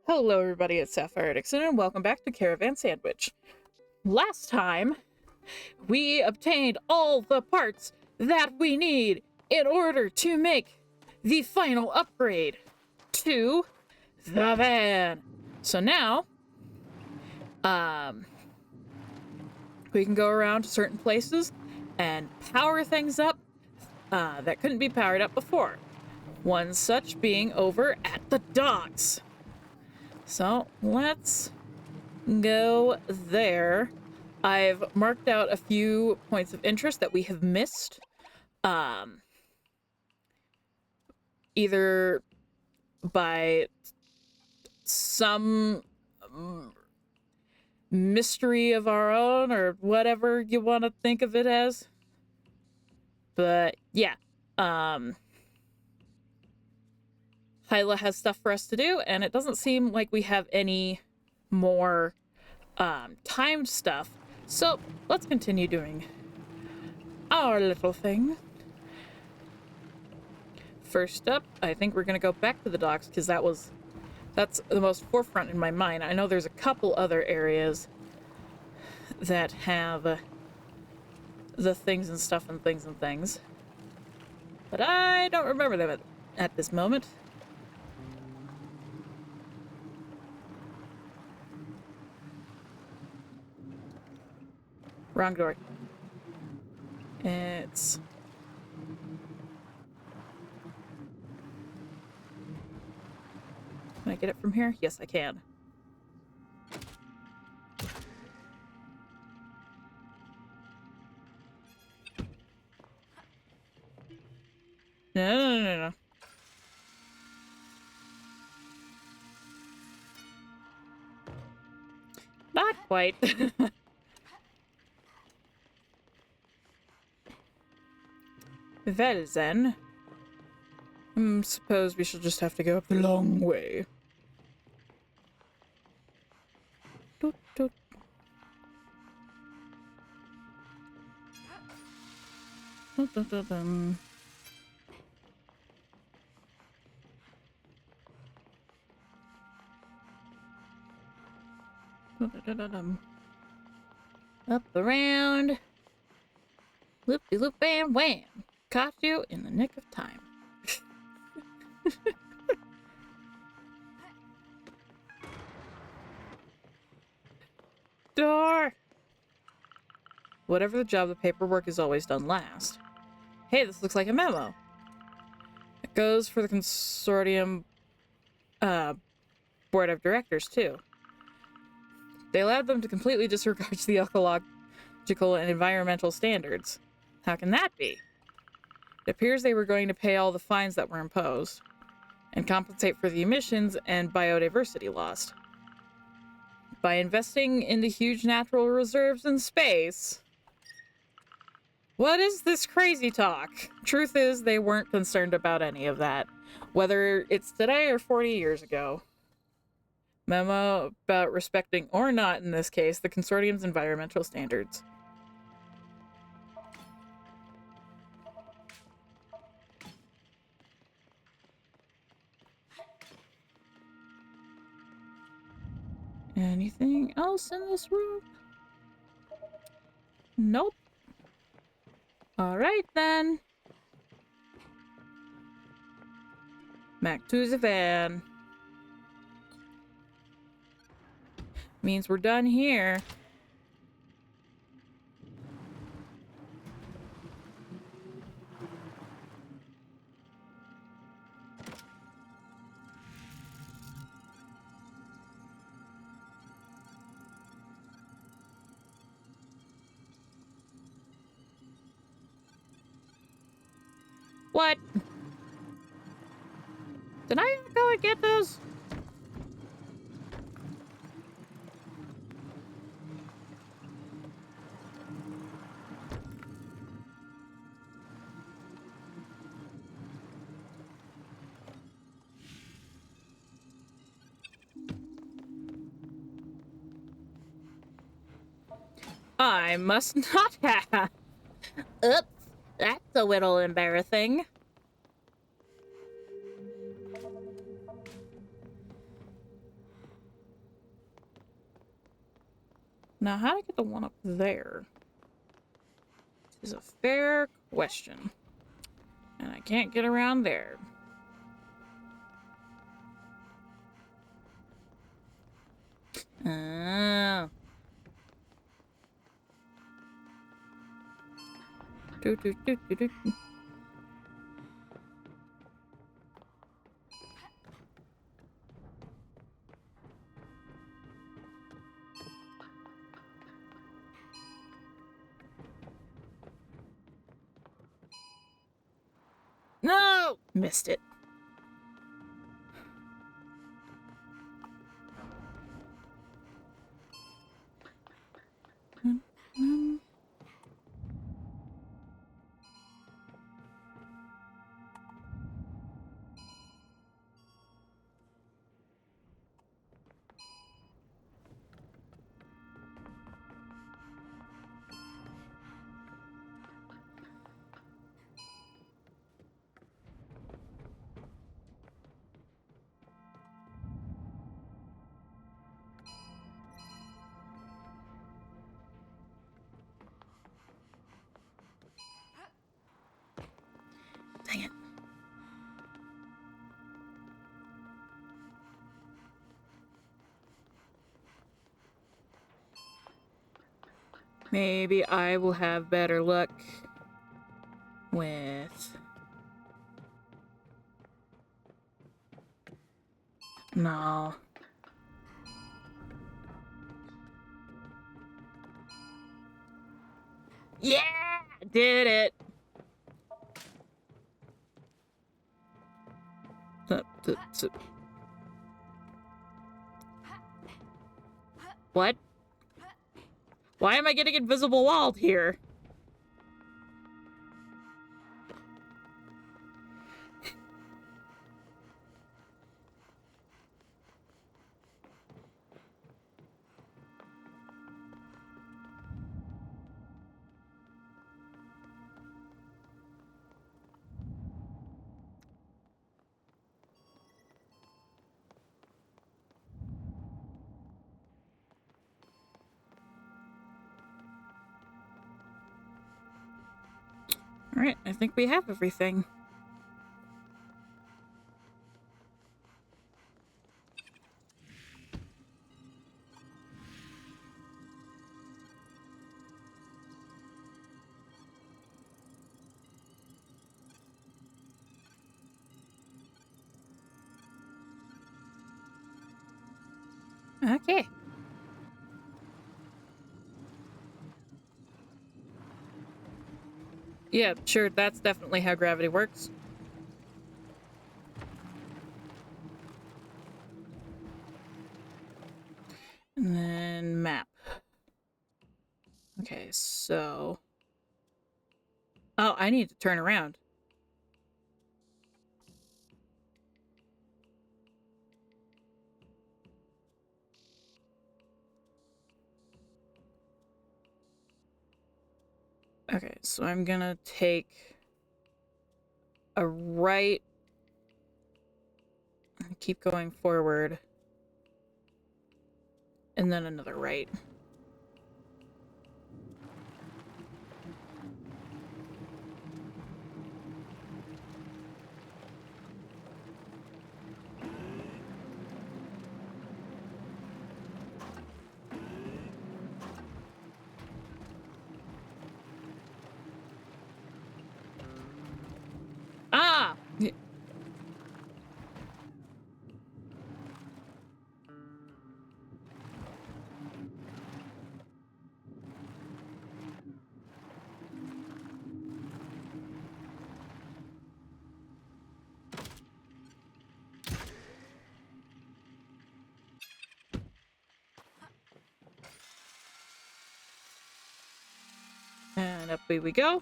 Hello everybody, it's Sapphire and welcome back to Caravan Sandwitch. Last time, we obtained all the parts that we need in order to make the final upgrade to the van. So now, we can go around to certain places and power things up that couldn't be powered up before. One such being over at the docks. So let's go there. I've marked out a few points of interest that we have missed. Either by some mystery of our own or whatever you want to think of it as. But yeah, Hyla has stuff for us to do, and it doesn't seem like we have any more timed stuff. So let's continue doing our little thing. First up, I think we're gonna go back to the docks because that's the most forefront in my mind. I know there's a couple other areas that have the things and stuff and things, but I don't remember them at this moment. Wrong door. It's... Can I get it from here? Yes, I can. No. Not quite. Well then, suppose we shall just have to go up the long way. Doot, doot. Dun, dun, dun, dun. Dun, dun, dun, dun. Up around. Loop-de-loop and wham. Caught you in the nick of time. Door! Whatever the job, the paperwork is always done last. Hey, this looks like a memo. It goes for the consortium board of directors, too. They allowed them to completely disregard the ecological and environmental standards. How can that be? It appears they were going to pay all the fines that were imposed and compensate for the emissions and biodiversity lost. By investing in the huge natural reserves in space... What is this crazy talk? Truth is, they weren't concerned about any of that, whether it's today or 40 years ago. Memo about respecting, or not in this case, the consortium's environmental standards. Anything else in this room? Nope. Alright then. Back to the van. Means we're done here. What? Did I go and get those? I must not have. Oops, that's a little embarrassing. Now, how to get the one up there is a fair question. And I can't get around there. Oh. Do, do, do, do, do. No! Missed it. Dang it. Maybe I will have better luck with... No. Yeah! Did it! What? Why am I getting invisible walled here? Alright, I think we have everything. Okay. Yeah, sure, that's definitely how gravity works. And then map. Okay, so... Oh, I need to turn around. Okay, so I'm gonna take a right and keep going forward. And then another right. Ah! And up we go.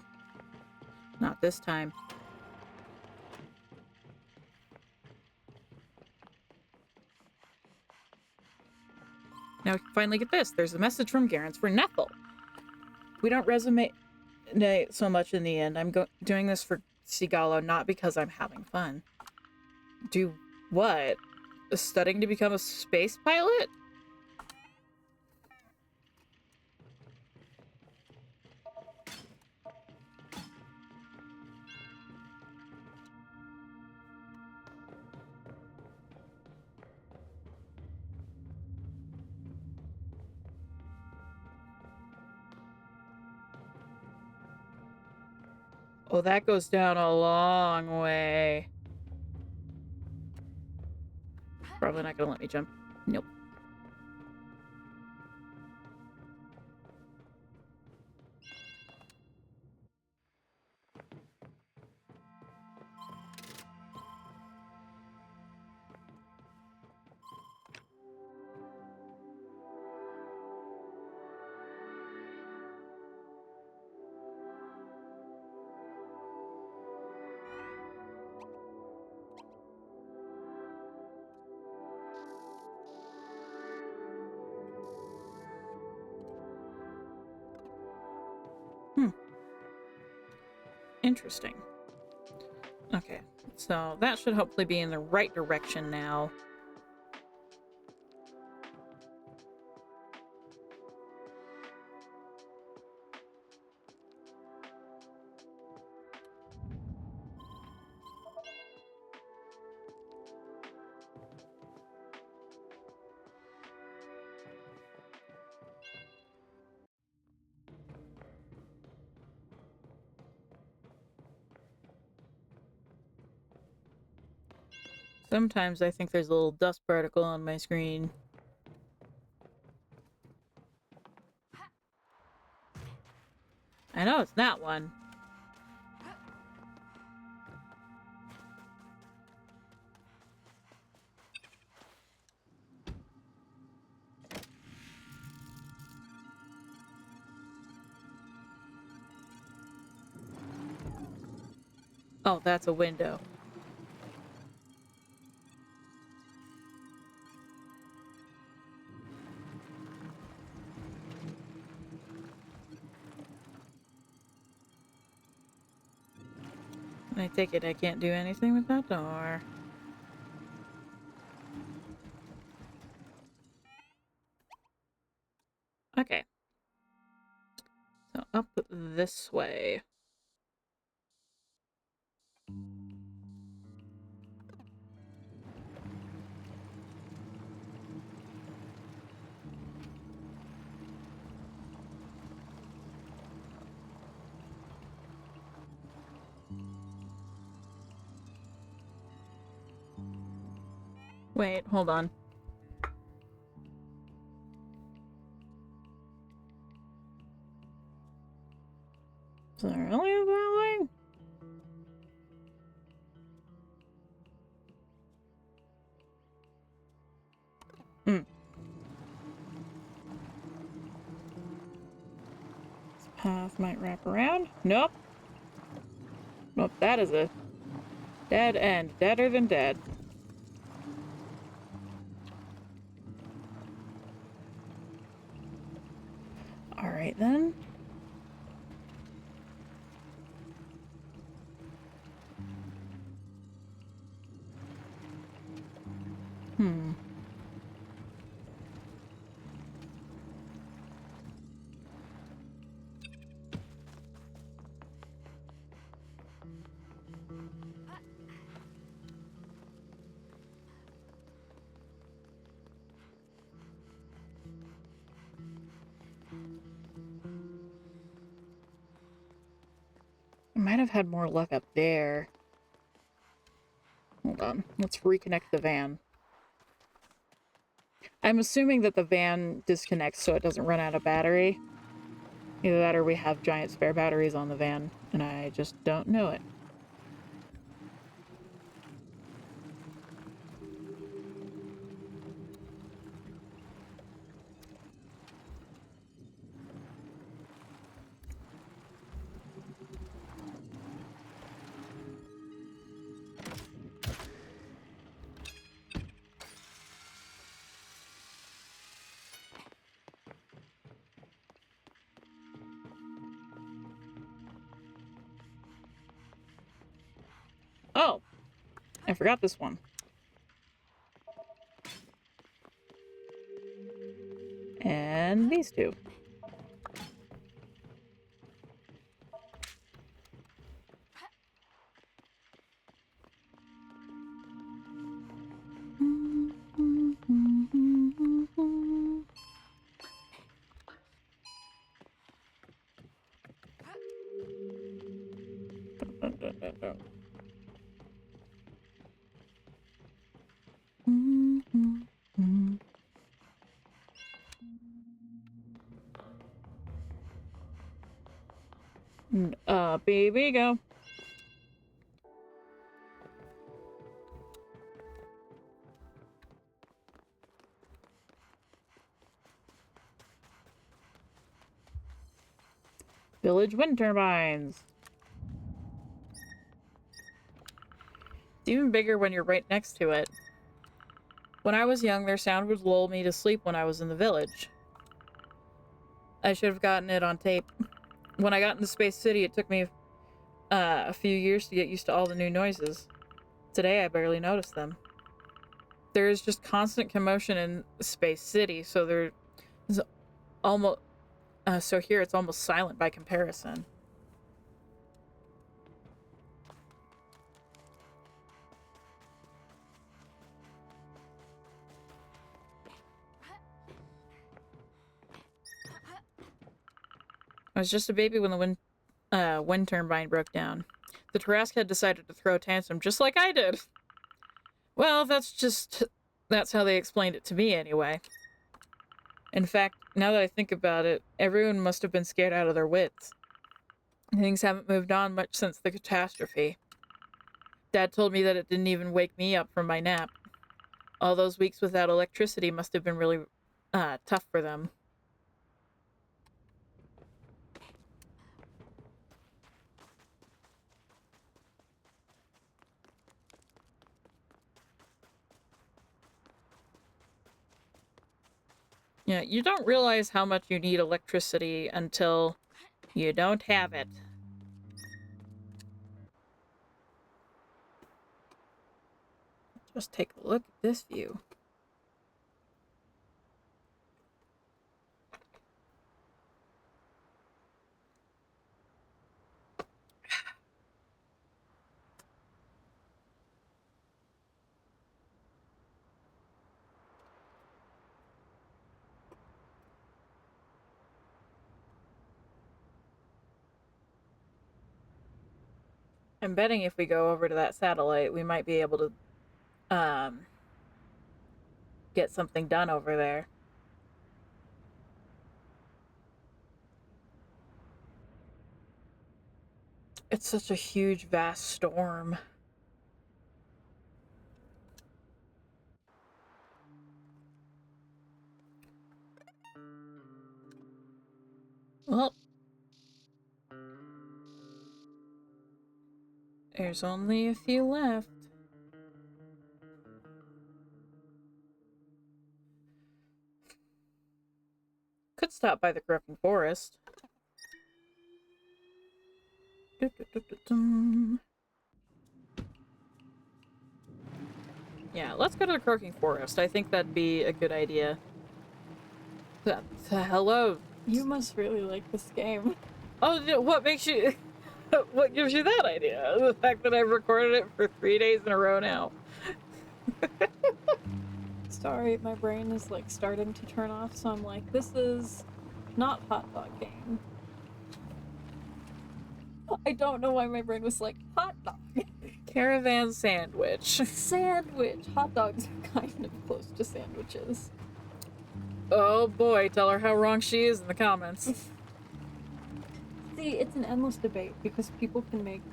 Not this time. Now we can finally get this. There's a message from Garance for Nethel. We don't resonate so much in the end. I'm doing this for Sigalo, not because I'm having fun. Do what? Studying to become a space pilot? Oh, that goes down a long way. Probably not gonna let me jump. Nope. Interesting. Okay, so that should hopefully be in the right direction now. Sometimes I think there's a little dust particle on my screen. I know it's not one. Oh, that's a window. I take it I can't do anything with that door. Okay. So up this way. Wait, hold on. Is there really a that way? Hmm. This path might wrap around. Nope. Nope, that is a dead end. Deader than dead. Alright then. Hmm. I might have had more luck up there. Hold on. Let's reconnect the van. I'm assuming that the van disconnects so it doesn't run out of battery. Either that or we have giant spare batteries on the van, and I just don't know it. Oh! I forgot this one. And these two. Baby, go. Village wind turbines. It's even bigger when you're right next to it. When I was young, their sound would lull me to sleep when I was in the village. I should have gotten it on tape. When I got into Space City, it took me a few years to get used to all the new noises. Today, I barely notice them. There is just constant commotion in Space City, so there's almost... so here it's almost silent by comparison. I was just a baby when the wind turbine broke down. The Tarrasque had decided to throw a tantrum just like I did. Well, that's how they explained it to me anyway. In fact, now that I think about it, everyone must have been scared out of their wits. Things haven't moved on much since the catastrophe. Dad told me that it didn't even wake me up from my nap. All those weeks without electricity must have been really tough for them. Yeah, you don't realize how much you need electricity until you don't have it. Just take a look at this view. I'm betting if we go over to that satellite, we might be able to get something done over there. It's such a huge, vast storm. Well, there's only a few left. Could stop by the Croaking Forest. Yeah, let's go to the Croaking Forest. I think that'd be a good idea. Hello. You must really like this game. Oh, what makes you... What gives you that idea? The fact that I've recorded it for 3 days in a row now. Sorry, my brain is like starting to turn off, so I'm like, this is not hot dog game. I don't know why my brain was like, hot dog. Caravan Sandwitch. Sandwich. Hot dogs are kind of close to sandwiches. Oh boy, tell her how wrong she is in the comments. See, it's an endless debate because people can make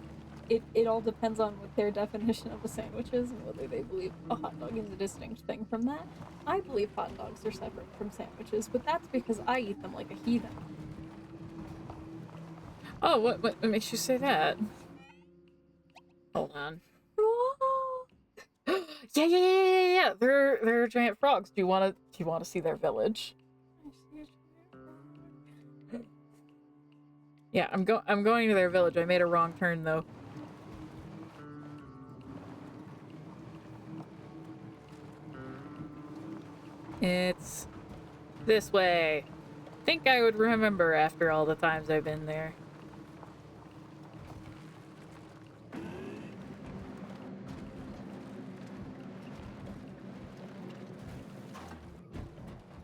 it. It all depends on what their definition of a sandwich is and whether they believe a hot dog is a distinct thing from that. I believe hot dogs are separate from sandwiches, but that's because I eat them like a heathen. Oh, what makes you say that? Hold on. Yeah. They're giant frogs. Do you want to see their village? Yeah, I'm going to their village. I made a wrong turn though. It's this way. Think I would remember after all the times I've been there.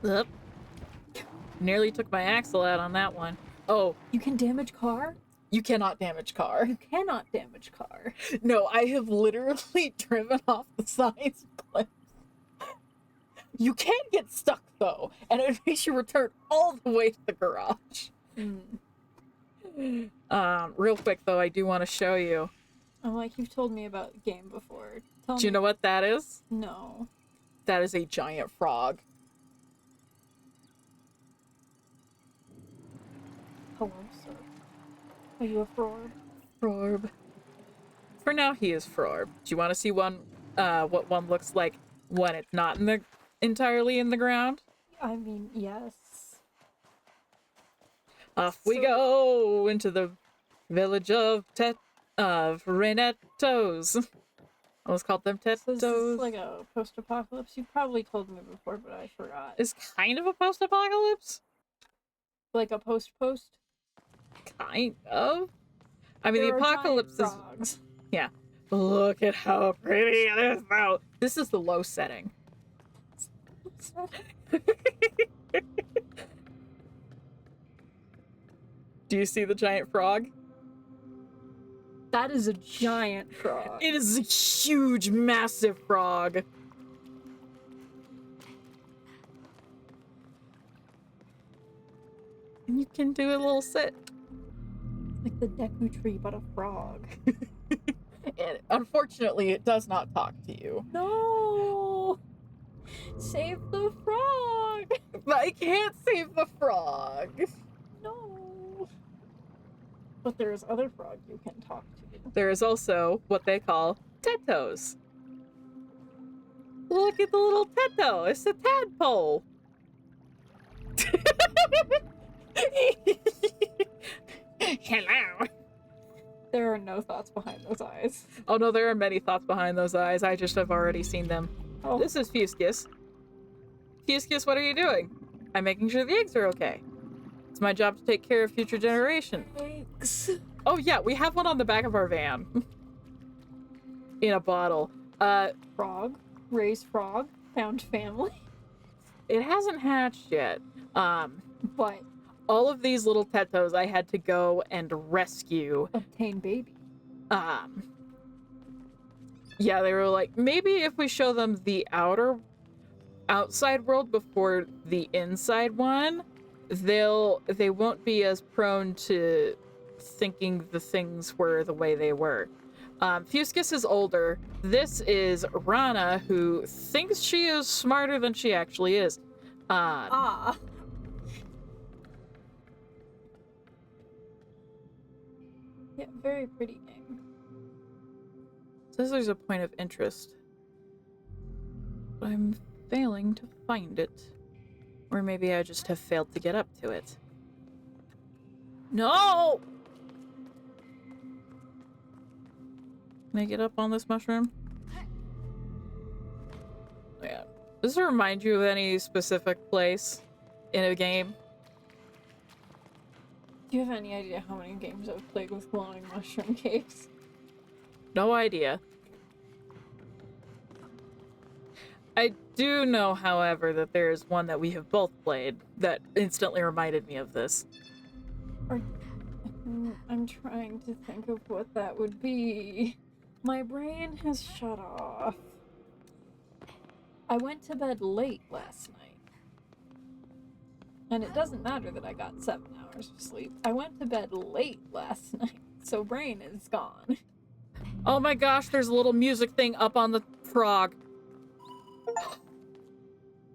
Up. Nearly took my axle out on that one. Oh, You can damage car? you cannot damage car. You cannot damage car. No, I have literally driven off the sides of cliffs. You can get stuck though, and it makes you return all the way to the garage. Real quick though, I do want to show you. I'm like, you've told me about the game before. Tell Do you me. know what that is? No. That is a giant frog. Hello, sir. Are you a fraud? Frorb. For now, he is Frorb. Do you want to see what one looks like when it's not entirely in the ground? I mean, yes. Off we go into the village of Renettos. I almost called them So Tettos. this is like a post-apocalypse. You probably told me before, but I forgot. It's kind of a post-apocalypse. Like a post-post? Kind of. I mean, There the are apocalypse giant is. frogs. Yeah. Look at how pretty it is, though. This is the low setting. Do you see the giant frog? That is a giant frog. It is a huge, massive frog. And you can do a little sit. Like the Deku tree, but a frog. And unfortunately, it does not talk to you. No! Save the frog! I can't save the frog. No! But there's other frog you can talk to. There is also what they call tettos. Look at the little tetto. It's a tadpole. Hello. There are no thoughts behind those eyes. Oh no, there are many thoughts behind those eyes. I just have already seen them. Oh, This is Fuskis. Fuskis, what are you doing? I'm making sure the eggs are okay. It's my job to take care of future generations. thanks. Oh yeah, we have one on the back of our van. In a bottle. Frog. Raised frog. Found family. It hasn't hatched yet. But All of these little tettos I had to go and rescue. obtain baby. Yeah, they were like, maybe if we show them the outside world before the inside one, they won't be as prone to thinking the things were the way they were. Fuskis is older. This is Rana, who thinks she is smarter than she actually is. Ah. Yeah, very pretty name. Says there's a point of interest, but I'm failing to find it. Or maybe I just have failed to get up to it. No! Can I get up on this mushroom? Yeah. Does this remind you of any specific place in a game? Do you have any idea how many games I've played with glowing mushroom caves? No idea. I do know, however, that there is one that we have both played that instantly reminded me of this. I'm trying to think of what that would be. My brain has shut off. I went to bed late last night. And it doesn't matter that I got 7 hours of sleep. I went to bed late last night, so brain is gone. Oh my gosh, there's a little music thing up on the frog.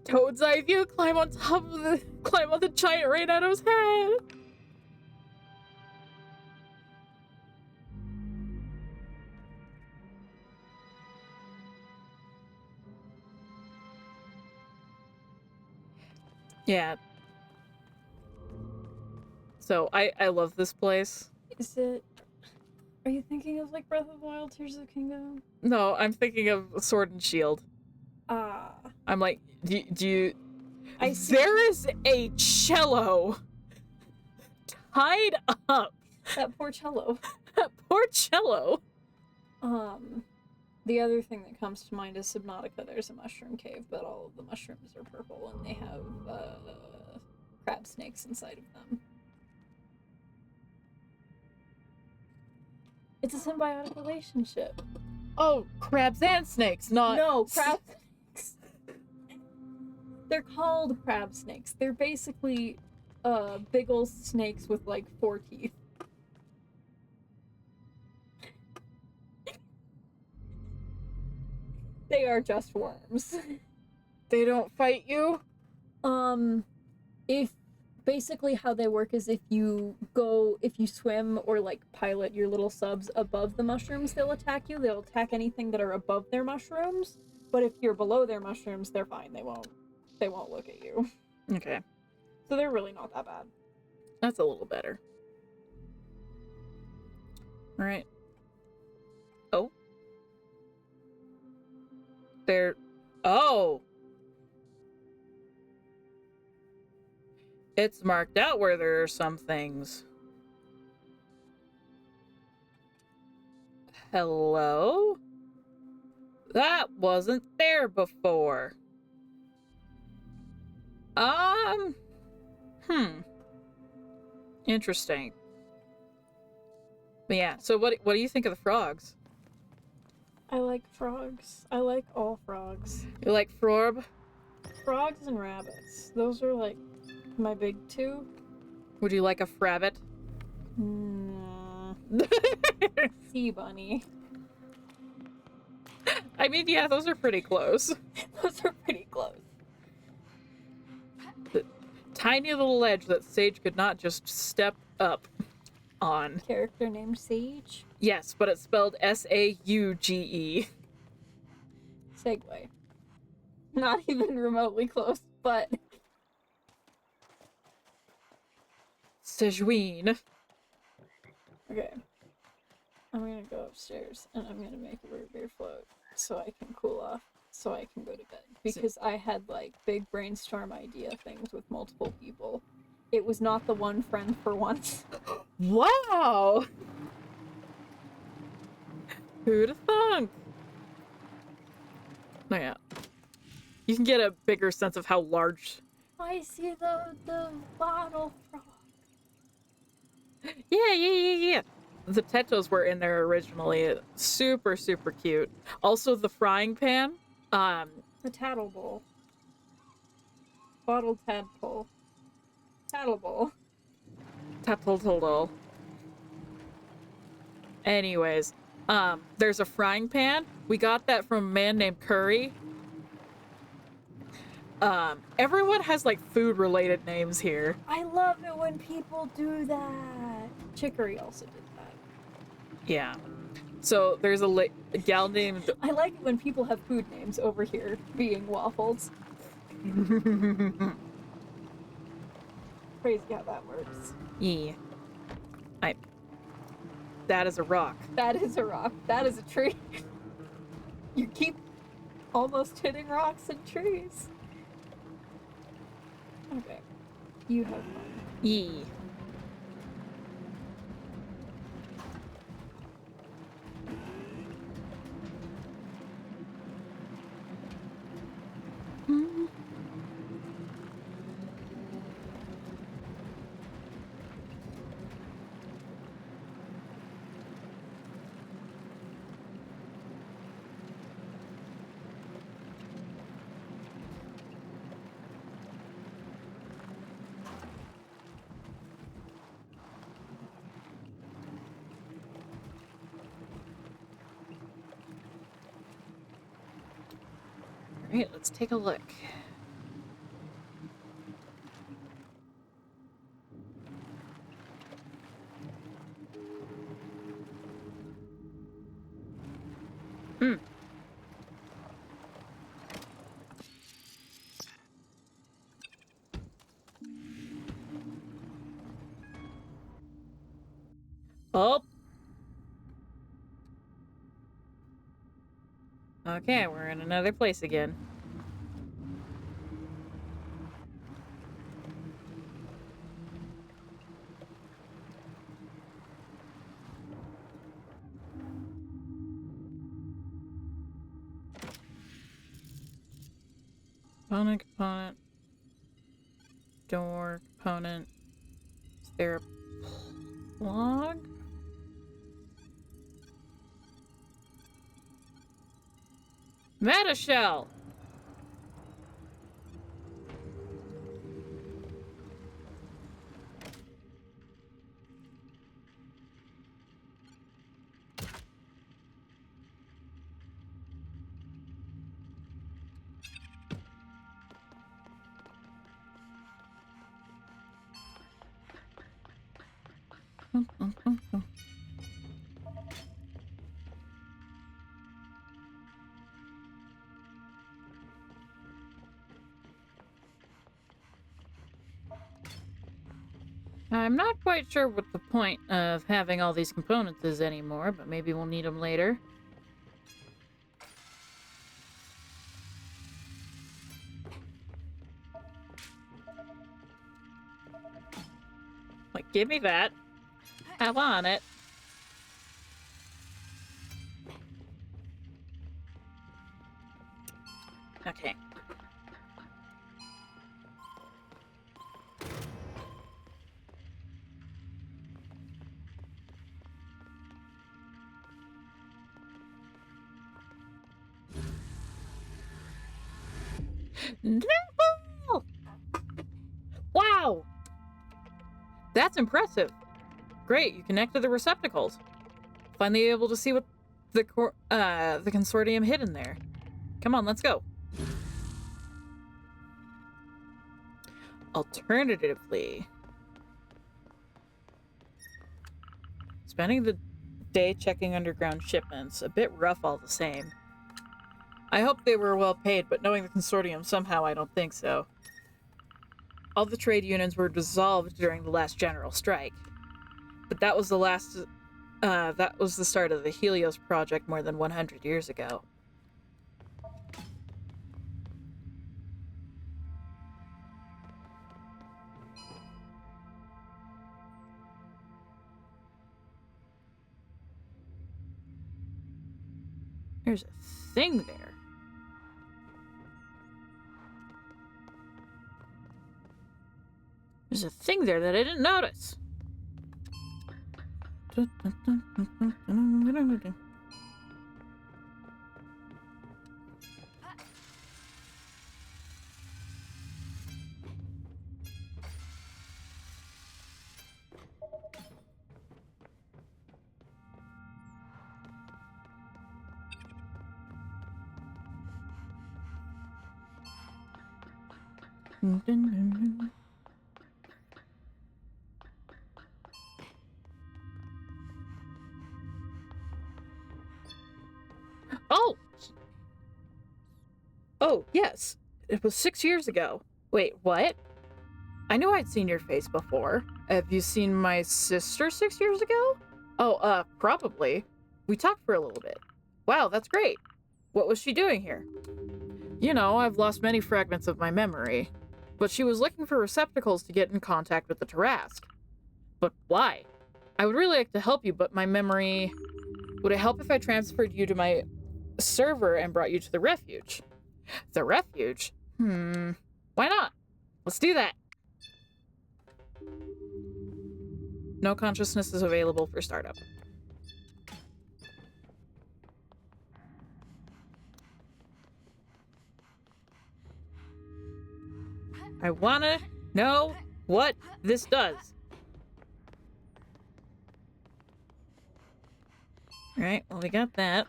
Toad's eye view, climb on the giant Rainato's head. Yeah. So I love this place. Is it... Are you thinking of like Breath of the Wild, Tears of the Kingdom? No, I'm thinking of Sword and Shield. Ah. I'm like, do you... I see. There is a cello tied up. That poor cello. That poor cello. The other thing that comes to mind is Subnautica. There's a mushroom cave, but all of the mushrooms are purple and they have crab snakes inside of them. It's a symbiotic relationship. Oh, crabs and snakes, not... No, crab snakes. They're called crab snakes. They're basically big ol' snakes with like 4 teeth. they are just worms. They don't fight you? If basically how they work is if you swim or like pilot your little subs above the mushrooms, they'll attack you. They'll attack anything that are above their mushrooms. But if you're below their mushrooms, they're fine. They won't look at you. Okay. So they're really not that bad. That's a little better. All right. Oh. Oh. It's marked out where there are some things. Hello? That wasn't there before. Interesting. But yeah, so what do you think of the frogs? I like frogs. I like all frogs. You like frorb? Frogs and rabbits. Those are like my big two. Would you like a frabbit? Nah. Sea bunny. I mean, yeah, those are pretty close. Those are pretty close. The tiny little ledge that Sage could not just step up on. Character named Sage. Yes, but it's spelled Sauge. Segway. Not even remotely close, but... Sejuine. Okay. I'm gonna go upstairs and I'm gonna make a root beer float so I can cool off, so I can go to bed. Because I had like big brainstorm idea things with multiple people. It was not the one friend for once. Wow! Who'd have thunk? Oh yeah. You can get a bigger sense of how large... I see the bottle frog. Yeah. The Tetos were in there originally. Super, super cute. Also, the frying pan. The tattle bowl. Bottled tadpole. Tattle bowl. Tattle. Anyways, there's a frying pan. We got that from a man named Curry. Everyone has like food related names here. I love it when people do that. Chicory also did that. Yeah. So there's a gal named... I like it when people have food names over here being waffles. Crazy how that works. Yeah. That is a rock. That is a rock. That is a tree. You keep almost hitting rocks and trees. Okay. You have fun. Yeah. Alright, let's take a look. Oh! Okay, we're in another place again. Component. Door, component. Is there a plug? Meta shell! I'm not quite sure what the point of having all these components is anymore, but maybe we'll need them later. Like, give me that. I want it. Okay. No! Wow! That's impressive. Great, you connected the receptacles. Finally able to see what the consortium hid in there. Come on, let's go. Alternatively, spending the day checking underground shipments, a bit rough all the same. I hope they were well paid, but knowing the consortium somehow, I don't think so. All the trade unions were dissolved during the last general strike. But that was the start of the Helios project more than 100 years ago. There's a thing there. There's a thing there that I didn't notice. Oh! Oh, yes. It was 6 years ago. Wait, what? I knew I'd seen your face before. Have you seen my sister 6 years ago? Oh, probably. We talked for a little bit. Wow, that's great. What was she doing here? You know, I've lost many fragments of my memory. But she was looking for receptacles to get in contact with the Tarask. But why? I would really like to help you, but my memory... Would it help if I transferred you to my server and brought you to the refuge? The refuge? Why not? Let's do that. No consciousness is available for startup. I wanna know what this does. Alright, well, we got that.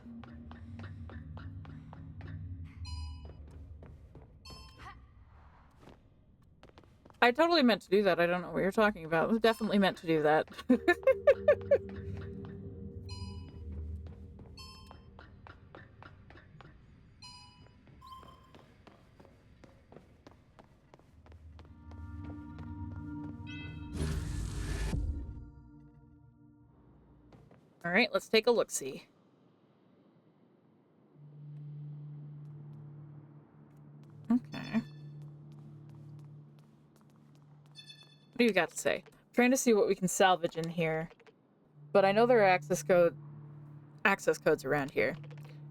I totally meant to do that. I don't know what you're talking about. I was definitely meant to do that. Alright, let's take a look-see. Okay. What do you got to say? I'm trying to see what we can salvage in here. But I know there are access codes around here.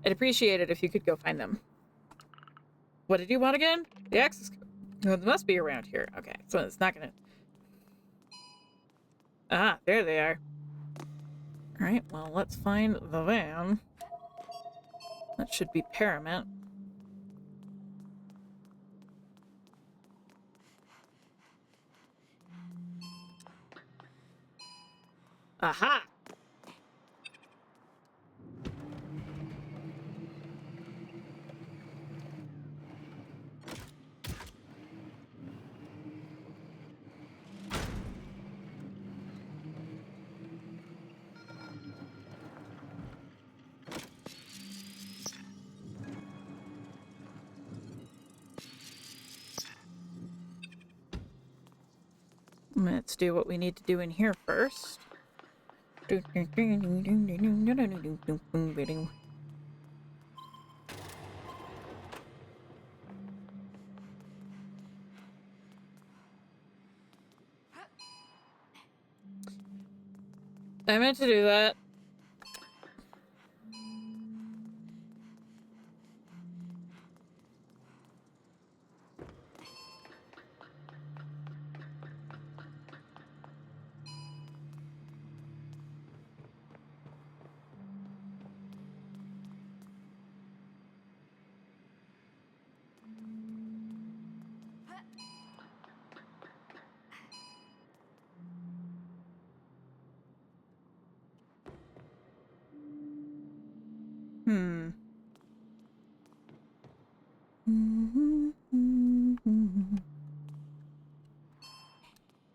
I'd appreciate it if you could go find them. What did you want again? The access code. No, they must be around here. Okay, so it's not gonna... Ah, there they are. Alright, well, let's find the van. That should be paramount. Aha! Let's do what we need to do in here first. I meant to do that.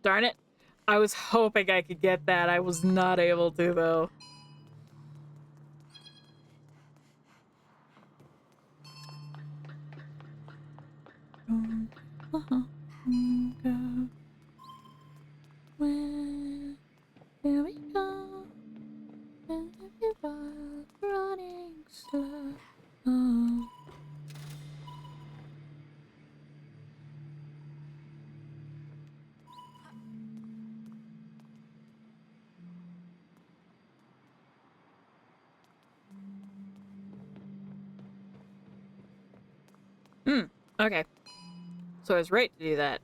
Darn it. I was hoping I could get that. I was not able to, though. Here we go. Running slow. Okay. So I was right to do that.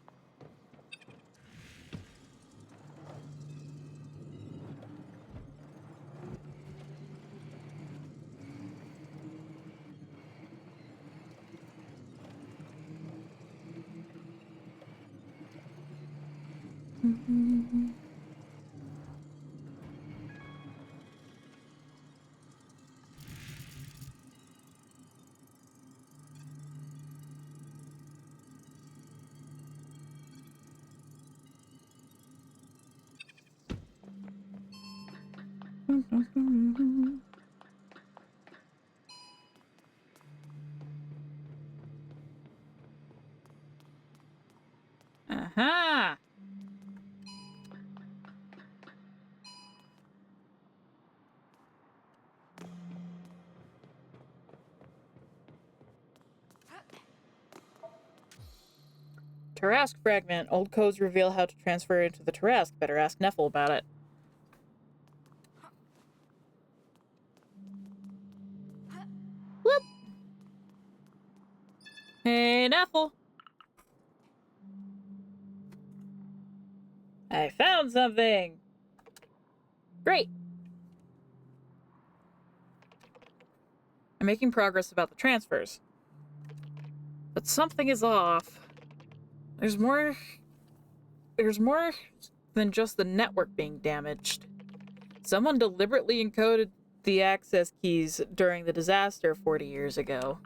Aha! Tarask fragment. Old codes reveal how to transfer into the Tarask. Better ask Neffel about it. Whoop! Hey, Neffel! I found something! Great! I'm making progress about the transfers. But something is off. There's more than just the network being damaged. Someone deliberately encoded the access keys during the disaster 40 years ago.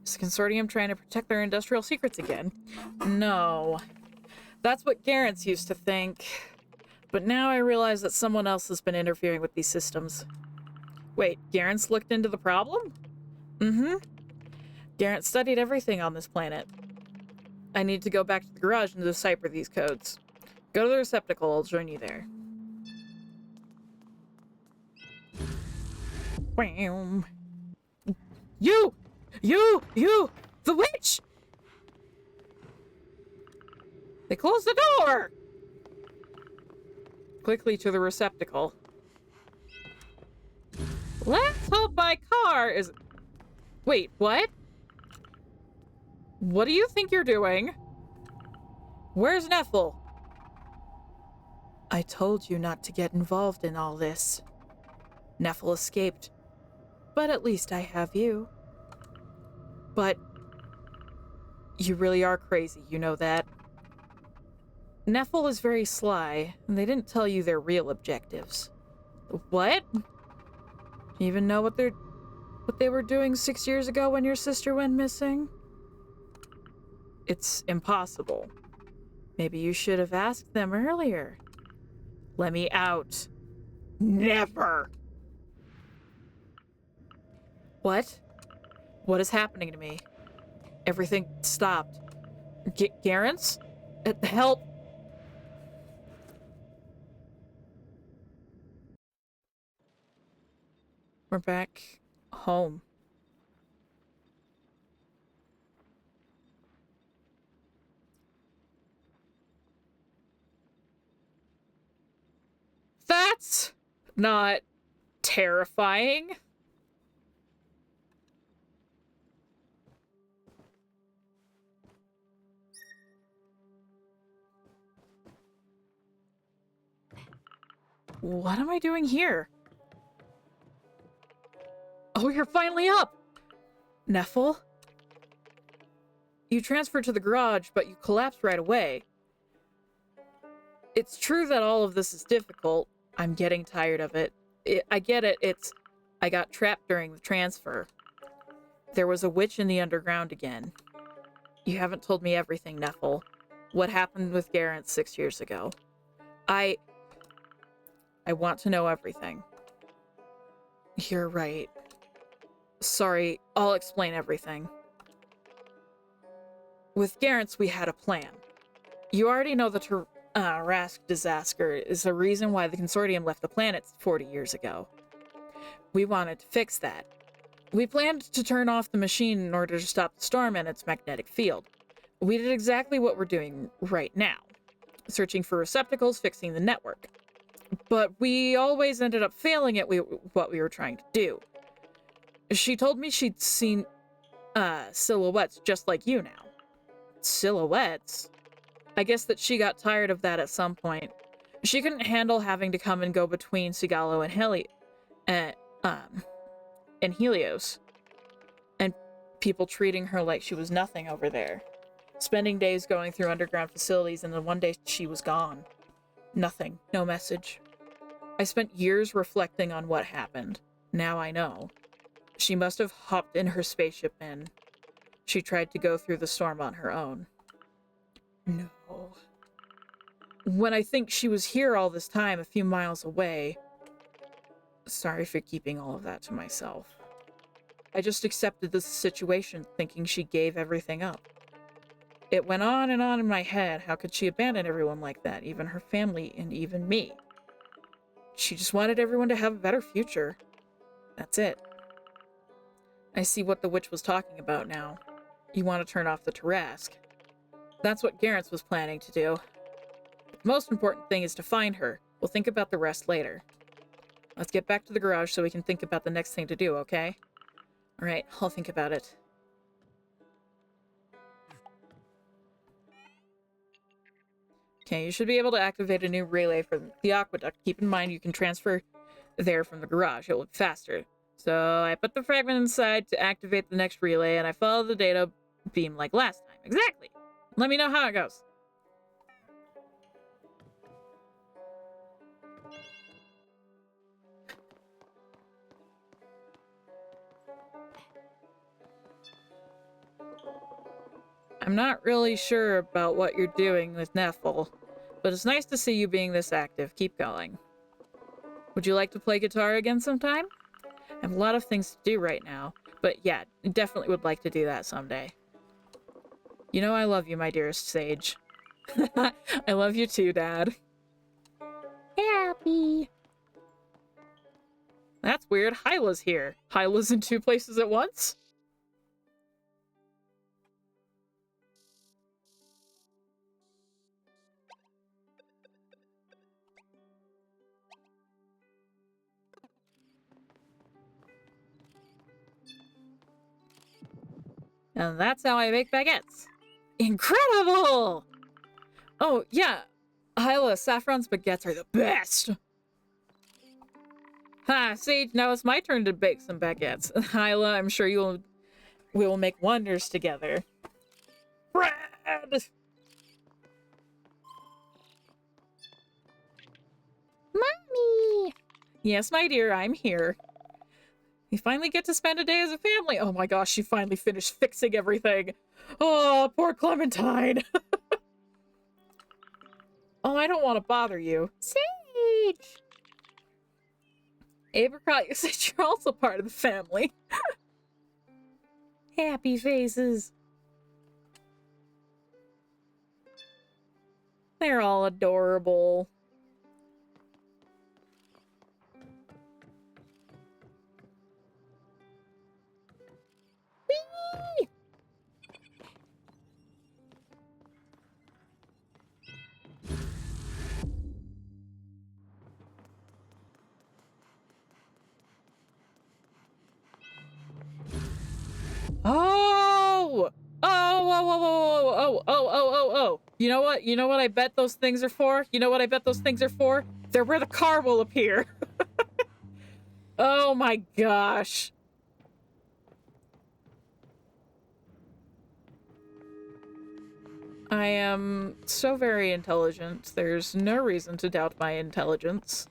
Is the consortium trying to protect their industrial secrets again? No. That's what Garance used to think. But now I realize that someone else has been interfering with these systems. Wait, Garance looked into the problem? Mm-hmm. Garance studied everything on this planet. I need to go back to the garage and decipher these codes. Go to the receptacle, I'll join you there. Wham. You! The witch! They closed the door! Quickly to the receptacle. Let's hope my car is... Wait, what? What do you think you're doing? Where's Neffel? I told you not to get involved in all this. Neffel escaped. But at least I have you. But... you really are crazy, you know that? Neffel is very sly, and they didn't tell you their real objectives. What? Do you even know what they were doing 6 years ago when your sister went missing? It's impossible. Maybe you should have asked them earlier. Let me out. Never! What? What is happening to me? Everything stopped. Garance? Help! We're back home. That's not terrifying. What am I doing here? Oh, you're finally up! Neffel? You transferred to the garage, but you collapsed right away. It's true that all of this is difficult. I'm getting tired of it. I get it, I got trapped during the transfer. There was a witch in the underground again. You haven't told me everything, Neffel. What happened with Garant 6 years ago? I want to know everything. You're right. Sorry, I'll explain everything. With Garant's, we had a plan. You already know the Rask disaster is the reason why the Consortium left the planet 40 years ago. We wanted to fix that. We planned to turn off the machine in order to stop the storm and its magnetic field. We did exactly what we're doing right now. Searching for receptacles, fixing the network. But we always ended up failing at what we were trying to do. She told me she'd seen silhouettes just like you now. Silhouettes? I guess that she got tired of that at some point. She couldn't handle having to come and go between Sigalo and Helios. And people treating her like she was nothing over there. Spending days going through underground facilities, and then one day she was gone. Nothing. No message. I spent years reflecting on what happened. Now I know. She must have hopped in her spaceship and she tried to go through the storm on her own. No. When I think she was here all this time, a few miles away... Sorry for keeping all of that to myself. I just accepted the situation, thinking she gave everything up. It went on and on in my head. How could she abandon everyone like that, even her family and even me? She just wanted everyone to have a better future. That's it. I see what the witch was talking about now. You want to turn off the Tarask. That's what Garance was planning to do. The most important thing is to find her. We'll think about the rest later. Let's get back to the garage so we can think about the next thing to do, okay? Alright, I'll think about it. Okay, you should be able to activate a new relay for the aqueduct. Keep in mind you can transfer there from the garage. It will be faster. So I put the fragment inside to activate the next relay, and I follow the data beam like last time. Exactly! Let me know how it goes. I'm not really sure about what you're doing with Neffel, but it's nice to see you being this active. Keep going. Would you like to play guitar again sometime? I have a lot of things to do right now, but yeah, definitely would like to do that someday. You know I love you, my dearest Sage. I love you too, Dad. Happy. That's weird. Hyla's here. Hyla's in 2 places at once? And that's how I make baguettes. Incredible! Oh, yeah. Hyla, Saffron's baguettes are the best! Ha, Sage, now it's my turn to bake some baguettes. Hyla, I'm sure we will make wonders together. Bread! Mommy! Yes, my dear, I'm here. We finally get to spend a day as a family. Oh my gosh, she finally finished fixing everything. Oh, poor Clementine. Oh, I don't want to bother you. Sage! Apricot, you said you're also part of the family. Happy faces. They're all adorable. whoa, whoa, whoa, oh, oh, oh, oh, oh. You know what? You know what I bet those things are for? You know what I bet those things are for? They're where the car will appear. Oh my gosh. I am so very intelligent. There's no reason to doubt my intelligence.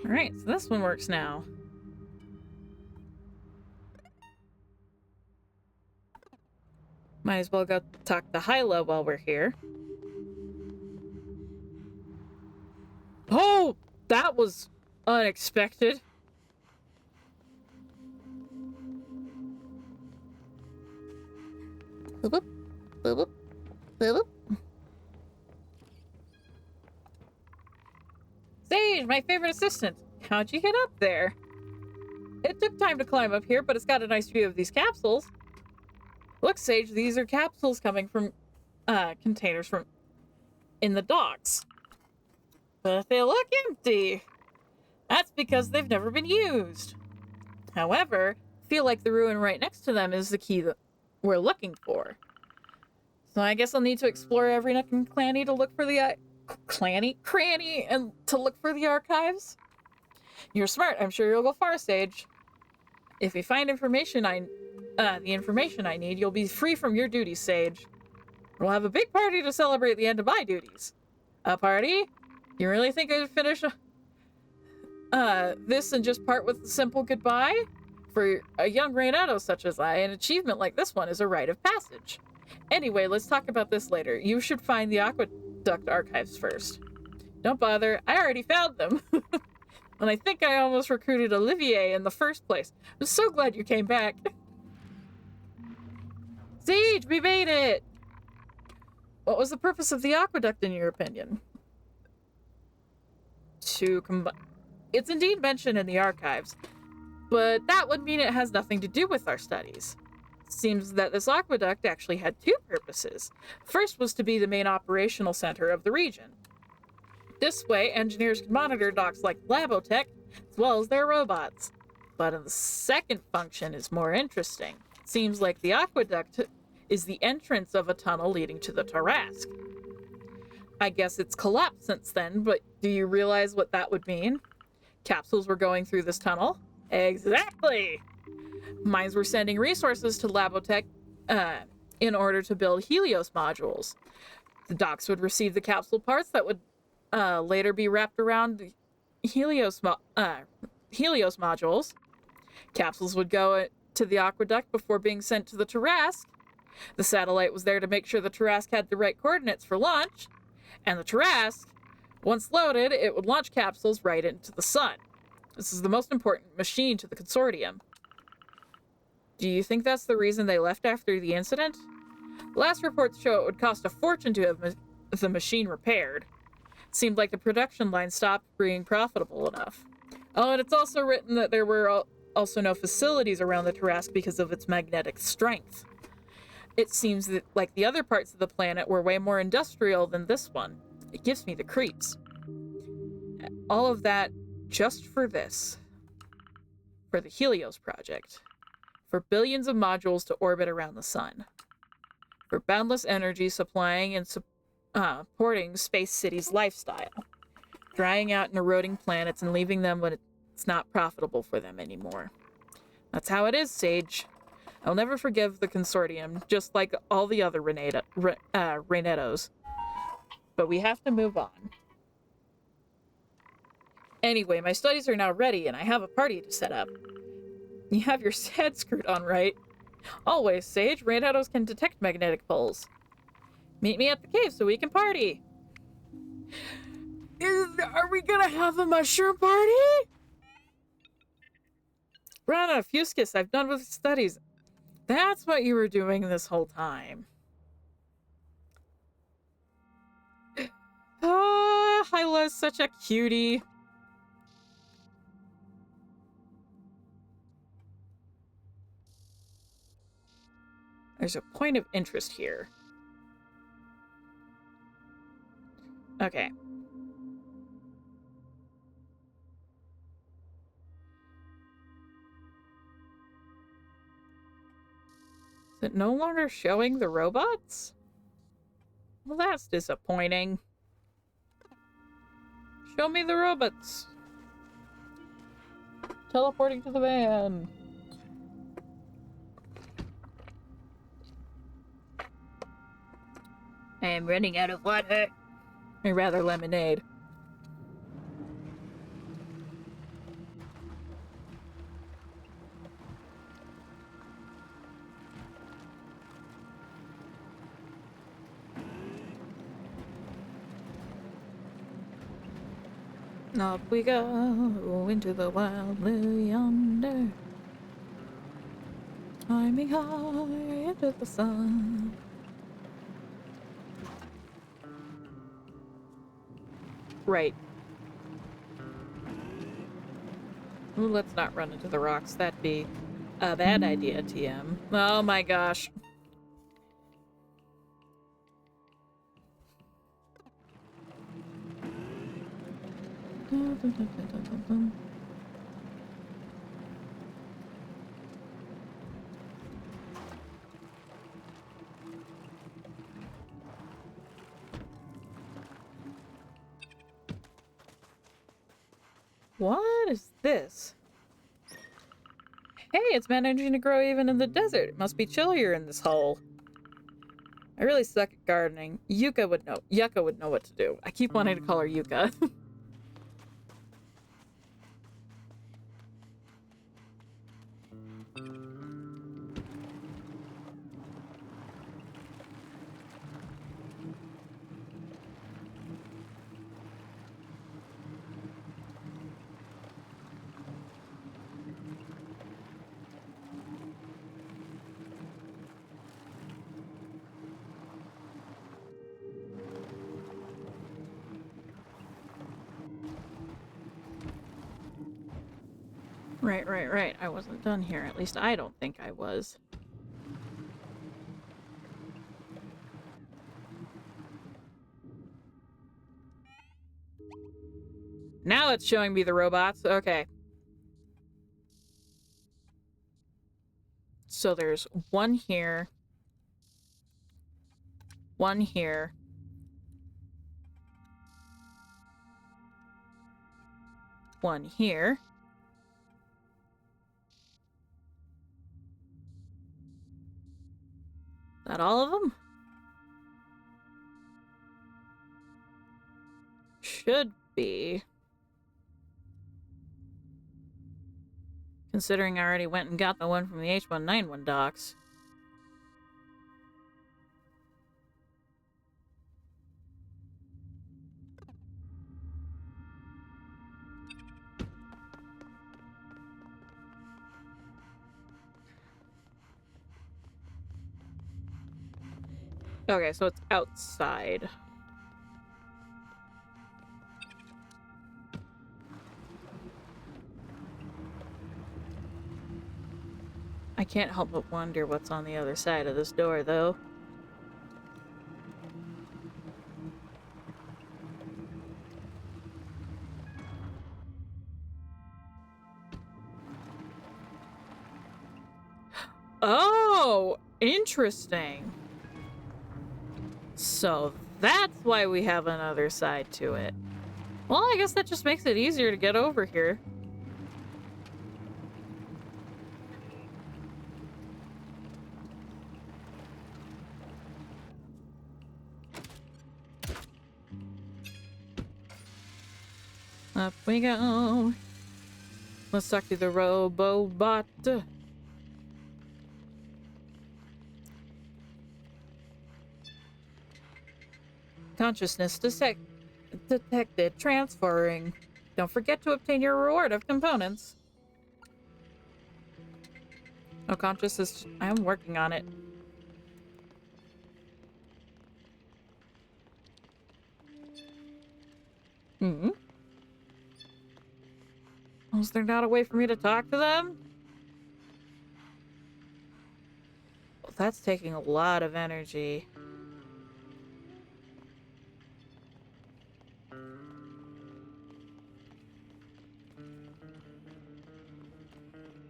Alright, so this one works now. Might as well go talk to Hyla while we're here. Oh! That was unexpected. Boop, boop, boop, boop. Sage, my favorite assistant. How'd you get up there? It took time to climb up here, but it's got a nice view of these capsules. Look, Sage, these are capsules coming from containers from in the docks. But they look empty. That's because they've never been used. However, I feel like the ruin right next to them is the key that we're looking for. So I guess I'll need to explore every nook and cranny to look for the cranny and to look for the archives. You're smart. I'm sure you'll go far, Sage. If you find the information I need, you'll be free from your duties, Sage. We'll have a big party to celebrate the end of my duties. A party? You really think I'd finish this and just part with a simple goodbye? For a young Reynado such as I, an achievement like this one is a rite of passage. Anyway, let's talk about this later. You should find the Aqueduct archives first. Don't bother, I already found them. And I think I almost recruited Olivier in the first place. I'm so glad you came back. Sage, we made it! What was the purpose of the aqueduct, in your opinion? To combine... It's indeed mentioned in the archives, but that would mean it has nothing to do with our studies. It seems that this aqueduct actually had two purposes. First was to be the main operational center of the region. This way, engineers could monitor docks like Labotech, as well as their robots. But the second function is more interesting. It seems like the aqueduct is the entrance of a tunnel leading to the Tarrasque. I guess it's collapsed since then, but do you realize what that would mean? Capsules were going through this tunnel? Exactly! Mines were sending resources to Labotech in order to build Helios modules. The docks would receive the capsule parts that would later be wrapped around the Helios modules. Capsules would go to the aqueduct before being sent to the Tarrasque. The satellite was there to make sure the Tarrasque had the right coordinates for launch. And the Tarrasque, once loaded, it would launch capsules right into the sun. This is the most important machine to the consortium. Do you think that's the reason they left after the incident? Last reports show it would cost a fortune to have the machine repaired. It seemed like the production line stopped being profitable enough. Oh, and it's also written that there were also no facilities around the Tarrasque because of its magnetic strength. It seems that, like the other parts of the planet, were way more industrial than this one. It gives me the creeps. All of that just for this. For the Helios project. For billions of modules to orbit around the sun. For boundless energy supplying and supporting Space City's lifestyle. Drying out and eroding planets and leaving them when it's not profitable for them anymore. That's how it is, Sage. I'll never forgive the consortium, just like all the other Reynados. But we have to move on. Anyway, my studies are now ready, and I have a party to set up. You have your head screwed on, right? Always, Sage. Reynados can detect magnetic poles. Meet me at the cave so we can party. Are we gonna have a mushroom party? Rana, Fuscus, I've done with studies. That's what you were doing this whole time. Hyla's such a cutie. There's a point of interest here. Okay. Is it no longer showing the robots? Well, that's disappointing. Show me the robots. Teleporting to the van. I am running out of water. Or rather, lemonade. Up we go into the wild blue yonder, climbing high into the sun. Right. Ooh, let's not run into the rocks. That'd be a bad idea, TM. Oh my gosh. What is this? Hey, it's managing to grow even in the desert. It must be chillier in this hole. I really suck at gardening. Yuka would know. Yucca would know what to do. I keep wanting to call her Yuka. Right. I wasn't done here. At least I don't think I was. Now it's showing me the robots. Okay. So there's one here. One here. One here. Is that all of them? Should be. Considering I already went and got the one from the H191 docks. Okay, so it's outside. I can't help but wonder what's on the other side of this door, though. Oh, interesting. So that's why we have another side to it. Well, I guess that just makes it easier to get over here. Up we go. Let's talk to the Robobot. Consciousness detected. Transferring. Don't forget to obtain your reward of components. No consciousness. I am working on it. Hmm. Was there not a way for me to talk to them? Well, that's taking a lot of energy.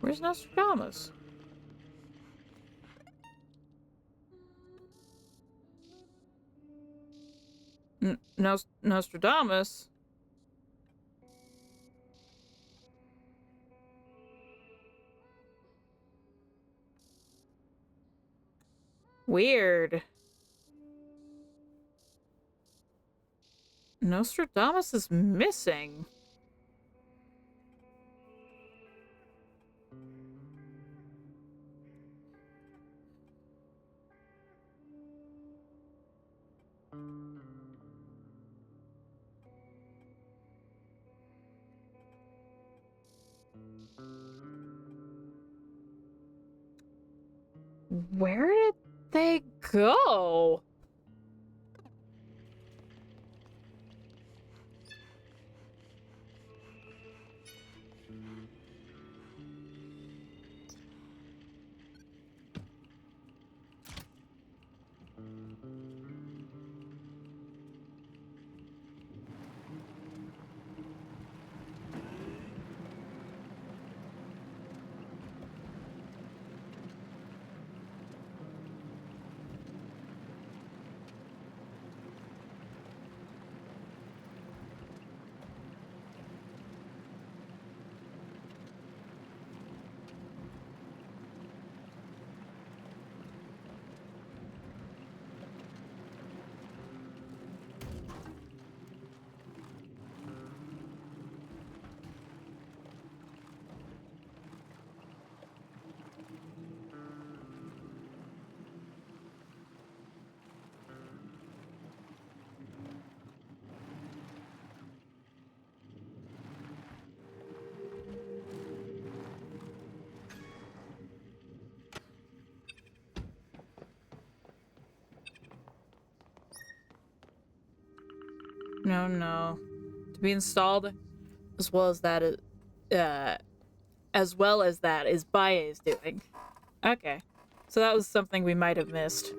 Where's Nostradamus? Nostradamus? Weird. Nostradamus is missing. Where did they go? No. To be installed as well as that is Baye's doing. Okay. So that was something we might have missed.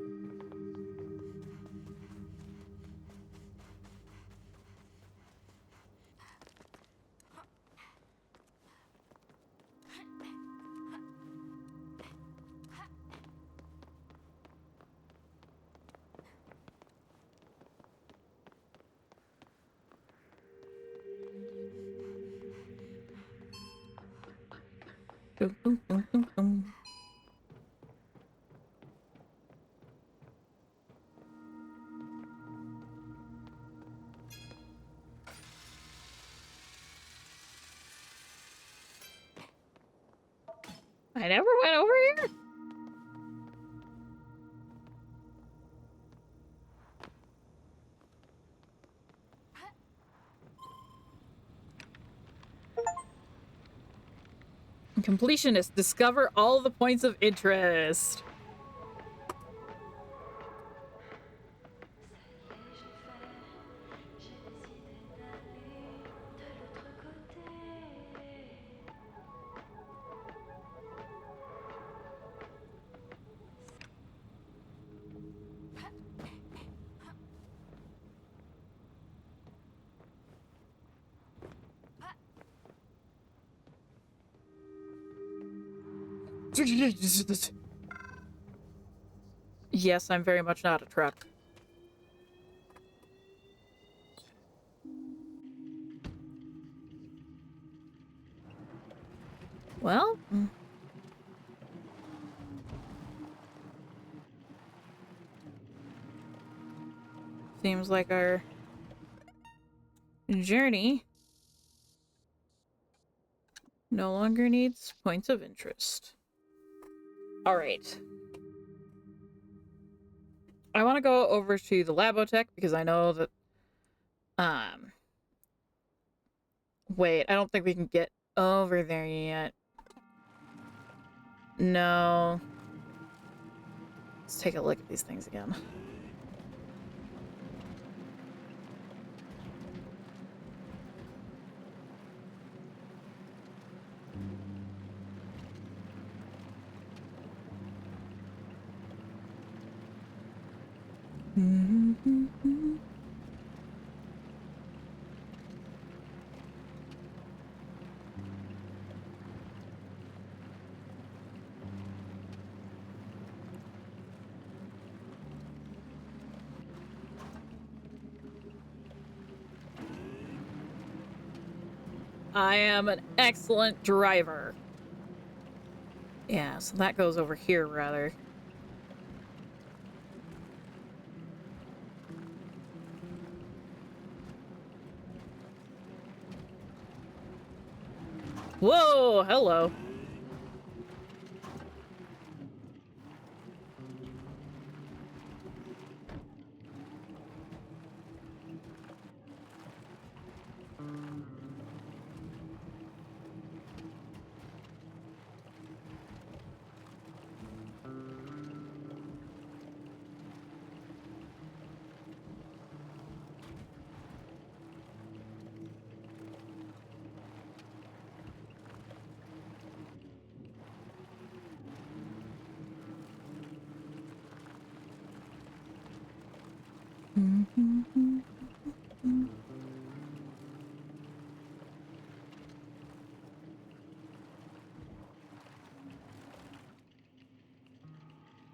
Boom, boom, boom, boom, boom. I never went over here? Completionist, discover all the points of interest. Yes, I'm very much not a truck. Well, seems like our journey no longer needs points of interest. All right. I want to go over to the Labotech because I know that wait, I don't think we can get over there yet. No. Let's take a look at these things again. I am an excellent driver. Yeah, so that goes over here, rather. Whoa, hello.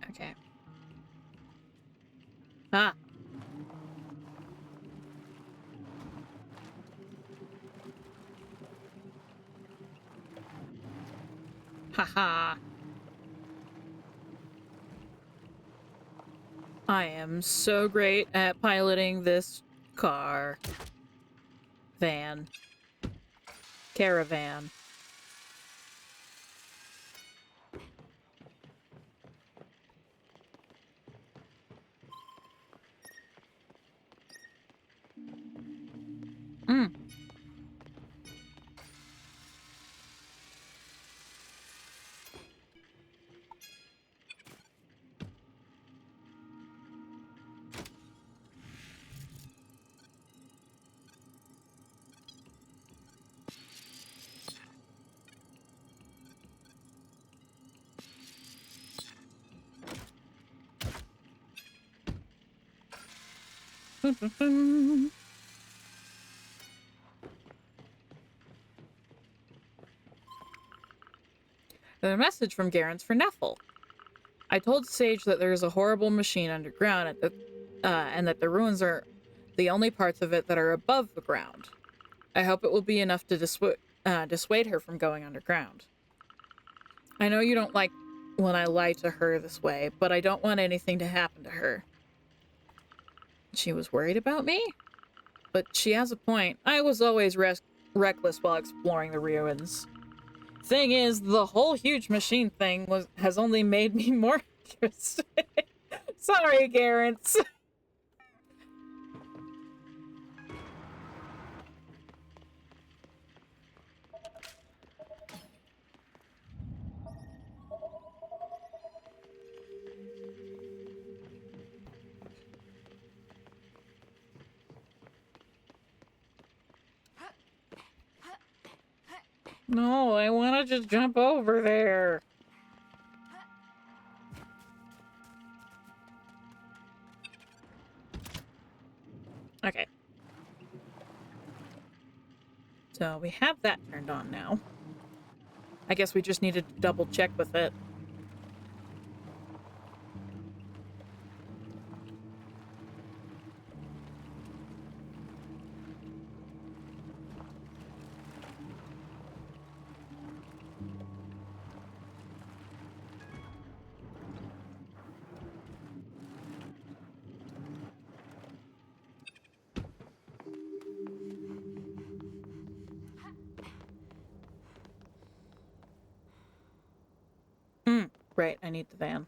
Okay. Ah. Haha. I am so great at piloting this car. Van. Caravan. Mm. A message from Garance for Neffel. I told Sage that there is a horrible machine underground and that the ruins are the only parts of it that are above the ground. I hope it will be enough to dissuade her from going underground. I know you don't like when I lie to her this way, but I don't want anything to happen to her. She was worried about me? But she has a point. I was always reckless while exploring the ruins. Thing is, the whole huge machine thing has only made me more interested. Sorry, Garance. No, I want to just jump over there. Okay. So we have that turned on now. I guess we just needed to double check with it. Right, I need the van.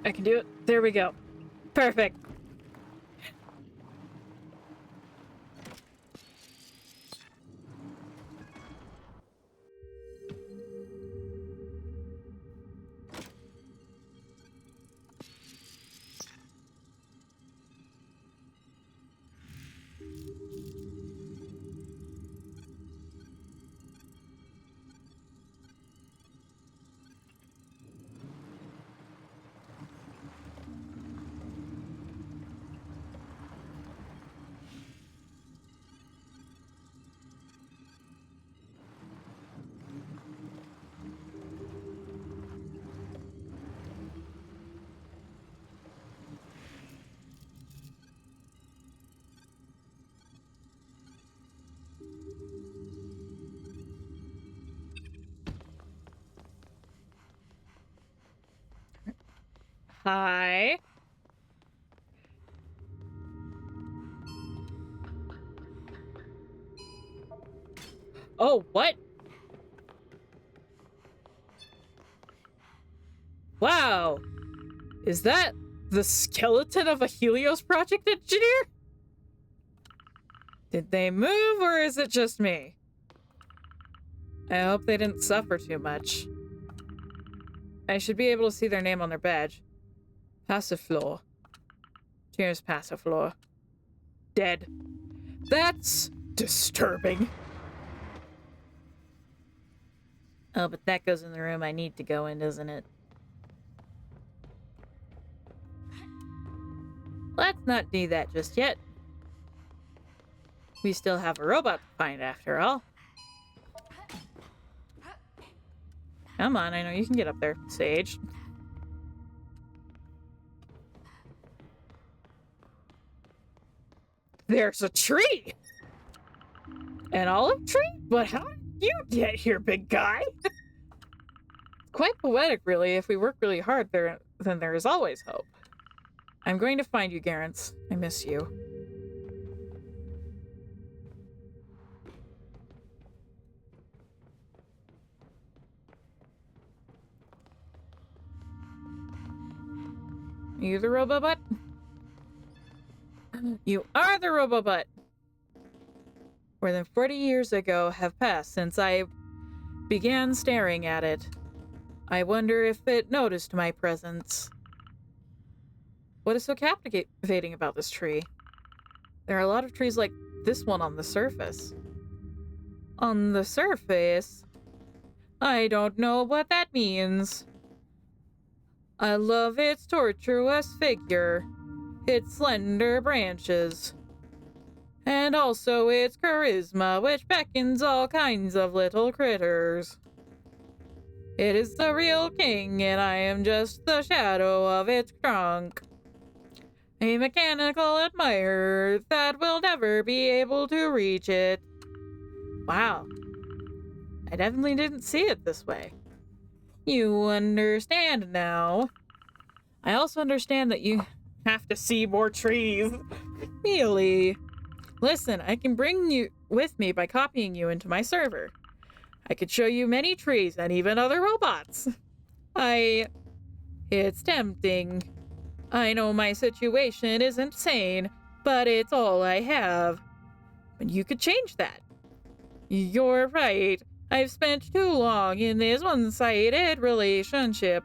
I can do it. There we go. Perfect. Hi. Oh, what? Wow. Is that the skeleton of a Helios project engineer? Did they move, or is it just me? I hope they didn't suffer too much. I should be able to see their name on their badge. Passiflor. Cheers, Passiflor. Dead. That's disturbing. Oh, but that goes in the room I need to go in, doesn't it? Let's not do that just yet. We still have a robot to find after all. Come on, I know you can get up there, Sage. There's a tree! An olive tree? But how did you get here, big guy? Quite poetic, really. If we work really hard, then there is always hope. I'm going to find you, Garance. I miss you. Are you the Robobutt? You are the Robobutt! More than 40 years ago have passed since I began staring at it. I wonder if it noticed my presence. What is so captivating about this tree? There are a lot of trees like this one on the surface. On the surface? I don't know what that means. I love its tortuous figure, its slender branches, and also its charisma, which beckons all kinds of little critters. It is the real king, and I am just the shadow of its trunk. A mechanical admirer that will never be able to reach it. Wow. I definitely didn't see it this way. You understand now. I also understand that you have to see more trees. Really? Listen, I can bring you with me by copying you into my server. I could show you many trees and even other robots. It's tempting. I know my situation isn't sane, but it's all I have. But you could change that. You're right. I've spent too long in this one-sided relationship.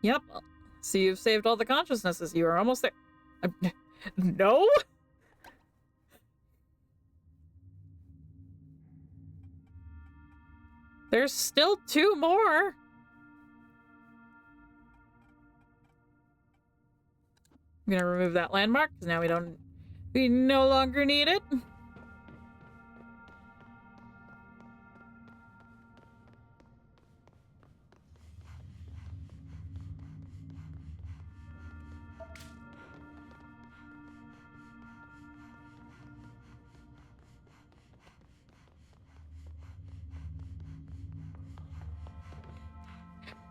Yep. So you've saved all the consciousnesses. You are almost there. No? There's still 2 more. I'm gonna remove that landmark because now we no longer need it.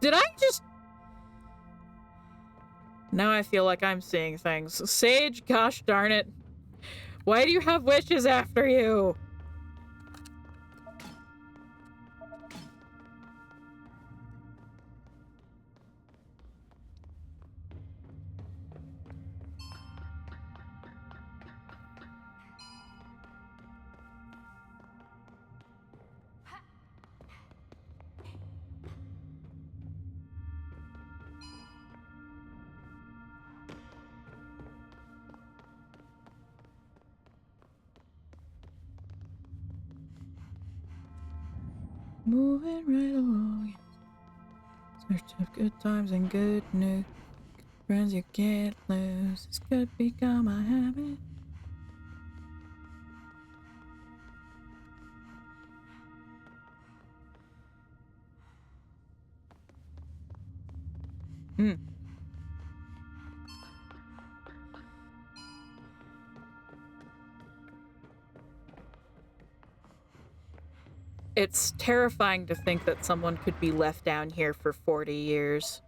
Did I just... Now I feel like I'm seeing things. Sage, gosh darn it. Why do you have witches after you? Moving right along. Search of good times and good news. Friends you can't lose. This could become a habit. It's terrifying to think that someone could be left down here for 40 years.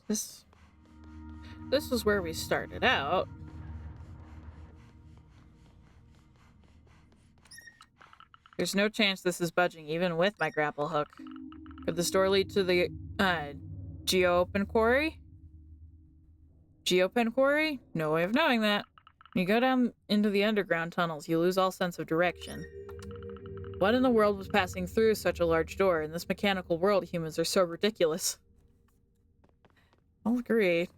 This is where we started out. There's no chance this is budging, even with my grapple hook. Could this door lead to the Geopen Quarry? Geopen Quarry? No way of knowing that. When you go down into the underground tunnels, you lose all sense of direction. What in the world was passing through such a large door? In this mechanical world, humans are so ridiculous. I'll agree.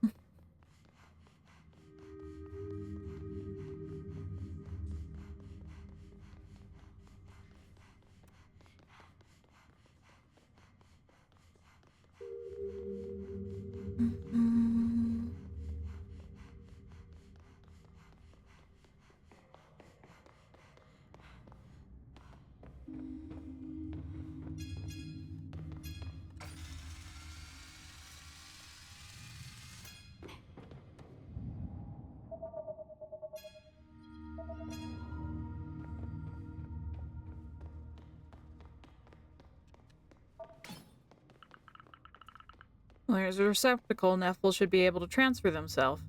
Well, there's a receptacle. Nephil should be able to transfer themselves.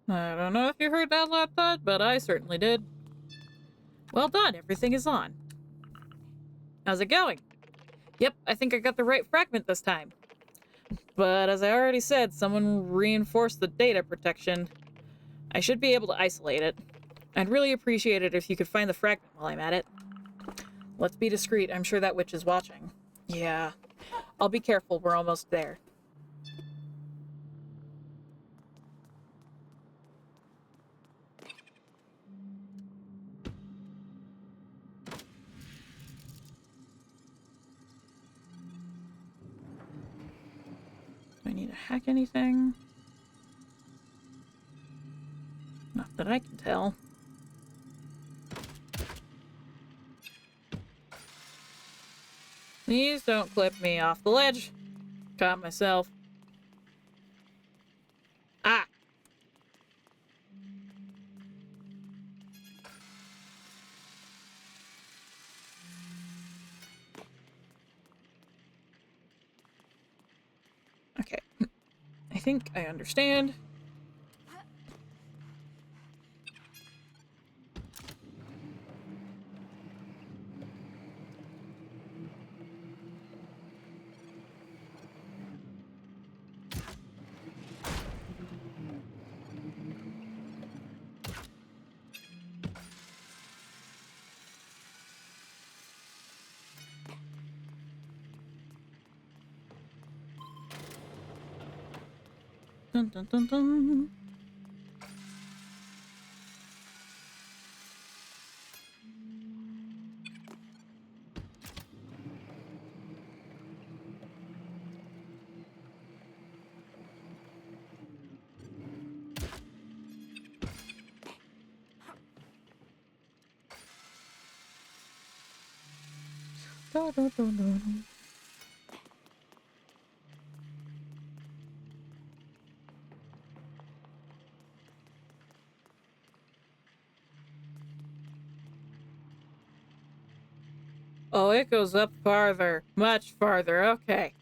I don't know if you heard that loud thud, but I certainly did. Well done, everything is on. How's it going? Yep, I think I got the right fragment this time. But as I already said, someone reinforced the data protection. I should be able to isolate it. I'd really appreciate it if you could find the fragment while I'm at it. Let's be discreet, I'm sure that witch is watching. Yeah. I'll be careful, we're almost there. Do I need to hack anything? Not that I can tell. Please don't clip me off the ledge. Caught myself. Ah! Okay. I think I understand. Dun dun dun dun. Dun, dun, dun, dun. Oh, it goes up farther. Much farther. Okay.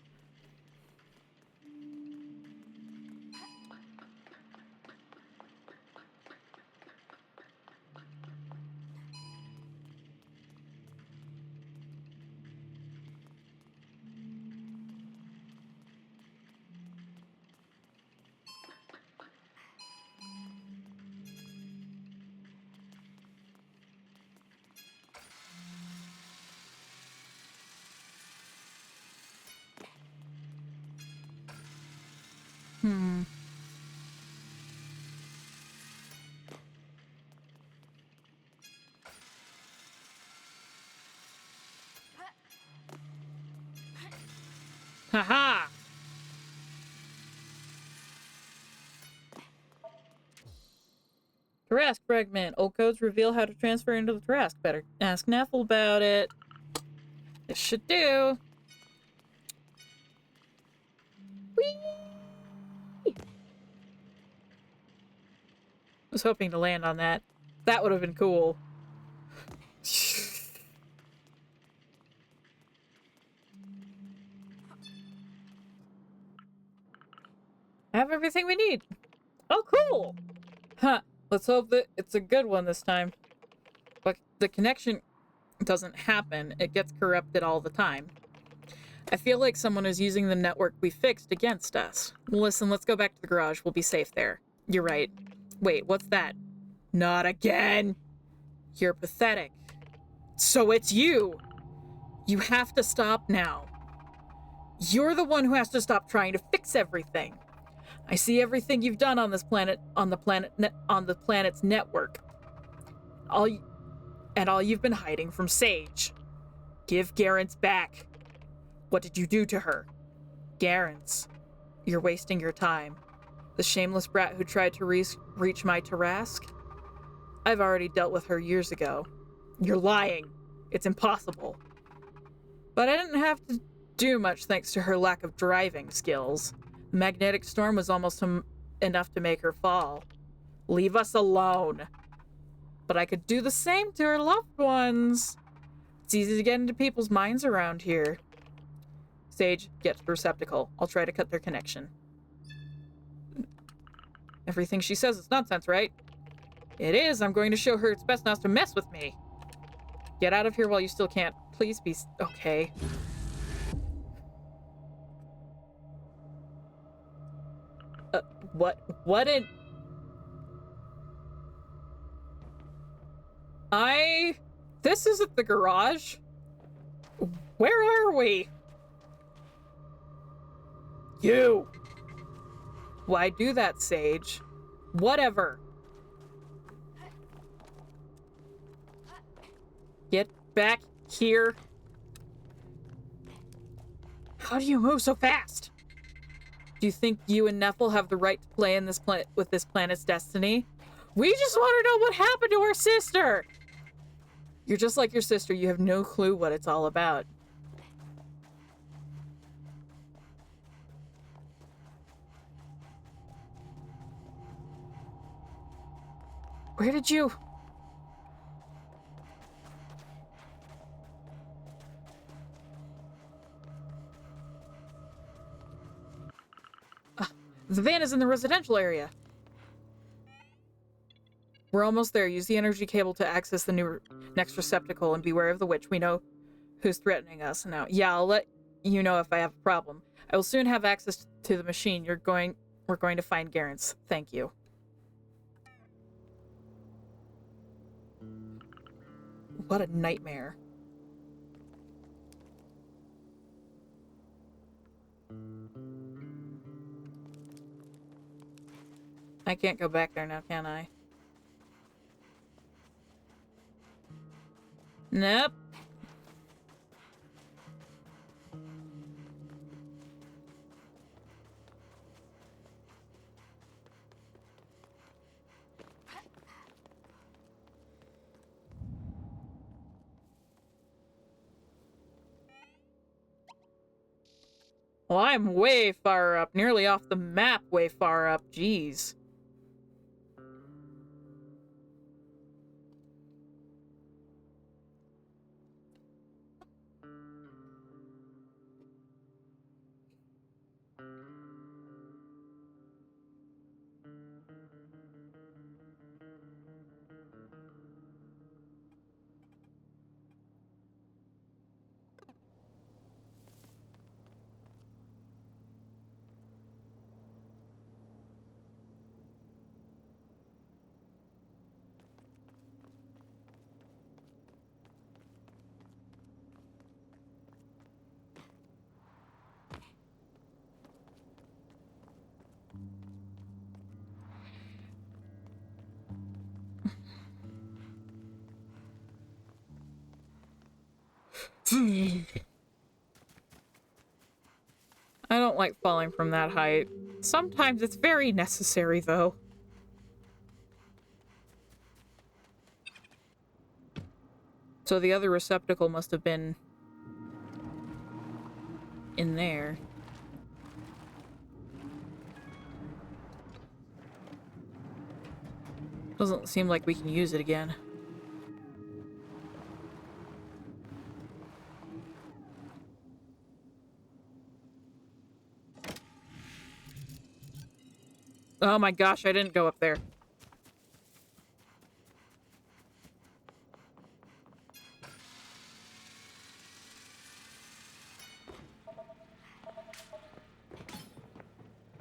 Hmm. Haha! Tarask fragment. Old codes reveal how to transfer into the Tarask. Better ask Neffel about it. This should do. Whee! Was hoping to land on that. That would have been cool. I have everything we need. Oh, cool! Huh. Let's hope that it's a good one this time. But the connection doesn't happen. It gets corrupted all the time. I feel like someone is using the network we fixed against us. Listen, let's go back to the garage. We'll be safe there. You're right. Wait, what's that? Not again! You're pathetic. So it's you! You have to stop now. You're the one who has to stop trying to fix everything. I see everything you've done on this planet, on the planet's network. All you've been hiding from Sage. Give Garance back. What did you do to her? Garance. You're wasting your time. The shameless brat who tried to reach my Tarask? I've already dealt with her years ago. You're lying. It's impossible. But I didn't have to do much thanks to her lack of driving skills. The magnetic storm was almost enough to make her fall. Leave us alone. But I could do the same to her loved ones. It's easy to get into people's minds around here. Sage, get to the receptacle. I'll try to cut their connection. Everything she says is nonsense, right? It is. I'm going to show her it's best not to mess with me. Get out of here while you still can't. Please be okay. What in... This isn't the garage. Where are we? You! Why do that, Sage? Whatever. Get back here. How do you move so fast? Do you think you and Neffel have the right to play in this with this planet's destiny? We just want to know what happened to our sister! You're just like your sister. You have no clue what it's all about. Where did you... The van is in the residential area. We're almost there. Use the energy cable to access the next receptacle and beware of the witch. We know who's threatening us now. Yeah, I'll let you know if I have a problem. I will soon have access to the machine. We're going to find Garance. Thank you. What a nightmare. I can't go back there now, can I? Nope. Well, I'm way far up, nearly off the map, way far up. Jeez. I don't like falling from that height. Sometimes it's very necessary, though. So the other receptacle must have been in there. Doesn't seem like we can use it again. Oh my gosh, I didn't go up there.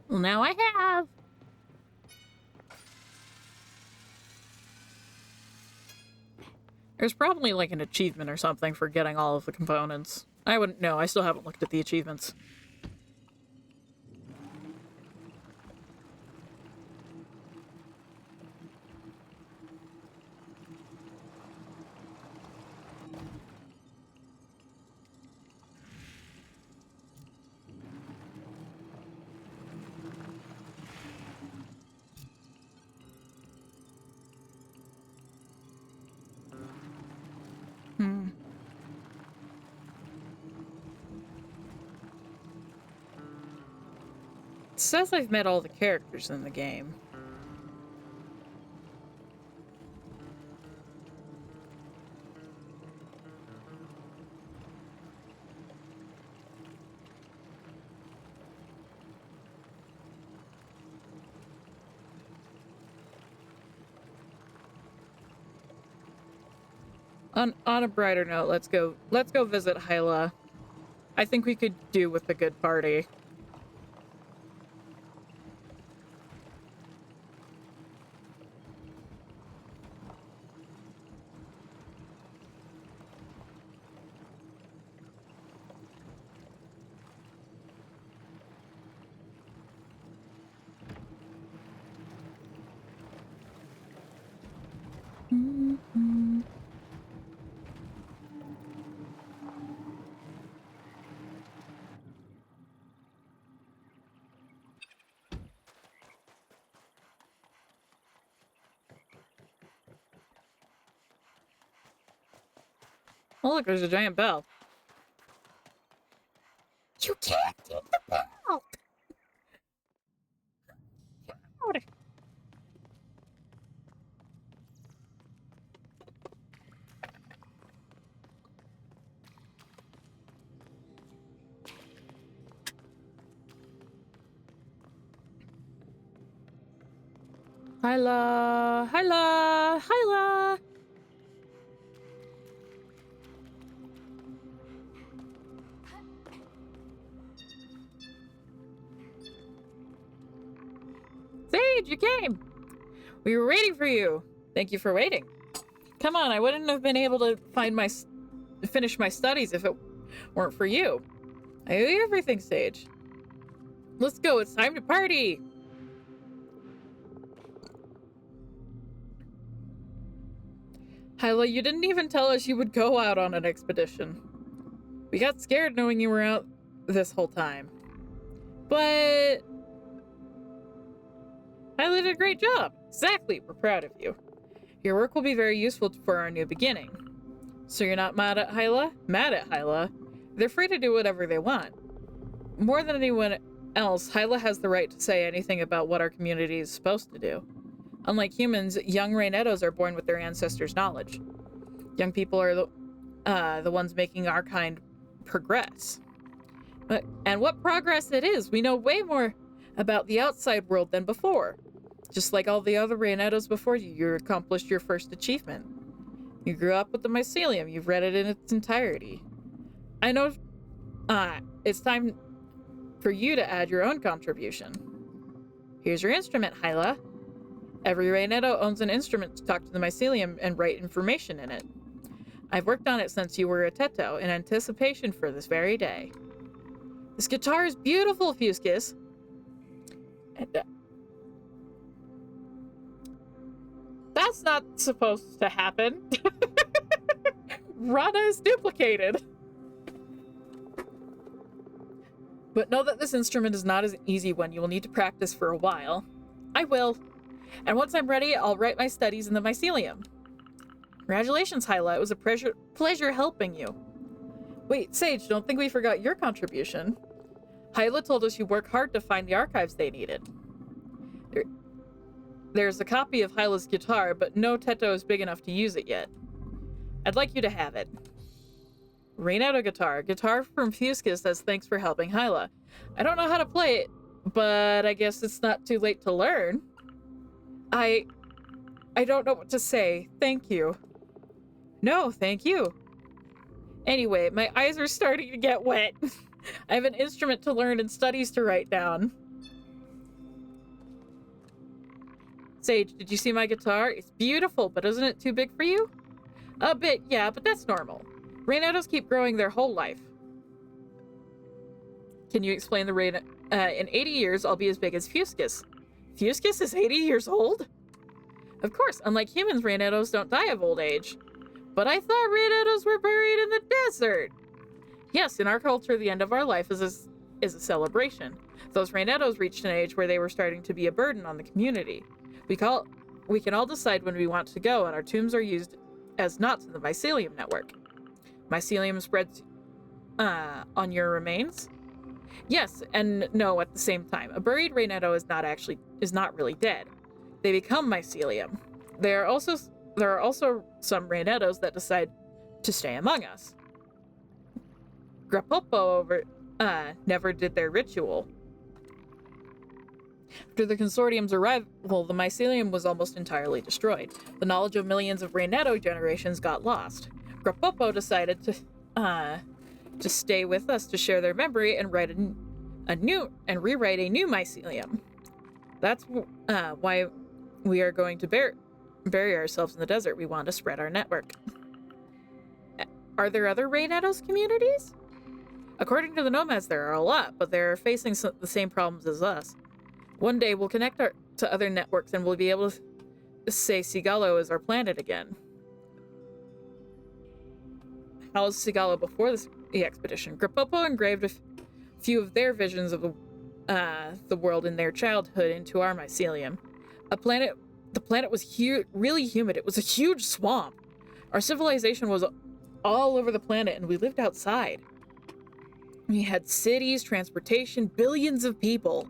Well, now I have. There's probably like an achievement or something for getting all of the components. I wouldn't know. I still haven't looked at the achievements. It says I've met all the characters in the game. On a brighter note, let's go visit Hyla. I think we could do with a good party. Oh, look, there's a giant bell. You can't take the bell! Hyla! Hyla! Hyla! Sage, you came! We were waiting for you. Thank you for waiting. Come on, I wouldn't have been able to finish my studies if it weren't for you. I owe you everything, Sage. Let's go, it's time to party! Hyla, you didn't even tell us you would go out on an expedition. We got scared knowing you were out this whole time. But Hyla did a great job. Exactly, we're proud of you. Your work will be very useful for our new beginning. So you're not mad at Hyla? Mad at Hyla? They're free to do whatever they want. More than anyone else, Hyla has the right to say anything about what our community is supposed to do. Unlike humans, young Raynettos are born with their ancestors' knowledge. Young people are the ones making our kind progress. And what progress it is! We know way more about the outside world than before. Just like all the other Raynettos before you, you accomplished your first achievement. You grew up with the mycelium. You've read it in its entirety. I know it's time for you to add your own contribution. Here's your instrument, Hyla. Every Raynetto owns an instrument to talk to the mycelium and write information in it. I've worked on it since you were a Tetto in anticipation for this very day. This guitar is beautiful, Fuscus. And, that's not supposed to happen. Rana is duplicated. But know that this instrument is not an easy one. You will need to practice for a while. I will. And once I'm ready, I'll write my studies in the mycelium. Congratulations, Hyla. It was a pleasure helping you. Wait, Sage, don't think we forgot your contribution. Hyla told us you worked hard to find the archives they needed. There's a copy of Hyla's guitar, but no Teto is big enough to use it yet. I'd like you to have it. Rainetto guitar. Guitar from Fuscus says thanks for helping Hyla. I don't know how to play it, but I guess it's not too late to learn. I don't know what to say. Thank you. No, thank you. Anyway, my eyes are starting to get wet. I have an instrument to learn and studies to write down. Sage, did you see my guitar? It's beautiful, but isn't it too big for you? A bit, yeah, but that's normal. Rainettos keep growing their whole life. Can you explain the rate? In 80 years, I'll be as big as Fuscus. Fuscus is 80 years old? Of course, unlike humans, Rainettos don't die of old age. But I thought Rainettos were buried in the desert. Yes, in our culture, the end of our life is a celebration. Those Rainettos reached an age where they were starting to be a burden on the community. We can all decide when we want to go, and our tombs are used as knots in the mycelium network. Mycelium spreads on your remains? Yes and no at the same time. A buried Rainetto is not really dead. They become mycelium. There are also some Rainettos that decide to stay among us. Grapopo never did their ritual. After the Consortium's arrival, the mycelium was almost entirely destroyed. The knowledge of millions of Rainetto generations got lost. Grapopo decided to stay with us to share their memory and rewrite a new mycelium. That's why we are going to bury ourselves in the desert. We want to spread our network. Are there other Rainettos communities? According to the nomads, there are a lot, but they're facing the same problems as us. One day we'll connect to other networks and we'll be able to say Sigalo is our planet again. How was Sigalo before the expedition? Grapopo engraved a few of their visions of the world in their childhood into our mycelium. The planet was really humid. It was a huge swamp. Our civilization was all over the planet and we lived outside. We had cities, transportation, billions of people.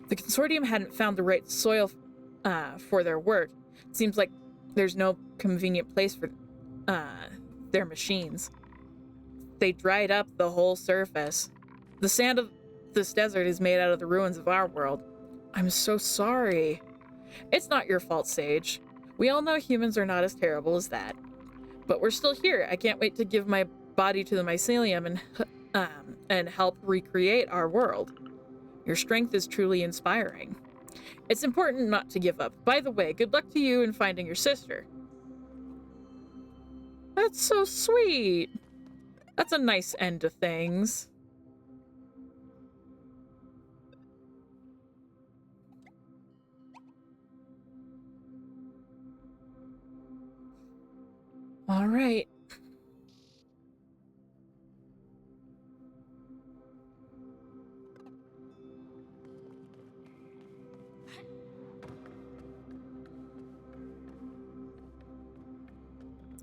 The Consortium hadn't found the right soil for their work. It seems like there's no convenient place for their machines. They dried up the whole surface. The sand of this desert is made out of the ruins of our world. I'm so sorry. It's not your fault, Sage. We all know humans are not as terrible as that. But we're still here. I can't wait to give my body to the mycelium and help recreate our world. Your strength is truly inspiring. It's important not to give up. By the way, good luck to you in finding your sister. That's so sweet. That's a nice end to things. All right.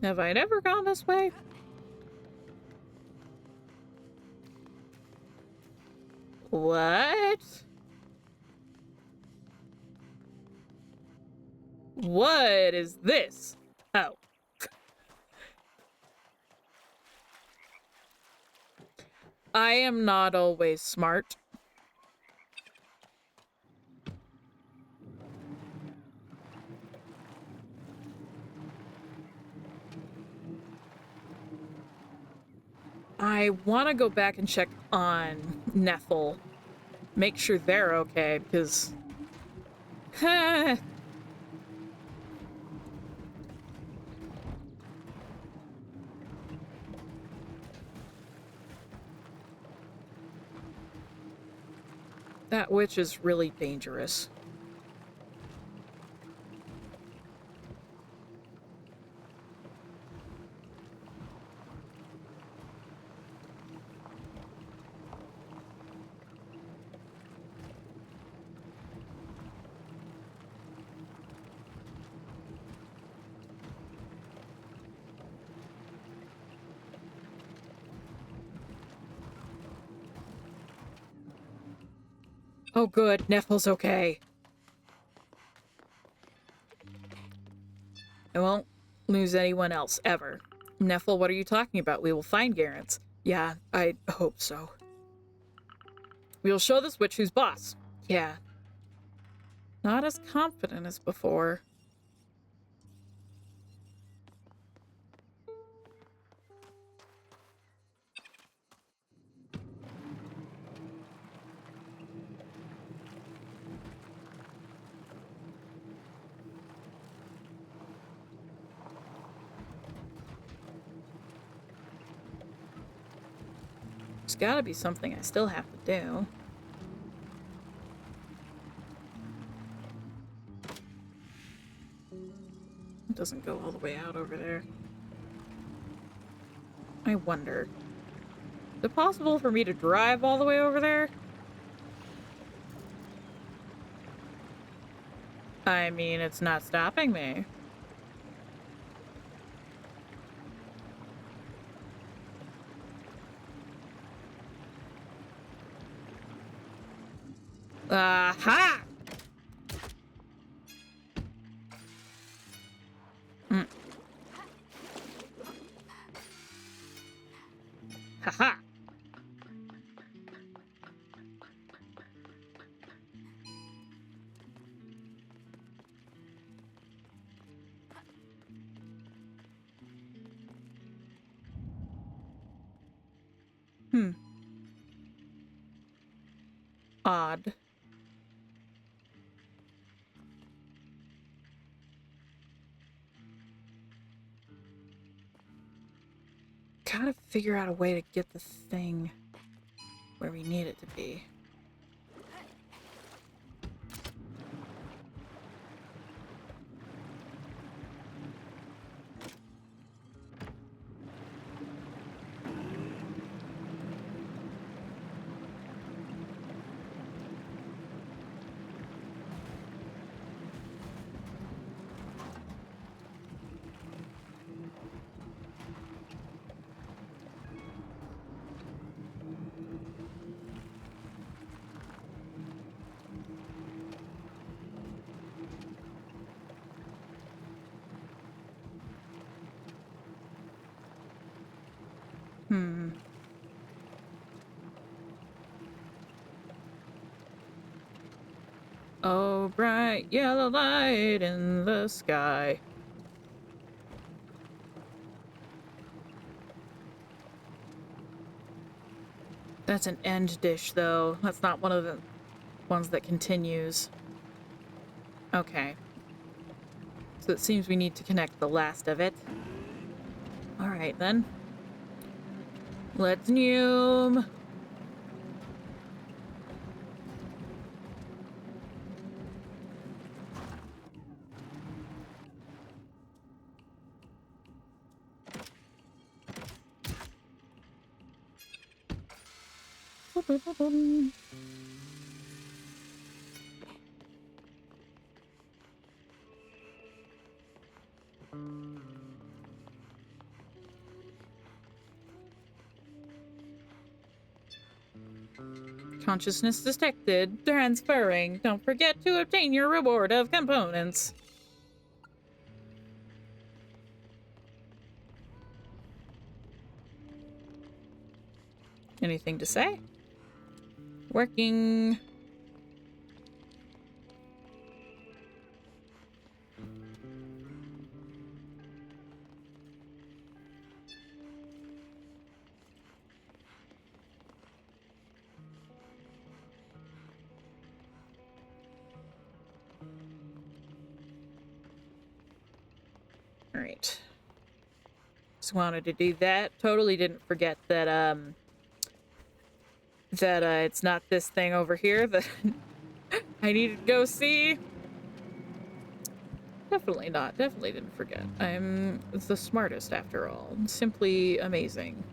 Have I never gone this way? What? What is this? Oh. I am not always smart. I want to go back and check on Nethel. Make sure they're okay, because... that witch is really dangerous. Oh, good. Neffle's okay. I won't lose anyone else, ever. Neffel, what are you talking about? We will find Garance. Yeah, I hope so. We will show this witch who's boss. Yeah. Not as confident as before. There's gotta be something I still have to do. It doesn't go all the way out over there. I wonder. Is it possible for me to drive all the way over there? I mean, it's not stopping me. Aha! Mm. Haha! Hmm. Odd. Gotta figure out a way to get the thing where we need it to be. Hmm. Oh, bright yellow light in the sky. That's an end dish, though. That's not one of the ones that continues. Okay. So it seems we need to connect the last of it. Alright, then. Let's noom. Consciousness detected. Transferring. Don't forget to obtain your reward of components. Anything to say? Working. Alright. Just wanted to do that. Totally didn't forget that, it's not this thing over here that I needed to go see. Definitely not. Definitely didn't forget. I'm the smartest after all. Simply amazing.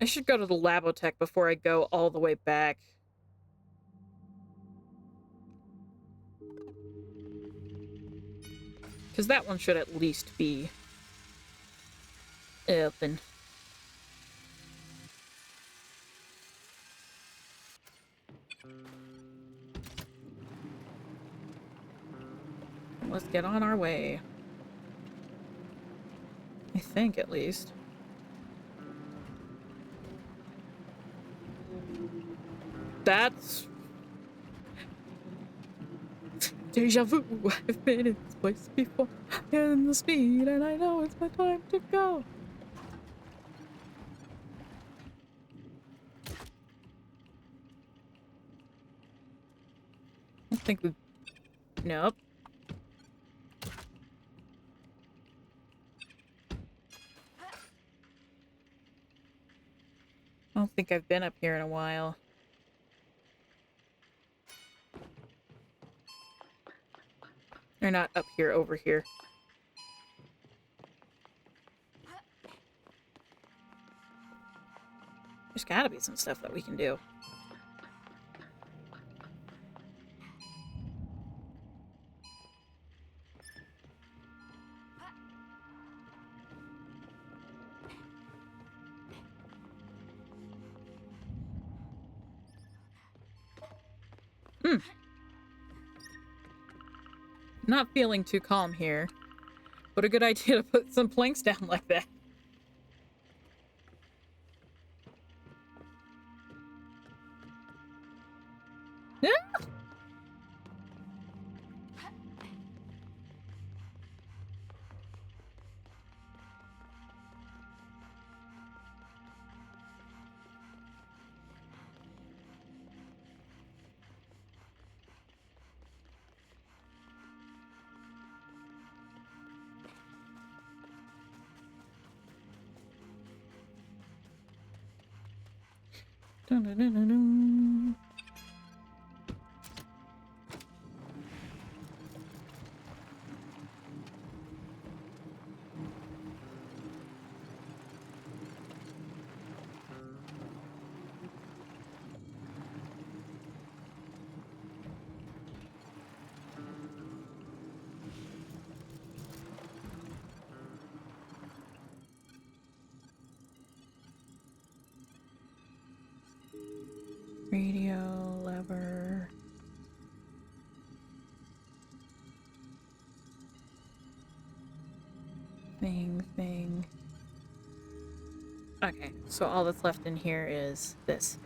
I should go to the Labotech before I go all the way back. Because that one should at least be open. Let's get on our way. I think, at least. That's... Deja vu! I've been in this place before. In the speed, and I know it's my time to go. I think we... Nope. I don't think I've been up here in a while. Or not up here, over here. There's gotta be some stuff that we can do. Not feeling too calm here. What a good idea to put some planks down like that. Ah! Dun, dun, dun, dun, dun. Radio, lever. Thing. Okay, so all that's left in here is this.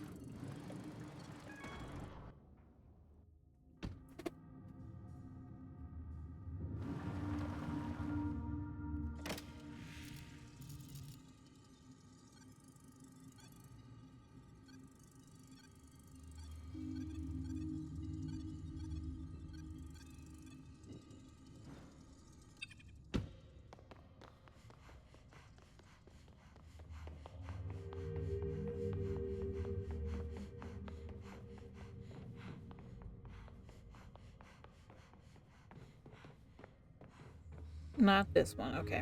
Not this one, okay.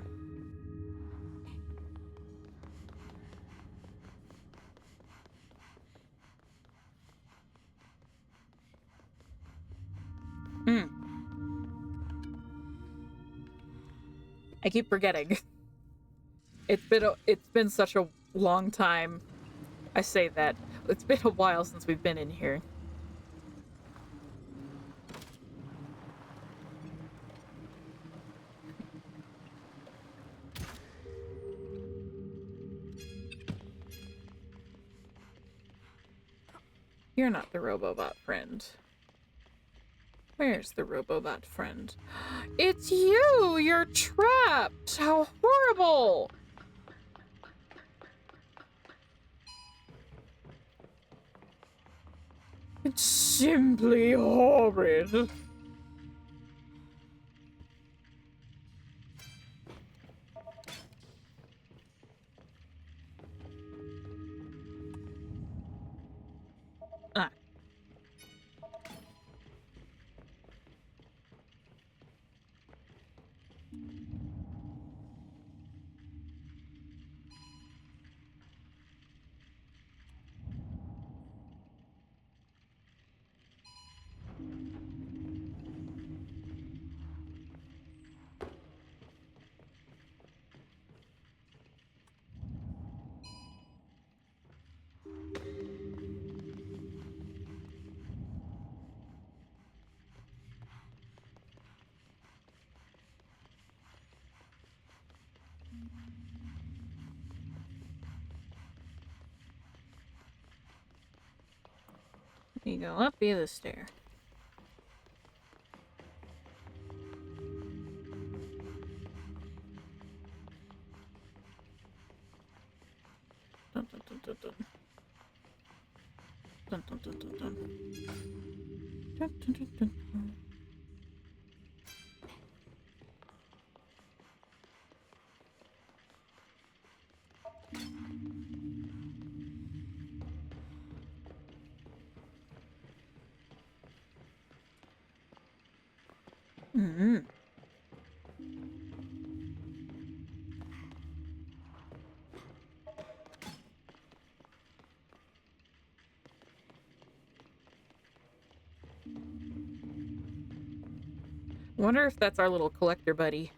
I keep forgetting. It's been such a long time. I say that. It's been a while since we've been in here. You're not the Robobot friend. Where's the Robobot friend? It's you! You're trapped! How horrible! It's simply horrid. Ah. You go up the stair. Dun, dun, dun, dun, dun. Dun, dun, dun, dun, dun. Dun, dun, dun, dun, dun. Mm-hmm. Wonder if that's our little collector buddy.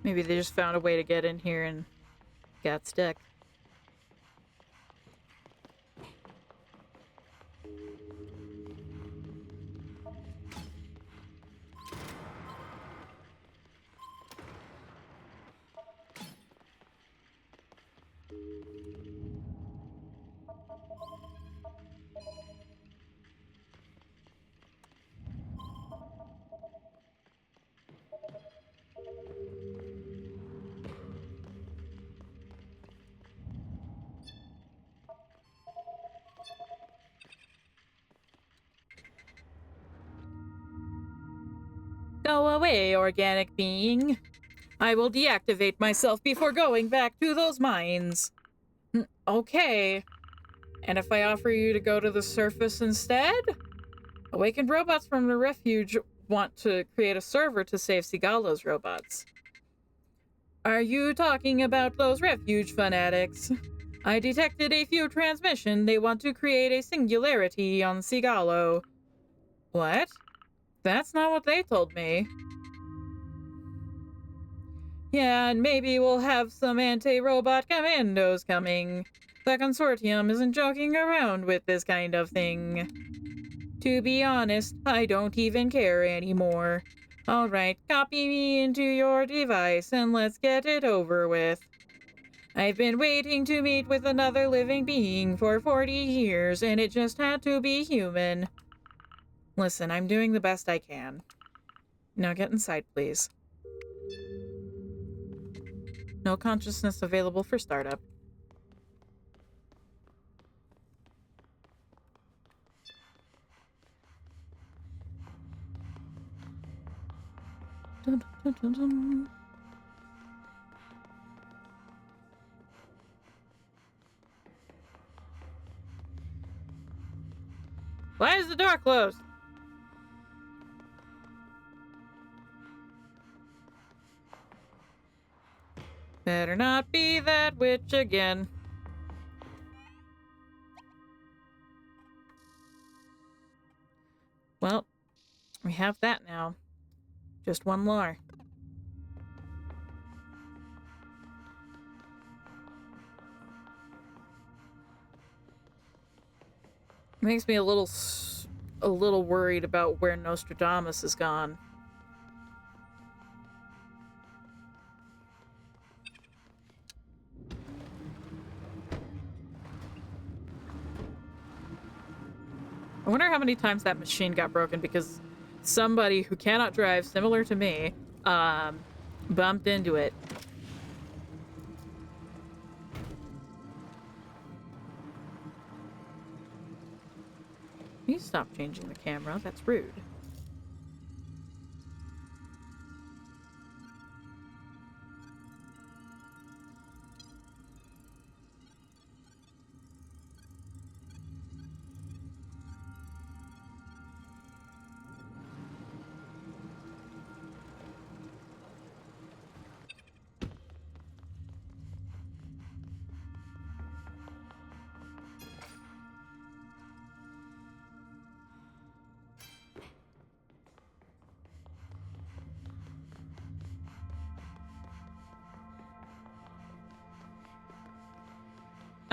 Maybe they just found a way to get in here and got stuck. Go away, organic being. I will deactivate myself before going back to those mines. Okay. And if I offer you to go to the surface instead? Awakened robots from the refuge want to create a server to save Sigalo's robots. Are you talking about those refuge fanatics? I detected a few transmission. They want to create a singularity on Sigalo. What? That's not what they told me. Yeah, and maybe we'll have some anti-robot commandos coming. The consortium isn't joking around with this kind of thing. To be honest, I don't even care anymore. Alright, copy me into your device and let's get it over with. I've been waiting to meet with another living being for 40 years, and it just had to be human. Listen, I'm doing the best I can. Now get inside, please. No consciousness available for startup. Dun, dun, dun, dun. Why is the door closed? Better not be that witch again. Well, we have that now. Just one more. Makes me a little worried about where Nostradamus has gone. I wonder how many times that machine got broken because somebody who cannot drive, similar to me, bumped into it. Can you stop changing the camera? That's rude.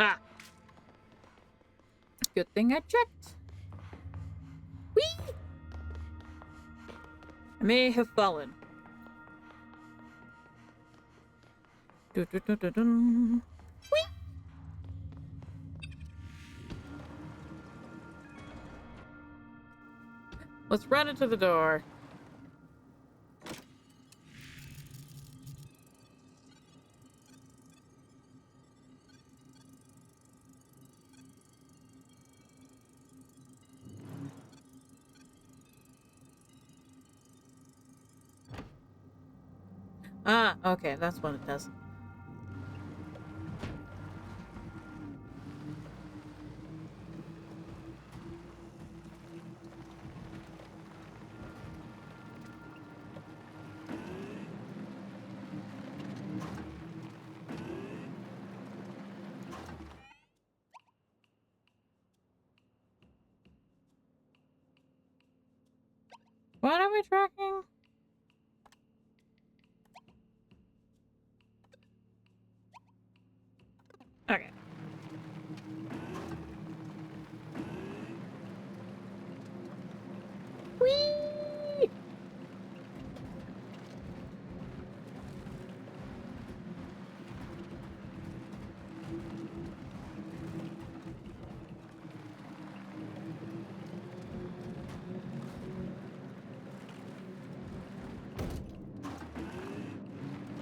Ah! Good thing I checked. Whee! I may have fallen. Dun. Whee! Let's run into the door. Ah, okay, that's what it does. What are we tracking? Okay. Whee!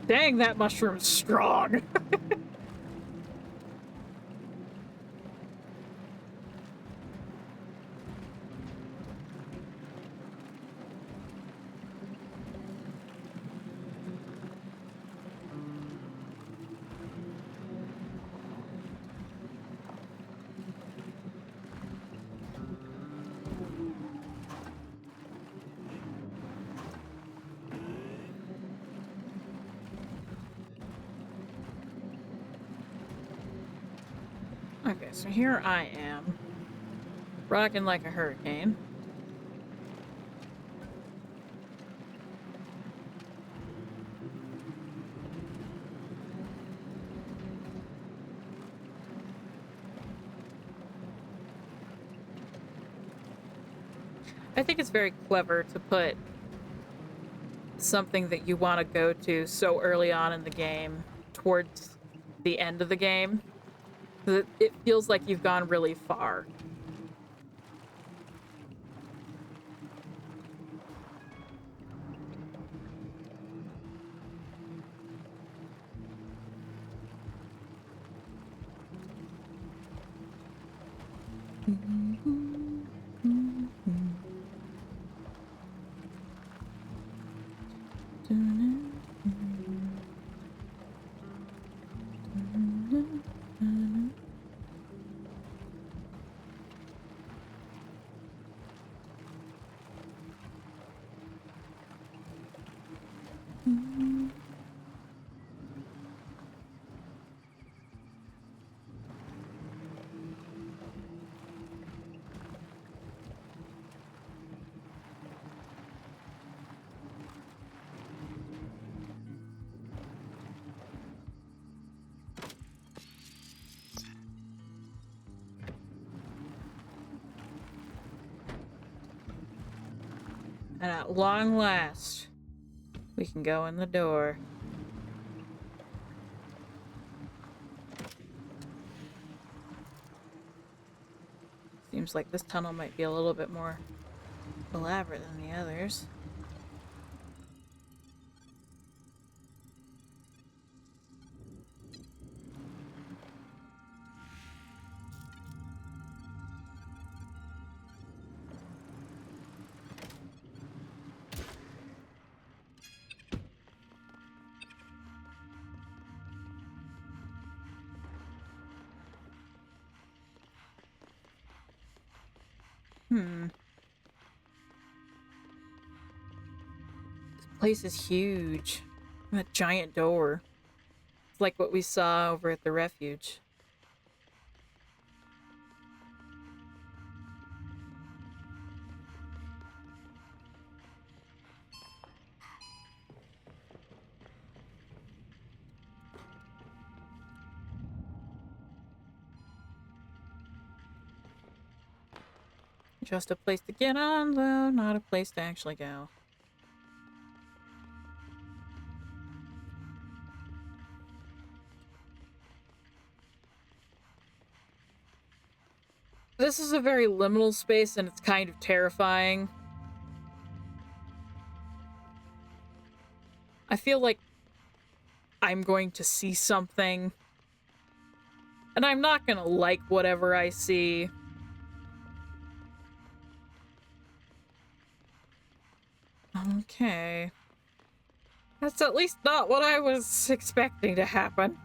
Dang, that mushroom's strong. Okay, so here I am, rocking like a hurricane. I think it's very clever to put something that you want to go to so early on in the game towards the end of the game. It feels like you've gone really far. And at long last, we can go in the door. Seems like this tunnel might be a little bit more elaborate than the others. This place is huge. And a giant door. It's like what we saw over at the refuge. Just a place to get on, though, not a place to actually go. This is a very liminal space and it's kind of terrifying. I feel like I'm going to see something. And I'm not gonna like whatever I see. Okay. That's at least not what I was expecting to happen.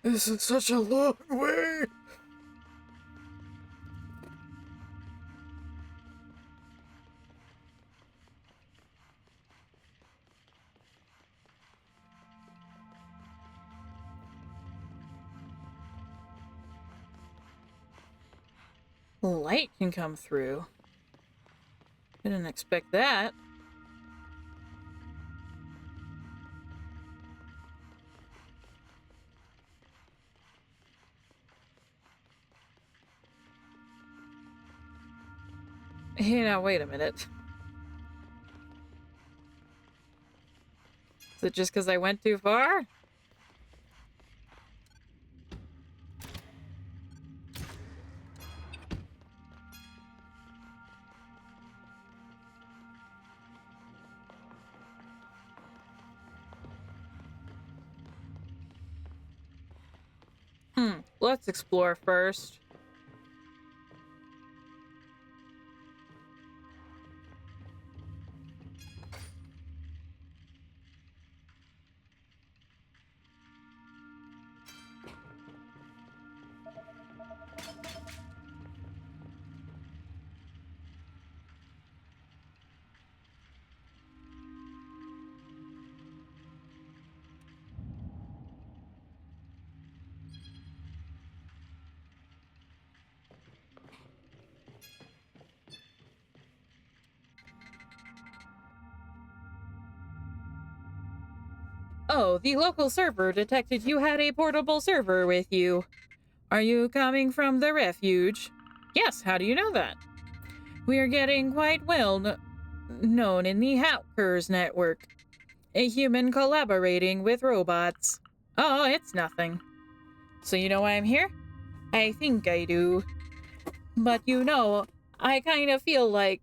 This is such a long way. Light can come through. Didn't expect that. Hey, now wait a minute. Is it just because I went too far? Let's explore first. Oh, the local server detected you had a portable server with you. Are you coming from the refuge? Yes, how do you know that? We are getting quite well known in the Hackers Network. A human collaborating with robots. Oh, it's nothing. So you know why I'm here? I think I do. But you know, I kind of feel like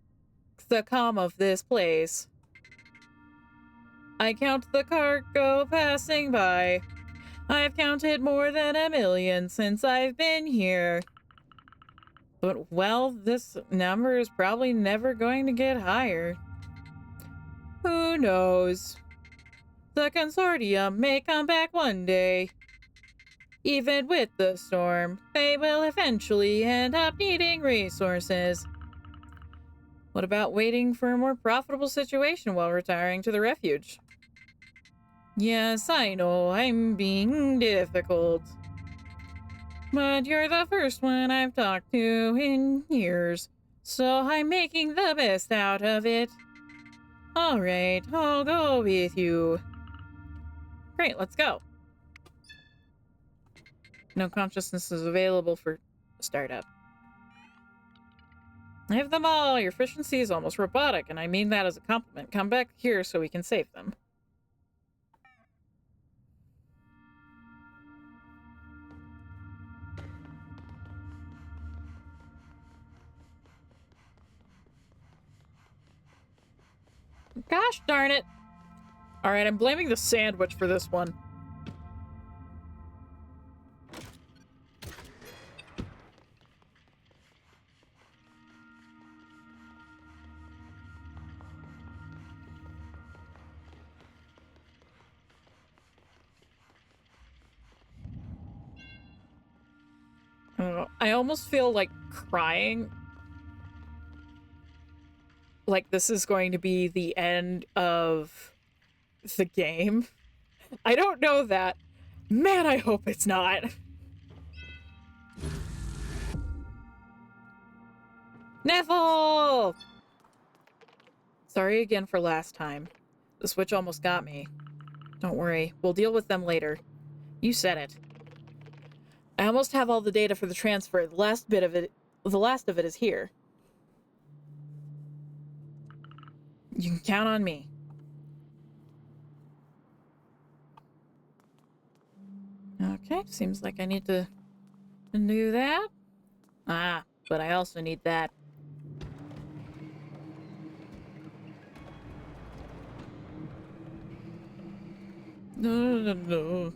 the calm of this place. I count the cargo passing by. I've counted more than 1,000,000 since I've been here. But, well, this number is probably never going to get higher. Who knows? The consortium may come back one day. Even with the storm, they will eventually end up needing resources. What about waiting for a more profitable situation while retiring to the refuge? Yes, I know, I'm being difficult. But you're the first one I've talked to in years, so I'm making the best out of it. Alright, I'll go with you. Great, let's go. No consciousness is available for startup. I have them all. Your efficiency is almost robotic, and I mean that as a compliment. Come back here so we can save them. Gosh darn it. Alright, I'm blaming the sandwich for this one. I almost feel like crying. Like this is going to be the end of the game. I don't know that. Man, I hope it's not. Neville! Sorry again for last time. The switch almost got me. Don't worry, we'll deal with them later. You said it. I almost have all the data for the transfer. The last of it is here. You can count on me. Okay, seems like I need to do that. Ah, but I also need that. No.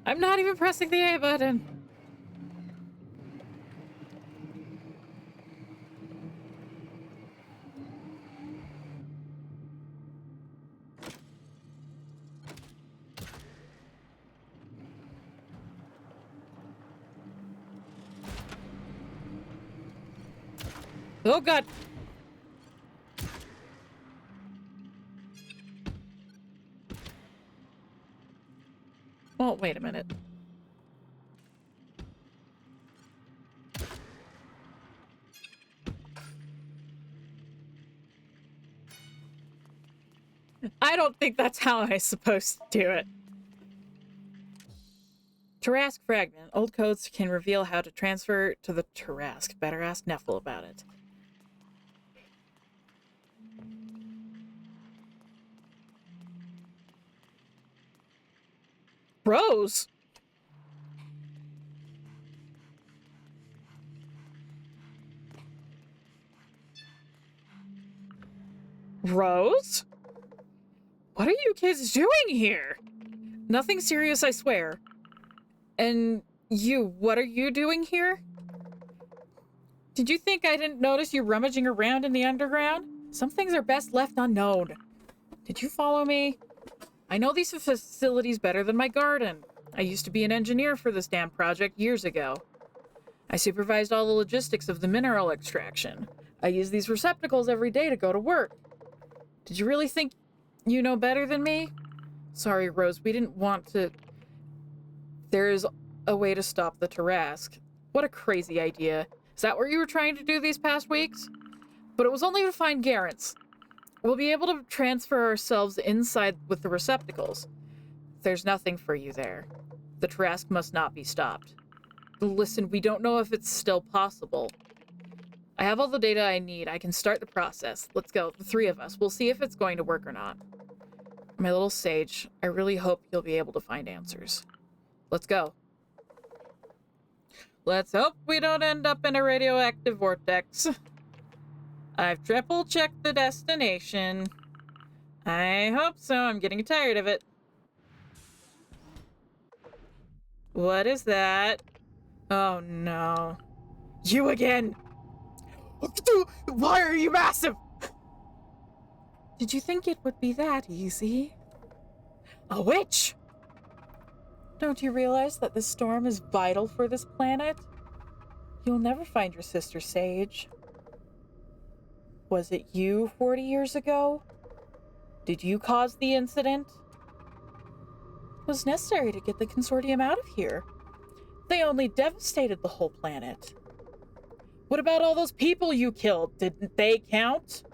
I'm not even pressing the A button. Oh god. Oh, wait a minute. I don't think that's how I'm supposed to do it. Tarask fragment. Old codes can reveal how to transfer to the Tarask. Better ask Neffel about it. Rose? Rose? What are you kids doing here? Nothing serious, I swear. And you, what are you doing here? Did you think I didn't notice you rummaging around in the underground? Some things are best left unknown. Did you follow me? I know these facilities better than my garden. I used to be an engineer for this damn project years ago. I supervised all the logistics of the mineral extraction. I use these receptacles every day to go to work. Did you really think you know better than me? Sorry, Rose, we didn't want to... There is a way to stop the Tarask. What a crazy idea. Is that what you were trying to do these past weeks? But it was only to find Garants. We'll be able to transfer ourselves inside with the receptacles. There's nothing for you there. The Tarask must not be stopped. Listen, we don't know if it's still possible. I have all the data I need. I can start the process. Let's go, the three of us. We'll see if it's going to work or not. My little sage, I really hope you'll be able to find answers. Let's go. Let's hope we don't end up in a radioactive vortex. I've triple-checked the destination. I hope so. I'm getting tired of it. What is that? Oh no. You again! Why are you massive? Did you think it would be that easy? A witch! Don't you realize that this storm is vital for this planet? You'll never find your sister Sage. Was it you 40 years ago? Did you cause the incident? It was necessary to get the consortium out of here. They only devastated the whole planet. What about all those people you killed? Didn't they count?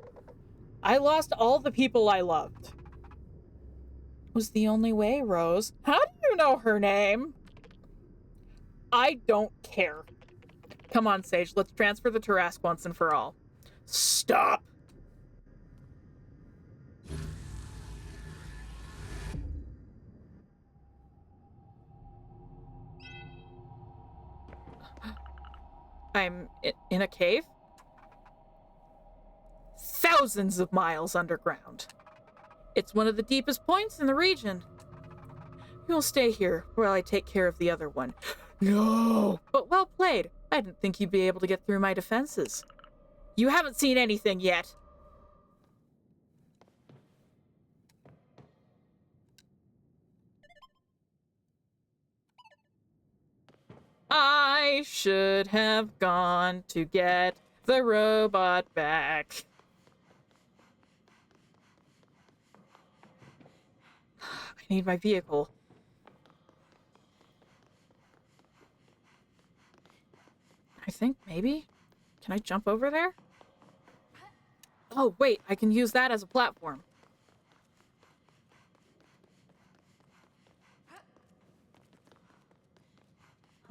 I lost all the people I loved. It was the only way, Rose. How do you know her name? I don't care. Come on, Sage, let's transfer the Tarask once and for all. Stop! I'm in a cave? Thousands of miles underground. It's one of the deepest points in the region. You'll stay here while I take care of the other one. No! But well played. I didn't think you'd be able to get through my defenses. You haven't seen anything yet. I should have gone to get the robot back. I need my vehicle. I think maybe. Can I jump over there? Oh, wait, I can use that as a platform.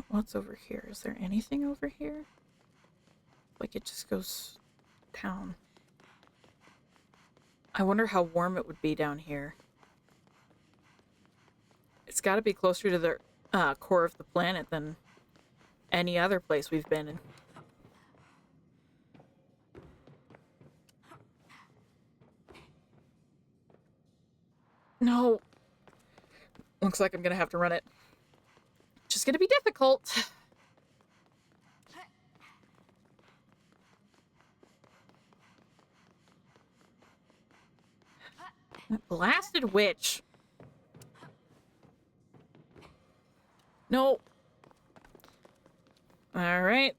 What's over here? Is there anything over here? Like it just goes down. I wonder how warm it would be down here. It's got to be closer to the core of the planet than any other place we've been in. No. Looks like I'm gonna have to run it. Just gonna be difficult. That blasted witch. No. Alright.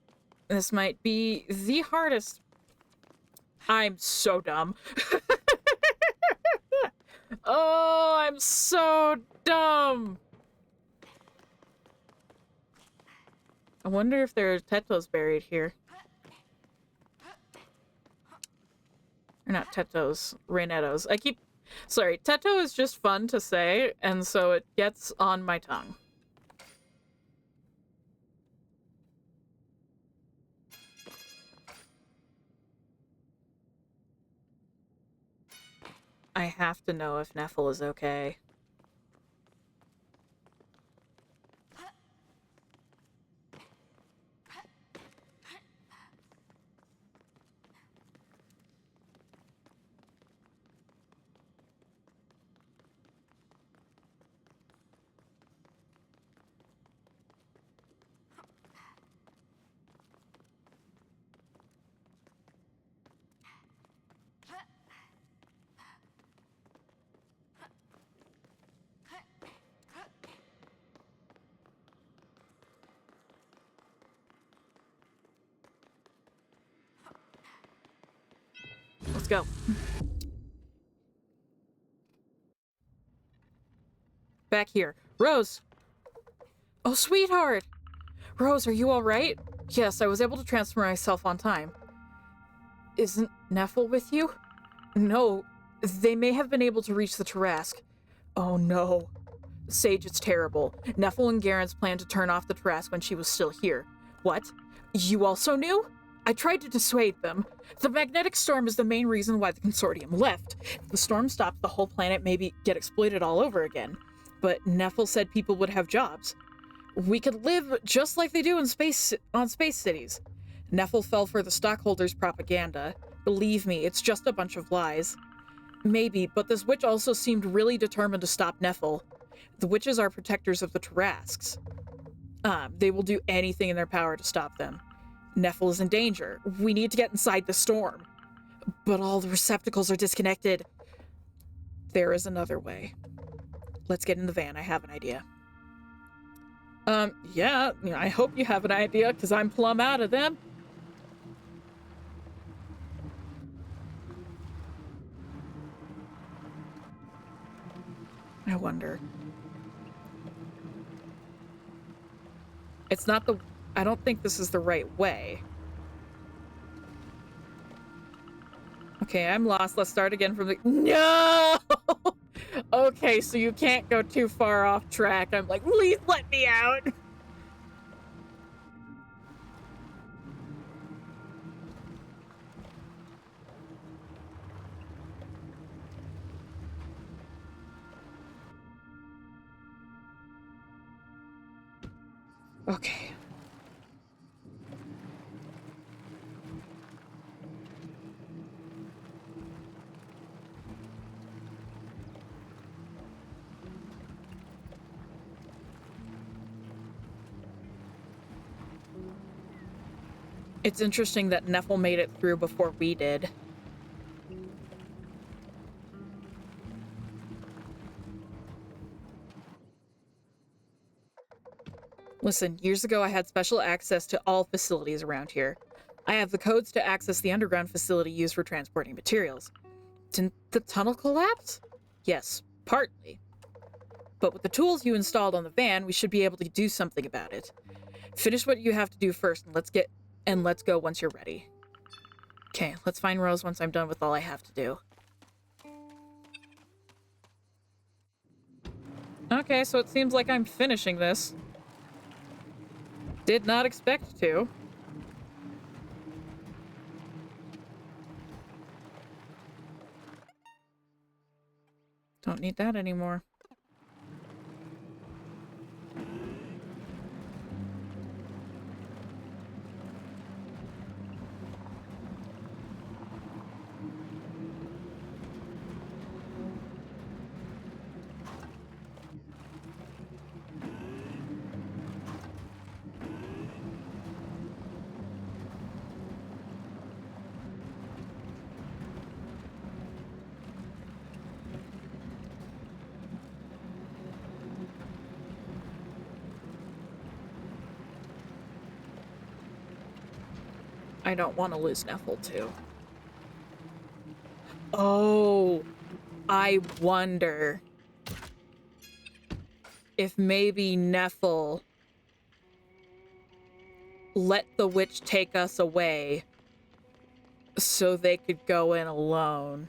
This might be the hardest. I'm so dumb. Oh, I'm so dumb. I wonder if there are Tetos buried here. Or not Tetos, Rainettos. Sorry, Teto is just fun to say, and so it gets on my tongue. I have to know if Neffel is okay. Let's go. Back here. Rose! Oh, sweetheart! Rose, are you alright? Yes, I was able to transfer myself on time. Isn't Neffel with you? No, they may have been able to reach the Tarask. Oh no. Sage, it's terrible. Neffel and Garen's planned to turn off the Tarask when she was still here. What? You also knew? I tried to dissuade them. The magnetic storm is the main reason why the consortium left. If the storm stopped, the whole planet maybe get exploited all over again. But Neffel said people would have jobs. We could live just like they do in space cities. Neffel fell for the stockholders' propaganda. Believe me, it's just a bunch of lies. Maybe, but this witch also seemed really determined to stop Neffel. The witches are protectors of the Tarasks. They will do anything in their power to stop them. Neffel is in danger. We need to get inside the storm. But all the receptacles are disconnected. There is another way. Let's get in the van. I have an idea. Yeah, I hope you have an idea, because I'm plumb out of them. I wonder. It's not the... I don't think this is the right way. Okay, I'm lost. Let's start again from the... No! Okay, so you can't go too far off track. I'm like, please let me out! Okay. It's interesting that Neffel made it through before we did. Listen, years ago I had special access to all facilities around here. I have the codes to access the underground facility used for transporting materials. Didn't the tunnel collapse? Yes, partly. But with the tools you installed on the van, we should be able to do something about it. Finish what you have to do first, and let's go once you're ready. Okay, let's find Rose once I'm done with all I have to do. Okay, so it seems like I'm finishing this. Did not expect to. Don't need that anymore. I don't want to lose Neffel too. Oh, I wonder if maybe Neffel let the witch take us away so they could go in alone.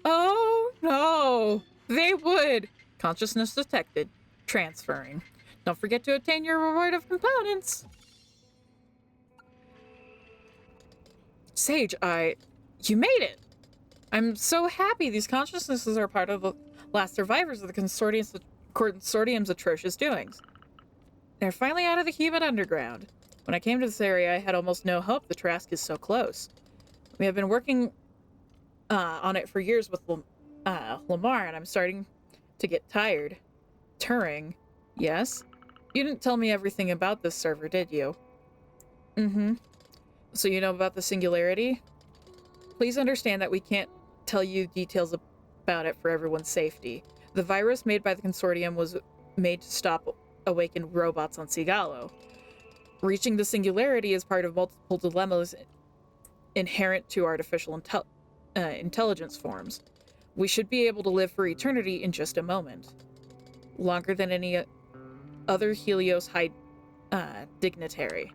Oh no, they would. Consciousness detected. Transferring. Don't forget to obtain your reward of components. Sage, you made it. I'm so happy these consciousnesses are part of the last survivors of the consortium's atrocious doings. They're finally out of the human underground. When I came to this area, I had almost no hope the Trask is so close. We have been working on it for years with Lamar, and I'm starting to get tired. Turing, yes? You didn't tell me everything about this server, did you? Mm-hmm. So you know about the singularity? Please understand that we can't tell you details about it for everyone's safety. The virus made by the consortium was made to stop awakened robots on Sigalo. Reaching the singularity is part of multiple dilemmas inherent to artificial intelligence forms. We should be able to live for eternity in just a moment. Longer than any other Helios high dignitary.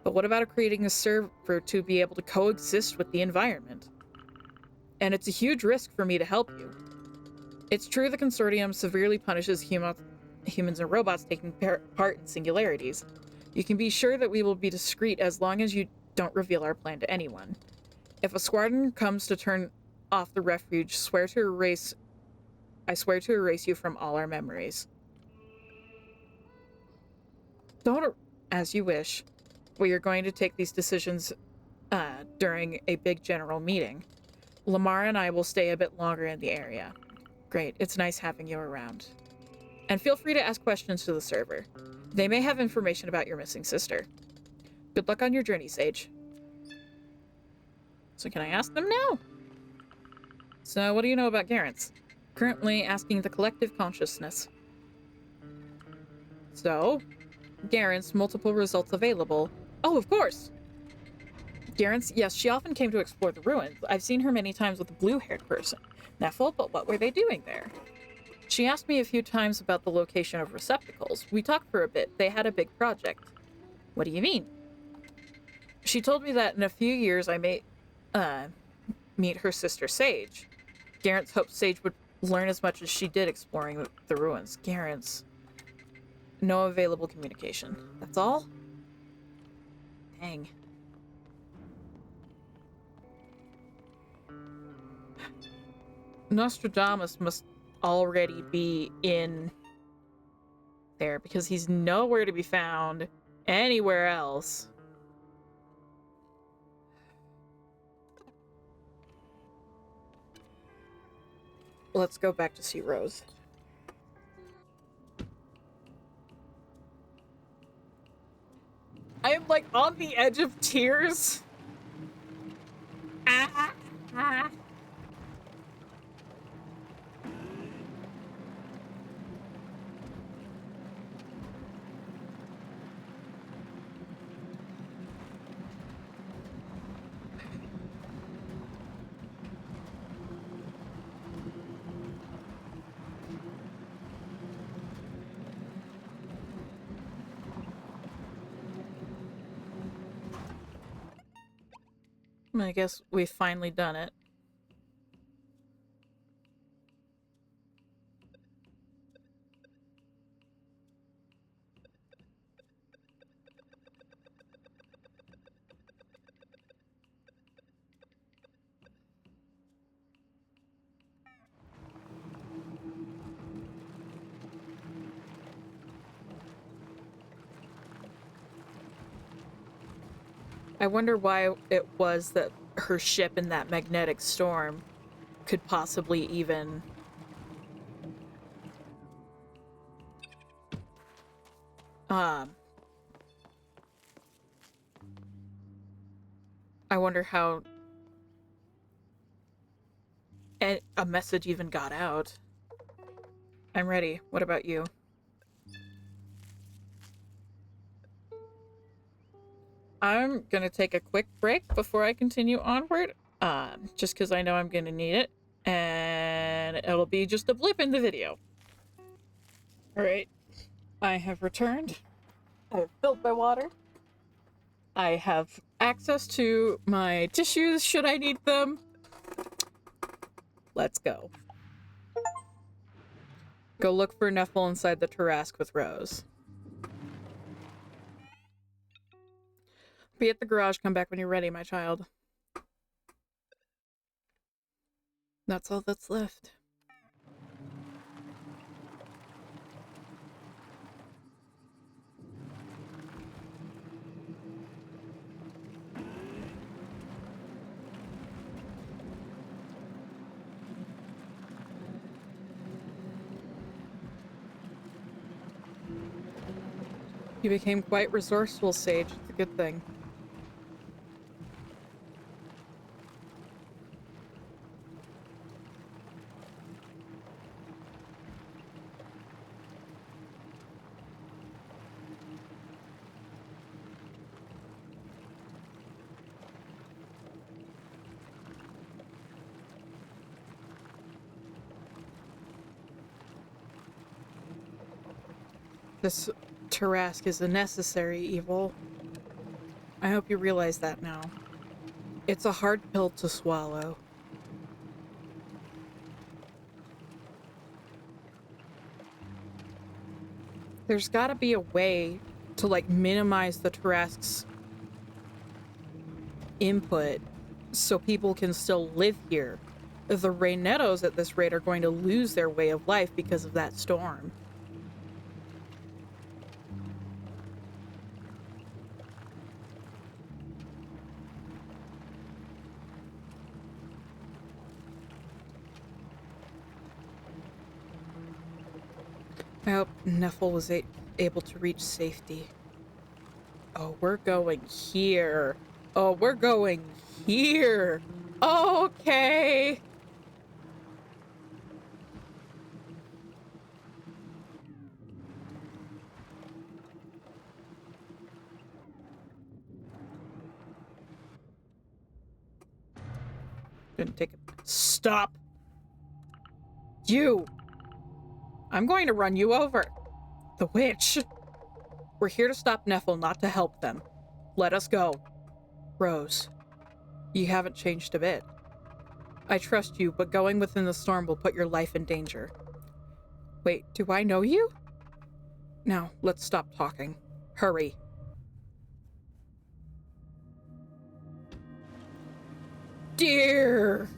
But what about creating a server to be able to coexist with the environment? And it's a huge risk for me to help you. It's true the consortium severely punishes humans and robots taking part in singularities. You can be sure that we will be discreet as long as you don't reveal our plan to anyone. If a squadron comes to turn off the refuge, I swear to erase you from all our memories. Don't, as you wish. We are going to take these decisions during a big general meeting. Lamar and I will stay a bit longer in the area. Great, it's nice having you around. And feel free to ask questions to the server. They may have information about your missing sister. Good luck on your journey, Sage. So can I ask them now? So what do you know about Garance? Currently asking the collective consciousness. So, Garance, multiple results available. Oh, of course! Garance, yes, she often came to explore the ruins. I've seen her many times with a blue-haired person. Neffel, but what were they doing there? She asked me a few times about the location of receptacles. We talked for a bit. They had a big project. What do you mean? She told me that in a few years I may meet her sister Sage. Garance hoped Sage would learn as much as she did exploring the ruins. Garance. No available communication. That's all? Dang. Nostradamus must already be in there because he's nowhere to be found anywhere else. Let's go back to see Rose. I am like on the edge of tears. Ah, ah. I guess we've finally done it. I wonder why it was that her ship in that magnetic storm could possibly even I wonder how a message even got out. I'm ready. What about you? I'm gonna take a quick break before I continue onward, just because I know I'm gonna need it, and it'll be just a blip in the video. Alright, I have returned. I've filled my water. I have access to my tissues should I need them. Let's go. Go look for Neffel inside the Tarrasque with Rose. Be at the garage, come back when you're ready, my child. That's all that's left. You became quite resourceful, Sage. It's a good thing. This Tarrasque is a necessary evil. I hope you realize that now. It's a hard pill to swallow. There's gotta be a way to, like, minimize the Tarrasque's input so people can still live here. The Raynettos at this rate are going to lose their way of life because of that storm. I hope Neffel was able to reach safety. Oh, we're going here. Oh, we're going here. Okay. Didn't take it. Stop. You. I'm going to run you over. The witch. We're here to stop Neffel, not to help them. Let us go. Rose, you haven't changed a bit. I trust you, but going within the storm will put your life in danger. Wait, do I know you? Now, let's stop talking. Hurry. Dear!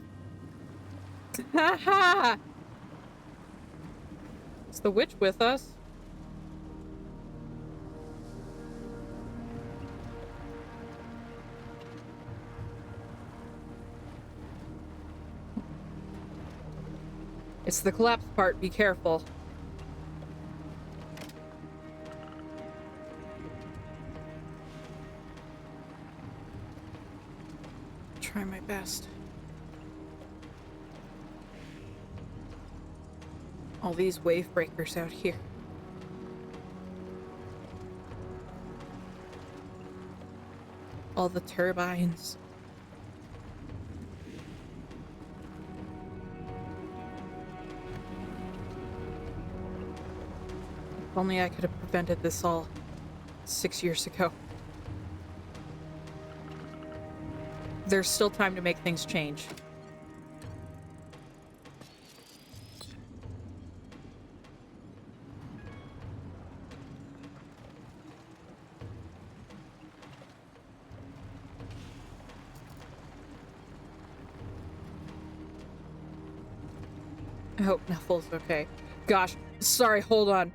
Haha! Is the witch with us? It's the collapse part, be careful. Try my best. All these wave breakers out here. All the turbines. If only I could have prevented this all 6 years ago. There's still time to make things change. I hope Neffel's okay. Gosh, sorry, hold on.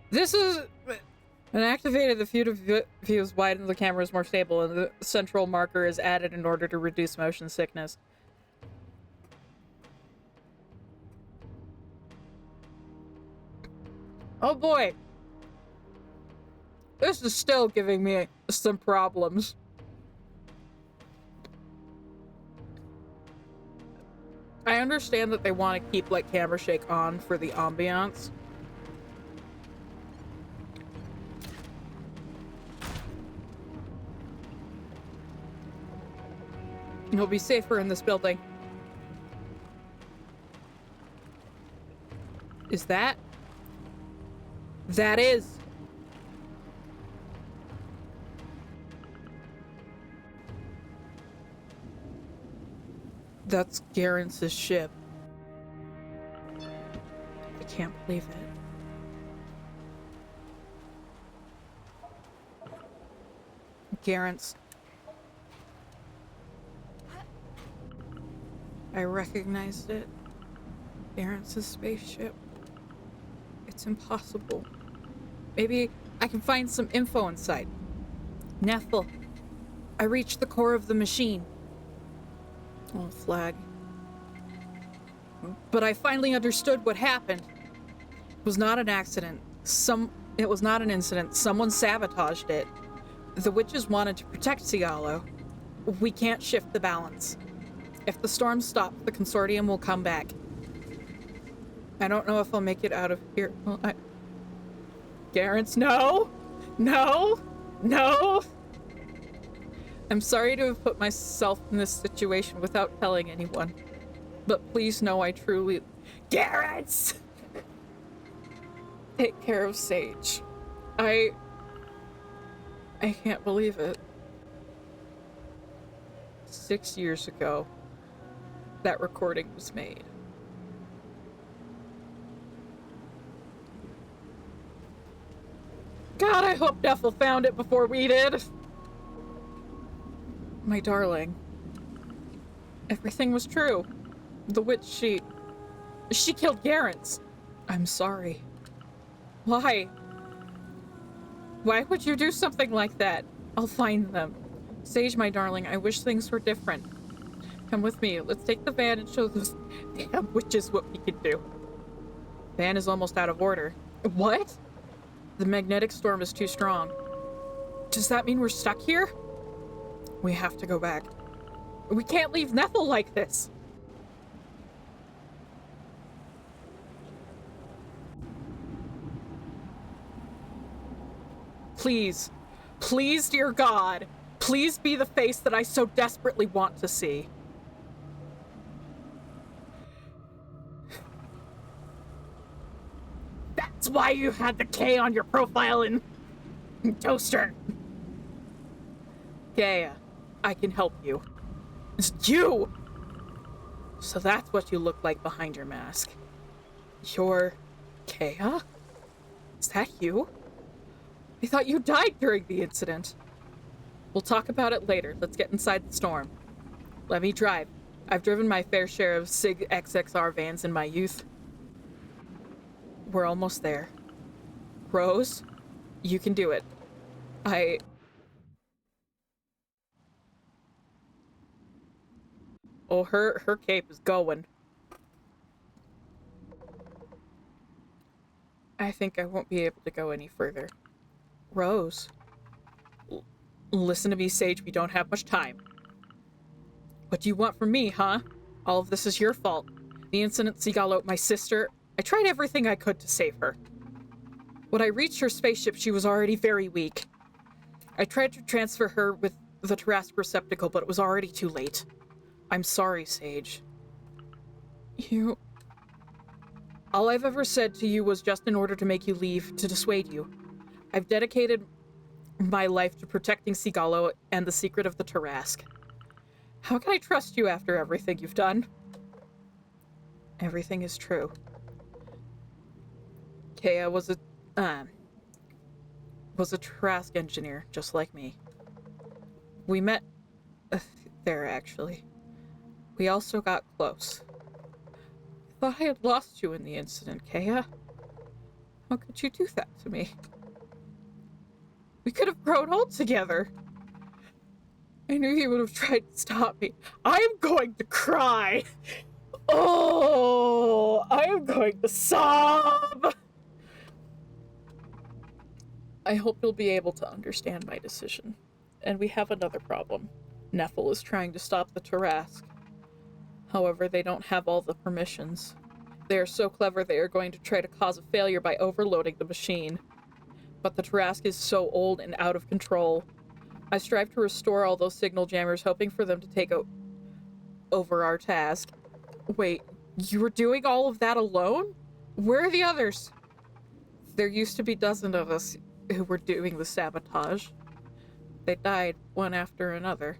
This is... When activated, the field of view is widened, the camera is more stable, and the central marker is added in order to reduce motion sickness. Oh boy! This is still giving me some problems. I understand that they want to keep, like, camera shake on for the ambiance. You'll be safer in this building. Is that? That is. That's Garance' ship. I can't believe it. Garance. I recognized it. Garance's spaceship. It's impossible. Maybe I can find some info inside. Nethel. I reached the core of the machine. Oh, flag. But I finally understood what happened. It was not an accident. It was not an incident. Someone sabotaged it. The witches wanted to protect Sigalo. We can't shift the balance. If the storm stops, the consortium will come back. I don't know if I'll make it out of here. Well, Garance, no! No! No! I'm sorry to have put myself in this situation without telling anyone. But please know I truly... Garance! Take care of Sage. I can't believe it. 6 years ago, that recording was made. God, I hope Nethel found it before we did. My darling. Everything was true. The witch, she killed Garance. I'm sorry. Why? Why would you do something like that? I'll find them. Sage, my darling, I wish things were different. Come with me. Let's take the van and show those damn witches what we can do. Van is almost out of order. What? The magnetic storm is too strong. Does that mean we're stuck here? We have to go back. We can't leave Nethel like this. Please, please, dear God, please be the face that I so desperately want to see. That's why you had the K on your profile in Toaster. Gaia, I can help you. It's you! So that's what you look like behind your mask. You're Gaia? Is that you? I thought you died during the incident. We'll talk about it later. Let's get inside the storm. Let me drive. I've driven my fair share of SIG XXR vans in my youth. We're almost there. Rose, you can do it. Oh, her cape is going. I think I won't be able to go any further. Rose. Listen to me, Sage. We don't have much time. What do you want from me, huh? All of this is your fault. The incident Sigalo, my sister, I tried everything I could to save her. When I reached her spaceship, she was already very weak. I tried to transfer her with the Tarrasque receptacle, but it was already too late. I'm sorry, Sage. All I've ever said to you was just in order to make you leave, to dissuade you. I've dedicated my life to protecting Sigalo and the secret of the Tarrasque. How can I trust you after everything you've done? Everything is true. Kea was a Tarrasque engineer, just like me. We met there, actually. We also got close. I thought I had lost you in the incident, Kea. How could you do that to me? We could have grown old together. I knew he would have tried to stop me. I'm going to cry. Oh, I am going to sob. I hope you'll be able to understand my decision. And we have another problem. Nethel is trying to stop the Tarrasque. However, they don't have all the permissions. They are so clever they are going to try to cause a failure by overloading the machine. But the Tarrasque is so old and out of control. I strive to restore all those signal jammers, hoping for them to take over our task. Wait, you were doing all of that alone? Where are the others? There used to be dozens of us who were doing the sabotage. They died one after another.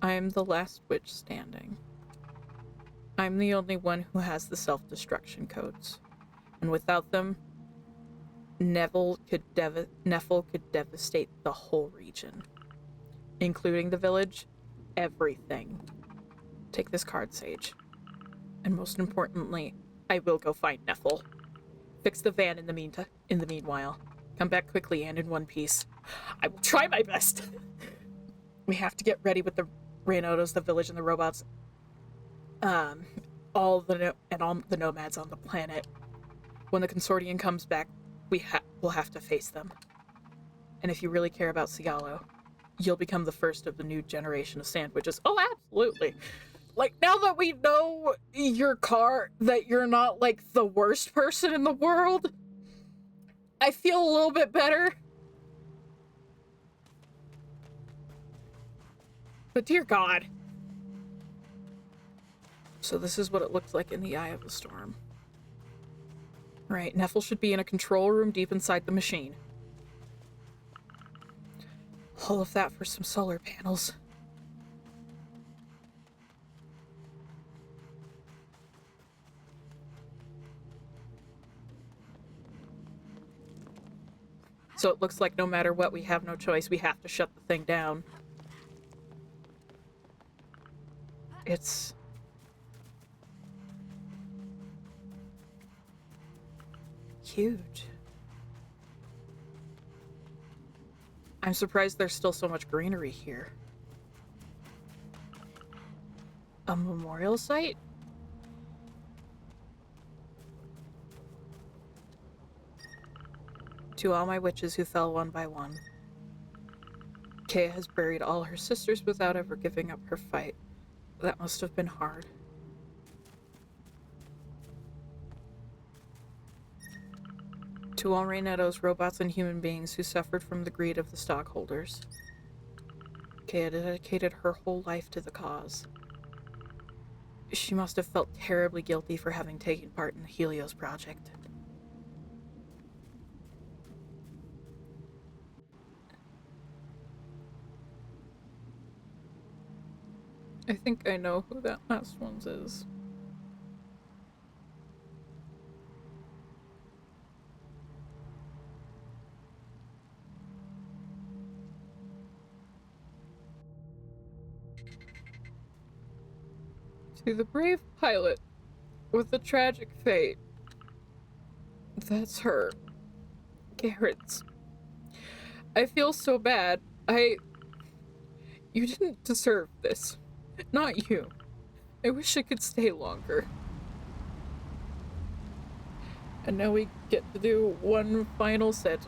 I am the last witch standing. I'm the only one who has the self-destruction codes. And without them, Neville could devastate the whole region. Including the village, everything. Take this card, Sage. And most importantly, I will go find Neville. Fix the van in the meanwhile. Come back quickly and in one piece. I will try my best. We have to get ready with the Reynodos, the village, and the robots. All the nomads on the planet. When the consortium comes back, we'll have to face them. And if you really care about Cialo, you'll become the first of the new generation of sandwiches. Oh, absolutely. Like, now that we know your car, that you're not, like, the worst person in the world, I feel a little bit better. But dear God. So this is what it looks like in the eye of the storm. Right, Neville should be in a control room deep inside the machine. All of that for some solar panels. So it looks like no matter what, we have no choice. We have to shut the thing down. It's... huge. I'm surprised there's still so much greenery here. A memorial site? To all my witches who fell one by one. Kea has buried all her sisters without ever giving up her fight. That must have been hard. To all Reynetto's robots and human beings who suffered from the greed of the stockholders. Kea dedicated her whole life to the cause. She must have felt terribly guilty for having taken part in the Helios project. I think I know who that last one's is. To the brave pilot with a tragic fate. That's her. Garrett's. I feel so bad. You didn't deserve this. Not you. I wish I could stay longer. And now we get to do one final set.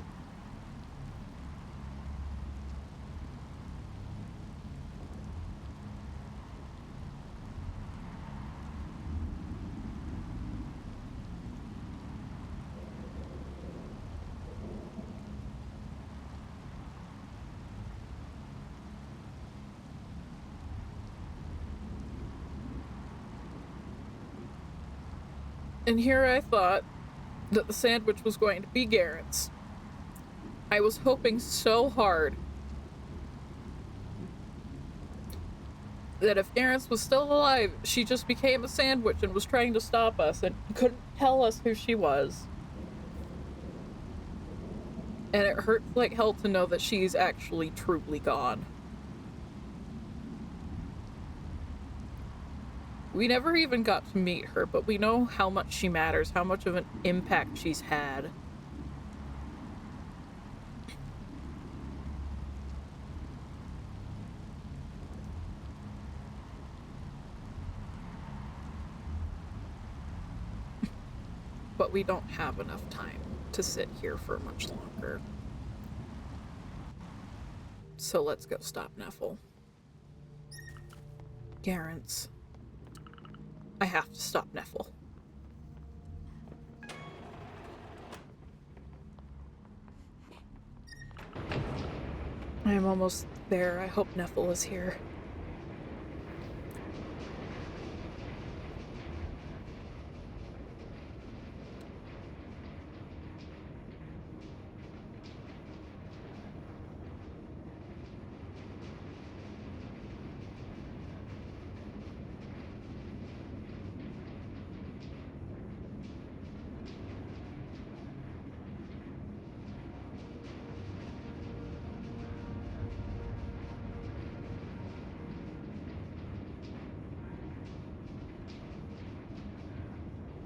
And here I thought that the sandwich was going to be Garrett's. I was hoping so hard that if Garrett's was still alive, she just became a sandwich and was trying to stop us and couldn't tell us who she was. And it hurts like hell to know that she's actually truly gone. We never even got to meet her, but we know how much she matters, how much of an impact she's had. But we don't have enough time to sit here for much longer. So let's go stop Neville. Garrett's. I have to stop Neville. I am almost there. I hope Neville is here.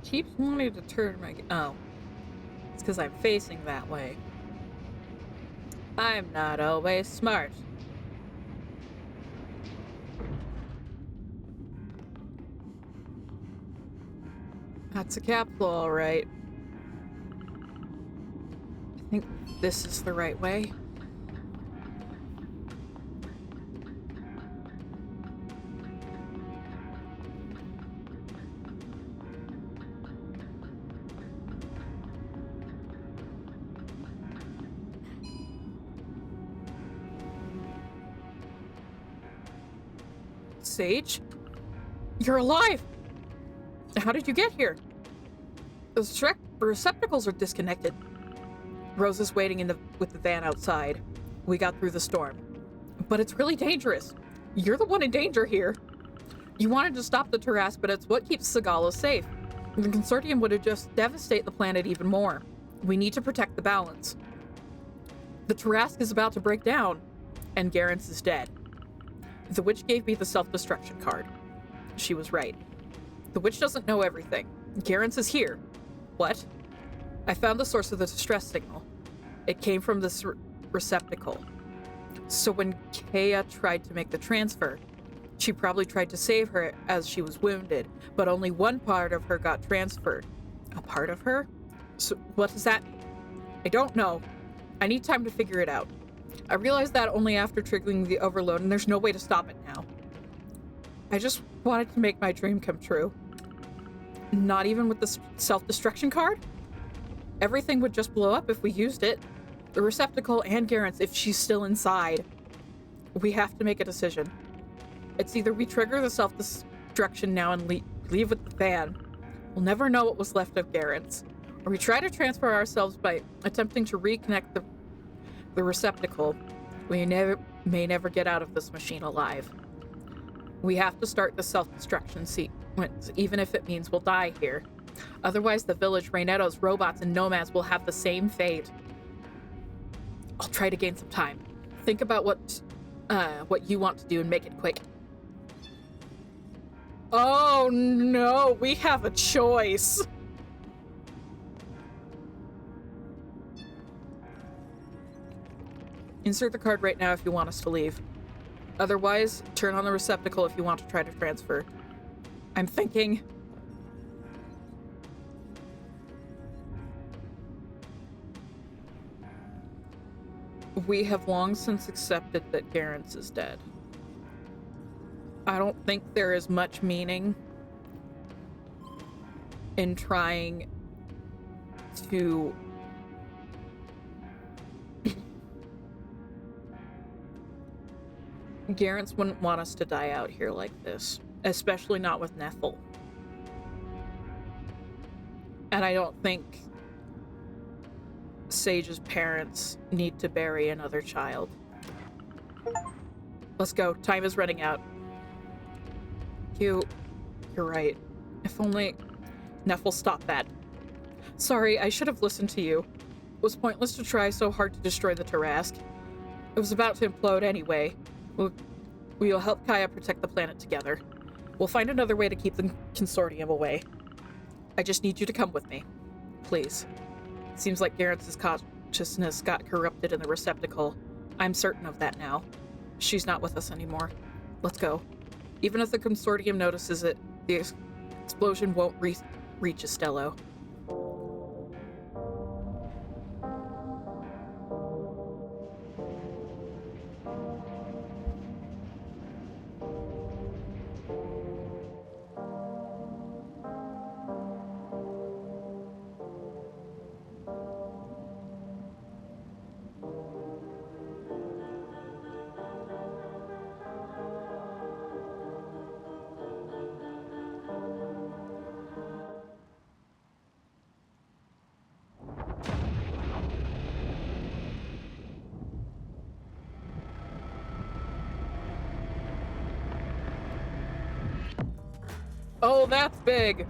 keeps wanting to turn my... Oh. It's because I'm facing that way. I'm not always smart. That's a capsule, all right. I think this is the right way. Sage? You're alive! How did you get here? The receptacles are disconnected. Rose is waiting with the van outside. We got through the storm. But it's really dangerous. You're the one in danger here. You wanted to stop the Tarrasque, but it's what keeps Sagala safe. The Consortium would have just devastate the planet even more. We need to protect the balance. The Tarrasque is about to break down, and Garance is dead. The witch gave me the self-destruction card. She was right. The witch doesn't know everything. Garance is here. What? I found the source of the distress signal. It came from this receptacle. So when Kea tried to make the transfer, she probably tried to save her as she was wounded, but only one part of her got transferred. A part of her? So what does that mean? I don't know. I need time to figure it out. I realized that only after triggering the overload, and there's no way to stop it now. I just wanted to make my dream come true. Not even with the self-destruction card? Everything would just blow up if we used it. The receptacle and Garance, if she's still inside. We have to make a decision. It's either we trigger the self-destruction now and leave with the van. We'll never know what was left of Garance. Or we try to transfer ourselves by attempting to reconnect the receptacle. We may never get out of this machine alive. We have to start the self-destruction sequence, even if it means we'll die here. Otherwise, the village, Raynetto's robots, and nomads will have the same fate. I'll try to gain some time. Think about what you want to do and make it quick. Oh no, we have a choice. Insert the card right now if you want us to leave. Otherwise, turn on the receptacle if you want to try to transfer. I'm thinking... We have long since accepted that Garance is dead. I don't think there is much meaning in trying to Garance wouldn't want us to die out here like this, especially not with Nethel. And I don't think Sage's parents need to bury another child. Let's go. Time is running out. You're right. If only Nethel stopped that. Sorry, I should have listened to you. It was pointless to try so hard to destroy the Tarrasque. It was about to implode anyway. We'll help Kaya protect the planet together. We'll find another way to keep the Consortium away. I just need you to come with me. Please. It seems like Garance's consciousness got corrupted in the receptacle. I'm certain of that now. She's not with us anymore. Let's go. Even if the Consortium notices it, the explosion won't reach Estello. Oh, that's big.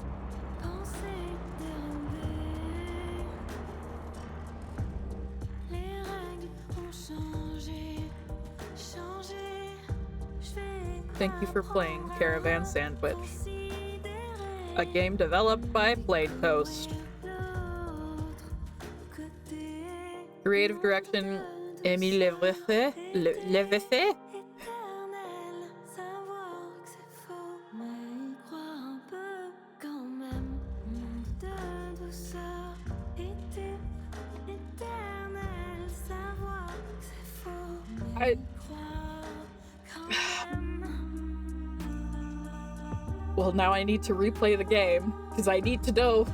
Thank you for playing Caravan Sandwitch. a game developed by Playtoast. Creative direction, Émile Levesset. Well, now I need to replay the game, because I need to know.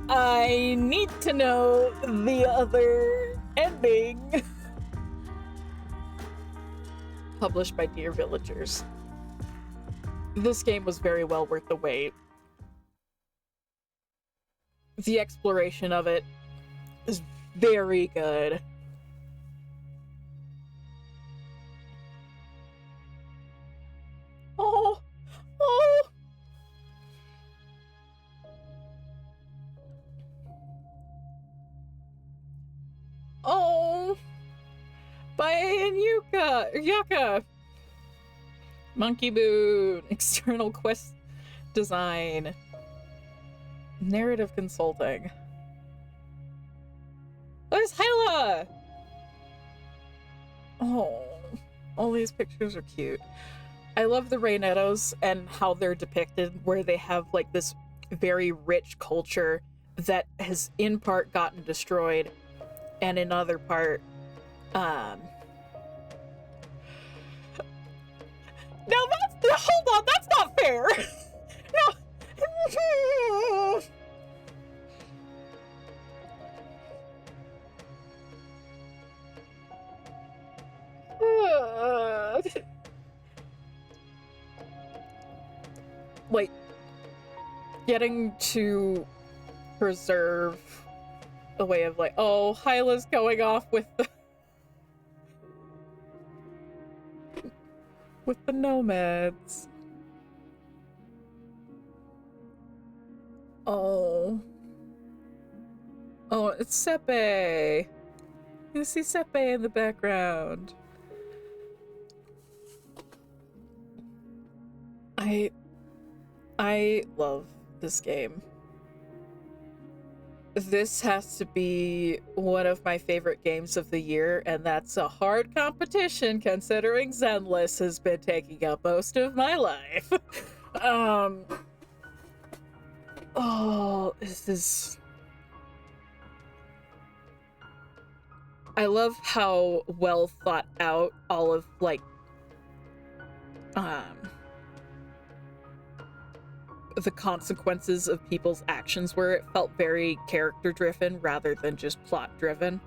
I need to know the other ending. Published by Dear Villagers. This game was very well worth the wait. The exploration of it is very good. Oh! Oh! Oh! By Yuka! Monkey Moon. External quest design. Narrative consulting. There's Hyla! Oh, all these pictures are cute. I love the Raynettos and how they're depicted, where they have like this very rich culture that has in part gotten destroyed, and in other part, Now hold on, that's not fair! No! Like, getting to preserve the way of like, oh, Hyla's going off with the nomads. Oh, it's Sepe. You see Sepe in the background. I love this game. This has to be one of my favorite games of the year, and that's a hard competition considering Zenless has been taking up most of my life. Oh, this is... I love how well thought out all of, like, the consequences of people's actions were. It felt very character-driven rather than just plot-driven.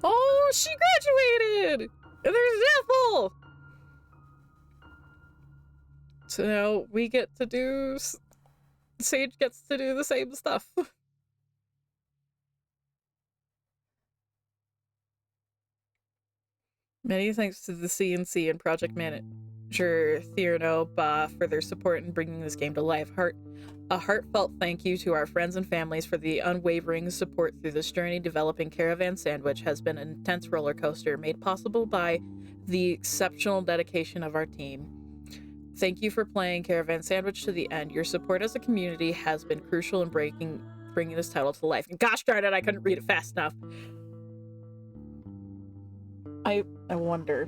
Oh, she graduated! And there's Ethel! So now we get to do... Sage gets to do the same stuff. Many thanks to the CNC and project manager Thierno Ba for their support in bringing this game to life. A heartfelt thank you to our friends and families for the unwavering support through this journey. Developing Caravan Sandwich has been an intense roller coaster made possible by the exceptional dedication of our team. Thank you for playing Caravan Sandwich to the end. Your support as a community has been crucial in bringing this title to life. And gosh darn it, I couldn't read it fast enough. I wonder.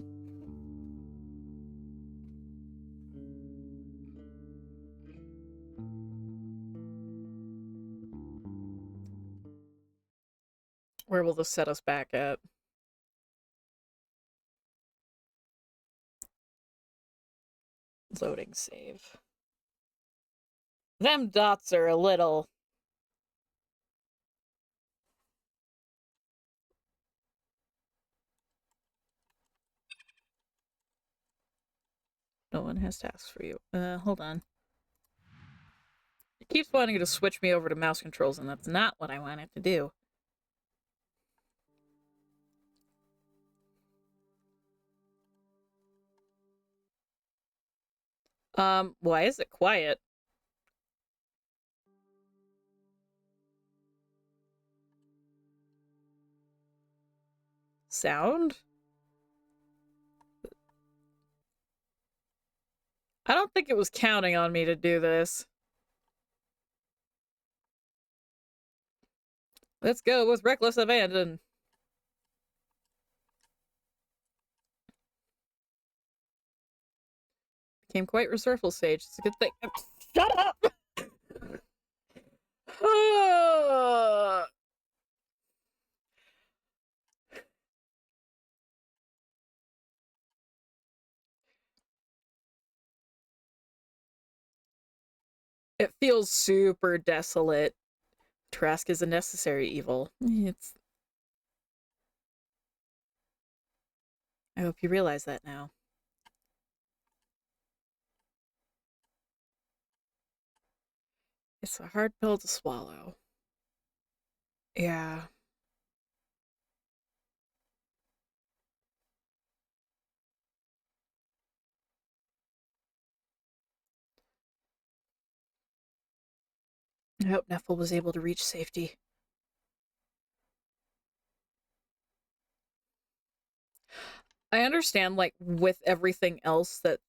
Where will this set us back at? Loading save. Them dots are a little... No one has tasks for you. Hold on. It keeps wanting to switch me over to mouse controls, and that's not what I want it to do. Why is it quiet? Sound? I don't think it was counting on me to do this. Let's go with reckless abandon. Became quite resourceful, Sage. It's a good thing. Shut up! It feels super desolate. Trask is a necessary evil. I hope you realize that now. It's a hard pill to swallow. Yeah. I hope Neffel was able to reach safety. I understand, like, with everything else that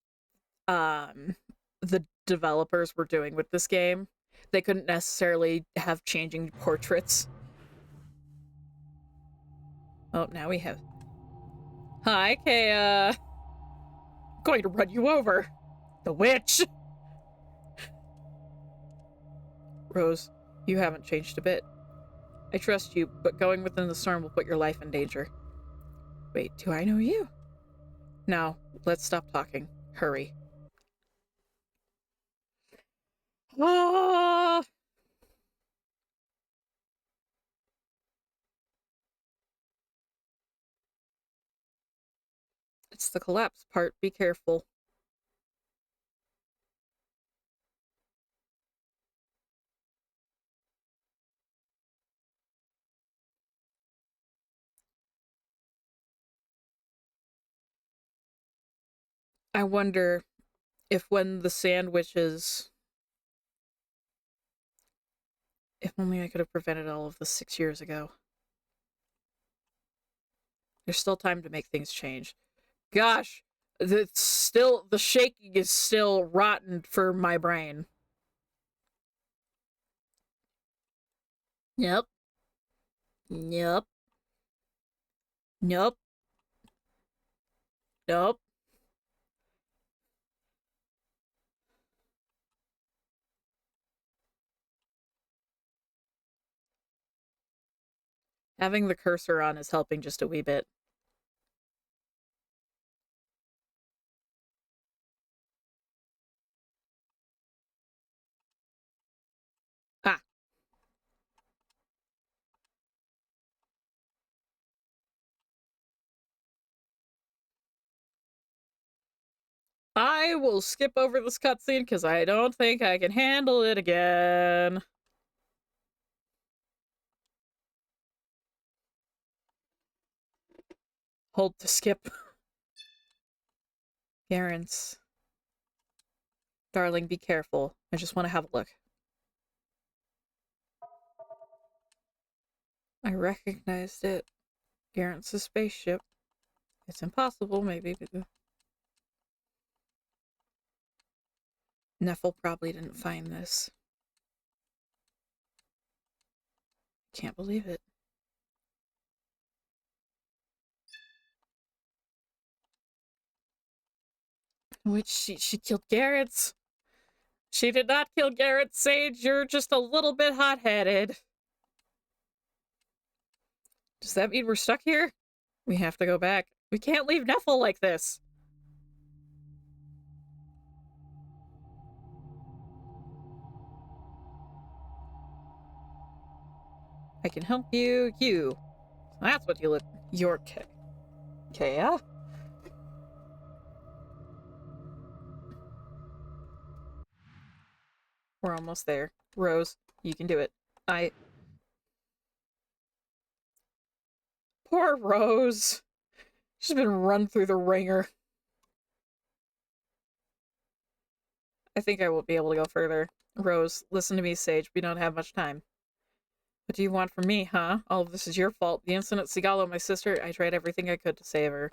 the developers were doing with this game, they couldn't necessarily have changing portraits. Oh, now we have... Hi, Kaya. I'm going to run you over. The witch! Rose, you haven't changed a bit. I trust you, but going within the storm will put your life in danger. Wait, do I know you? Now, let's stop talking. Hurry. Ah! It's the collapse part. Be careful. I wonder if when the sandwiches... If only I could have prevented all of this 6 years ago. There's still time to make things change. Gosh, the shaking is still rotten for my brain. Yep. Yep. Nope. Nope. Having the cursor on is helping just a wee bit. Ah. I will skip over this cutscene because I don't think I can handle it again. Hold to skip. Garance. Darling, be careful. I just want to have a look. I recognized it. Garence's spaceship. It's impossible, maybe. Neffel probably didn't find this. Can't believe it. Which she killed Garrett's. She did not kill Garrett, Sage. You're just a little bit hot-headed. Does that mean we're stuck here? We have to go back. We can't leave Neffel like this. I can help you. You. That's what you look. You're Kaya? We're almost there. Rose, you can do it. Poor Rose. She's been run through the ringer. I think I won't be able to go further. Rose, listen to me, Sage. We don't have much time. What do you want from me, huh? All of this is your fault. The incident Sigalo, my sister, I tried everything I could to save her.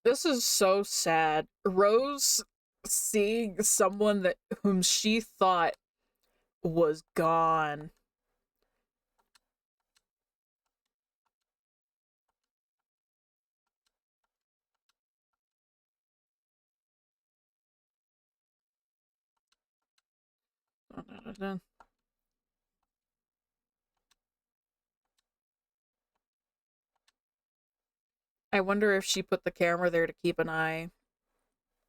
This is so sad. Rose seeing someone that whom she thought was gone. I wonder if she put the camera there to keep an eye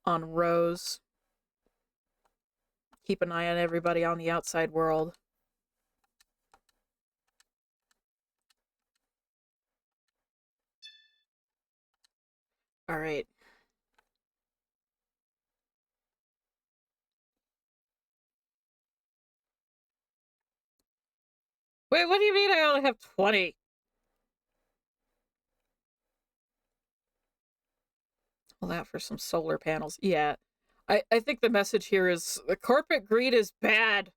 on Rose. Keep an eye on everybody on the outside world. All right. Wait, what do you mean I only have 20? All that for some solar panels. Yeah. I think the message here is the corporate greed is bad.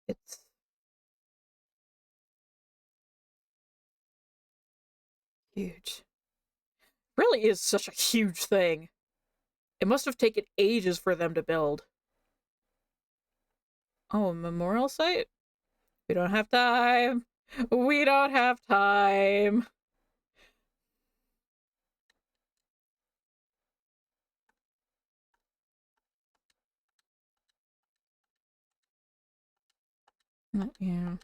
It's huge. Really is such a huge thing. It must have taken ages for them to build. Oh, a memorial site? We don't have time. We don't have time. Yeah.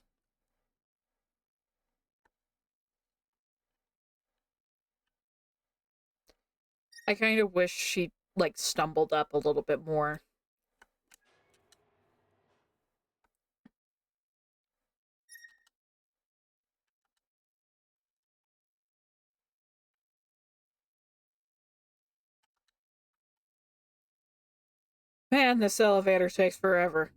I kind of wish she, like, stumbled up a little bit more. Man, this elevator takes forever.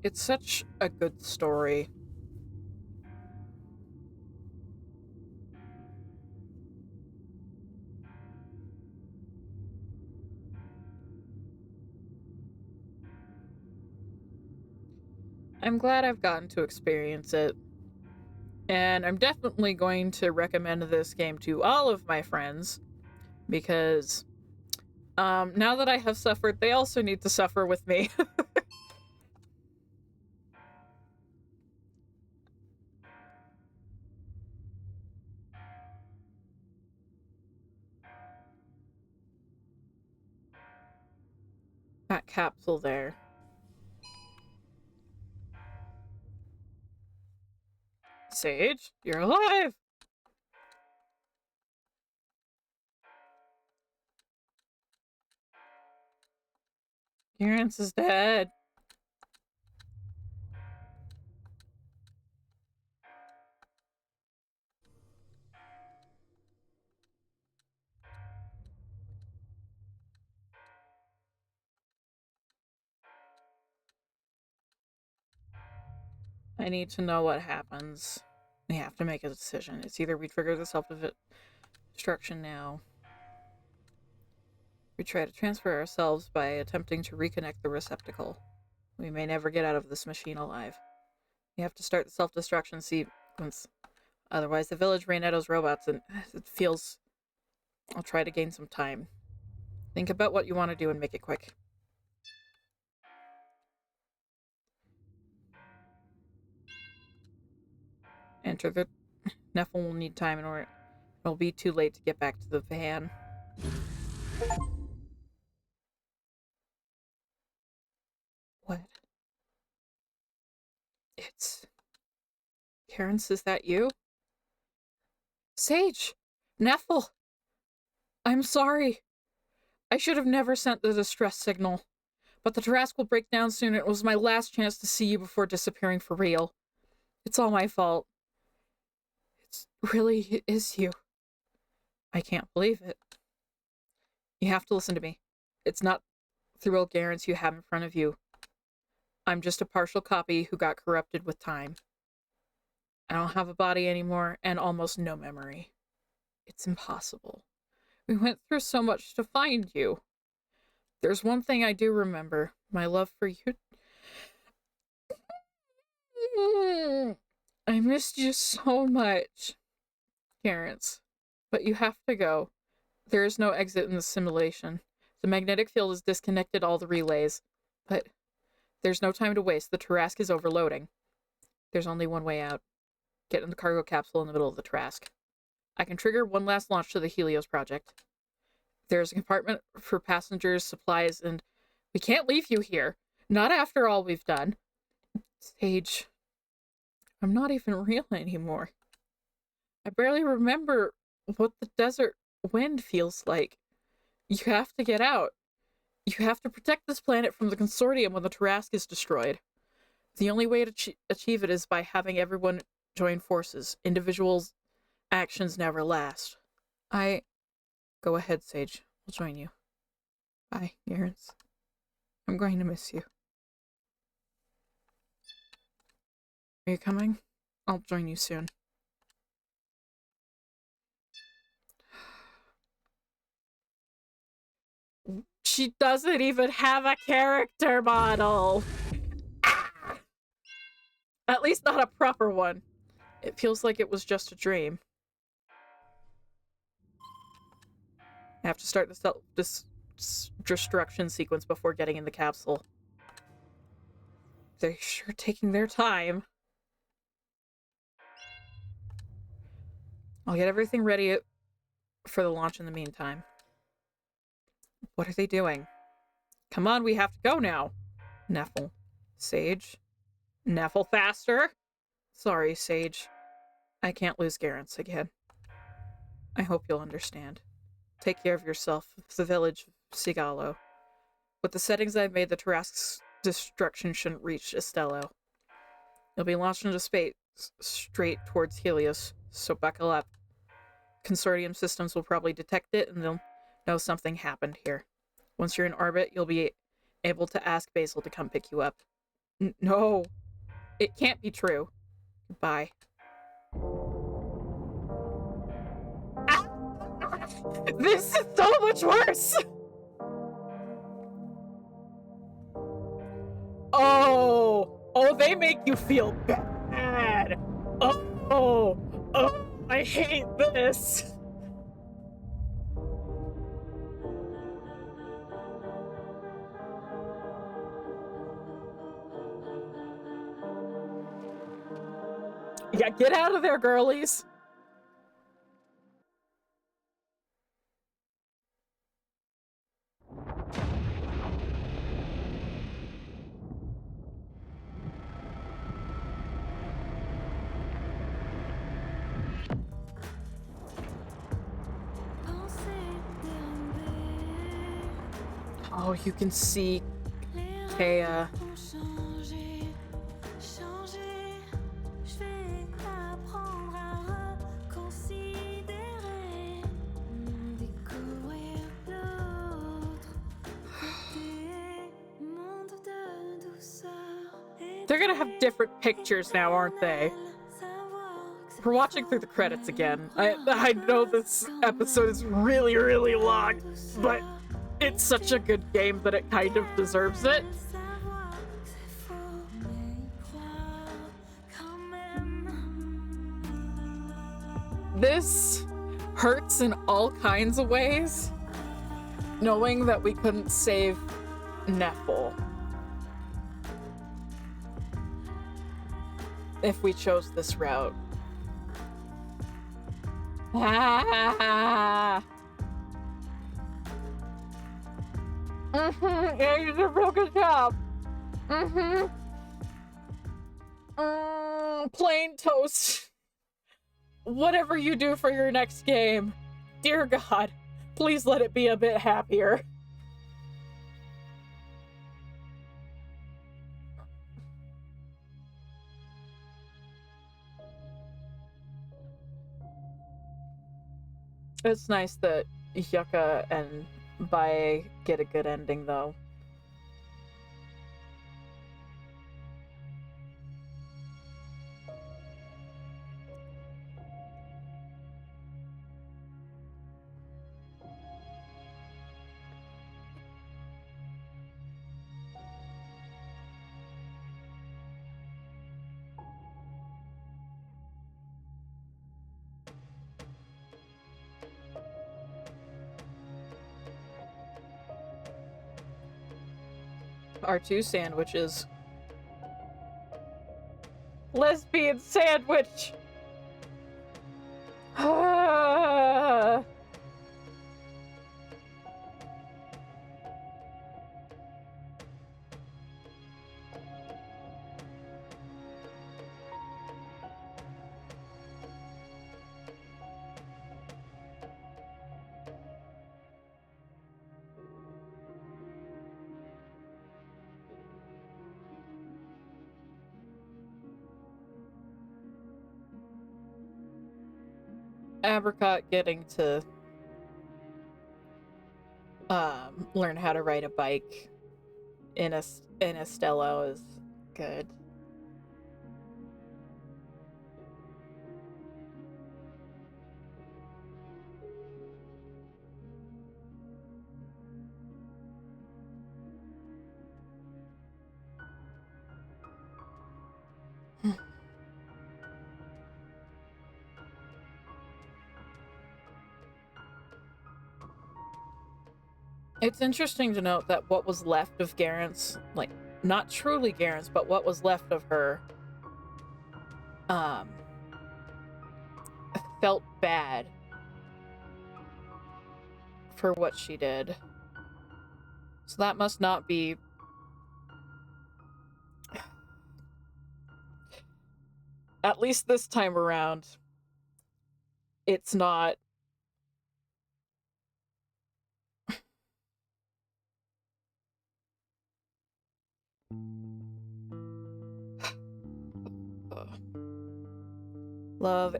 It's such a good story. I'm glad I've gotten to experience it. And I'm definitely going to recommend this game to all of my friends because now that I have suffered, they also need to suffer with me. That capsule there. Sage, you're alive! Terrence is dead. I need to know what happens. We have to make a decision. It's either we trigger the self-destruction now. We try to transfer ourselves by attempting to reconnect the receptacle. We may never get out of this machine alive. We have to start the self-destruction sequence. Otherwise, the village Raynetto's robots, and it feels... I'll try to gain some time. Think about what you want to do and make it quick. Enter the... Neffel will need time in order... It'll be too late to get back to the van. What? It's... Terrence, is that you? Sage! Neffel! I'm sorry. I should have never sent the distress signal. But the Tarrasque will break down soon. It was my last chance to see you before disappearing for real. It's all my fault. It really is you. I can't believe it. You have to listen to me. It's not the real Garance you have in front of you. I'm just a partial copy who got corrupted with time. I don't have a body anymore and almost no memory. It's impossible. We went through so much to find you. There's one thing I do remember. My love for you. I missed you so much, Garance. But you have to go. There is no exit in the simulation. The magnetic field has disconnected all the relays. But there's no time to waste. The Tarask is overloading. There's only one way out. Get in the cargo capsule in the middle of the Tarask. I can trigger one last launch to the Helios project. There's a compartment for passengers, supplies, and we can't leave you here. Not after all we've done. Sage, I'm not even real anymore. I barely remember what the desert wind feels like. You have to get out. You have to protect this planet from the Consortium when the Tarask is destroyed. The only way to achieve it is by having everyone join forces. Individuals' actions never last. Go ahead, Sage. We'll join you. Bye, Garance. I'm going to miss you. Are you coming? I'll join you soon. She doesn't even have a character model! At least not a proper one. It feels like it was just a dream. I have to start this destruction sequence before getting in the capsule. They're sure taking their time. I'll get everything ready for the launch in the meantime. What are they doing? Come on, we have to go now. Neffel. Sage. Neffel faster. Sorry, Sage. I can't lose Garance again. I hope you'll understand. Take care of yourself. The village of Sigalo. With the settings I've made, the Tarask's destruction shouldn't reach Estello. You'll be launched into space straight towards Helios, so buckle up. Consortium systems will probably detect it, and they'll know something happened here. Once you're in orbit, you'll be able to ask Basil to come pick you up. No! It can't be true. Goodbye. Ah! This is so much worse! Oh, they make you feel bad. Oh, I hate this. Yeah, get out of there, girlies. Oh, you can see Kea. They're gonna have different pictures now, aren't they? We're watching through the credits again. I know this episode is really, really long, but it's such a good game that it kind of deserves it. This hurts in all kinds of ways, knowing that we couldn't save Neffel if we chose this route. Ah! Yeah, you did a real good job. Plain toast. Whatever you do for your next game, dear God, please let it be a bit happier. It's nice that Yucca and by get a good ending, though. Our 2 sandwiches. Lesbian sandwich! Ah. Apricot getting to learn how to ride a bike in a Stello is good. It's interesting to note that what was left of Garance, like, not truly Garance, but what was left of her, felt bad for what she did. So that must not be... At least this time around, it's not... Love,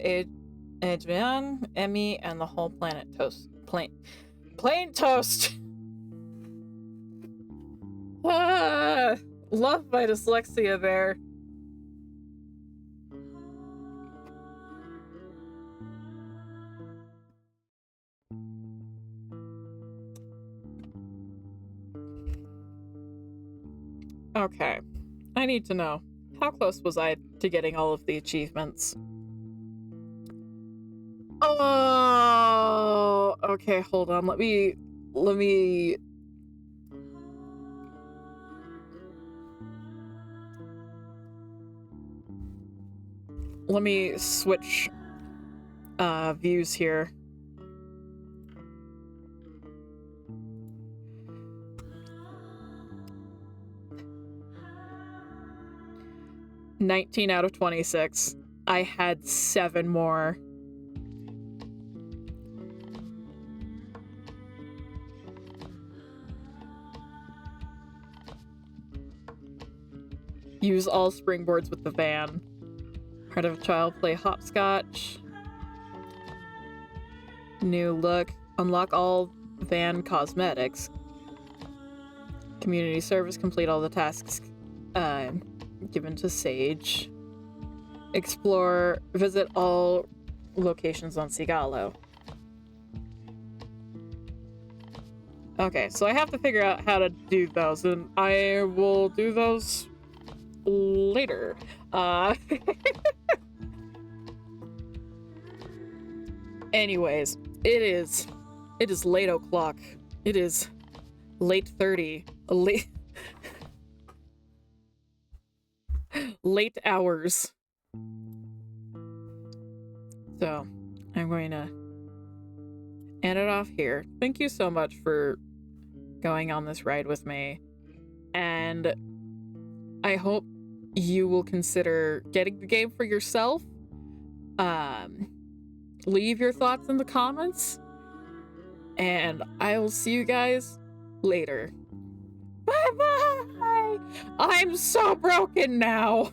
Adrian, Emmy, and the whole planet toast. Plain toast! Ah, love my dyslexia there. Okay, I need to know. How close was I to getting all of the achievements? Oh, okay, hold on. Let me switch views here. $19 out of 26. I had 7 more. Use all springboards with the van. Heart of a child, play hopscotch. New look. Unlock all van cosmetics. Community service, complete all the tasks given to Sage. Explore, visit all locations on Sigalo. Okay, so I have to figure out how to do those, and I will do those later. Anyways, it is late o'clock. It is late 30. Late hours. So, I'm going to end it off here. Thank you so much for going on this ride with me. And I hope you will consider getting the game for yourself. Leave your thoughts in the comments. And I will see you guys later. Bye-bye! I'm so broken now!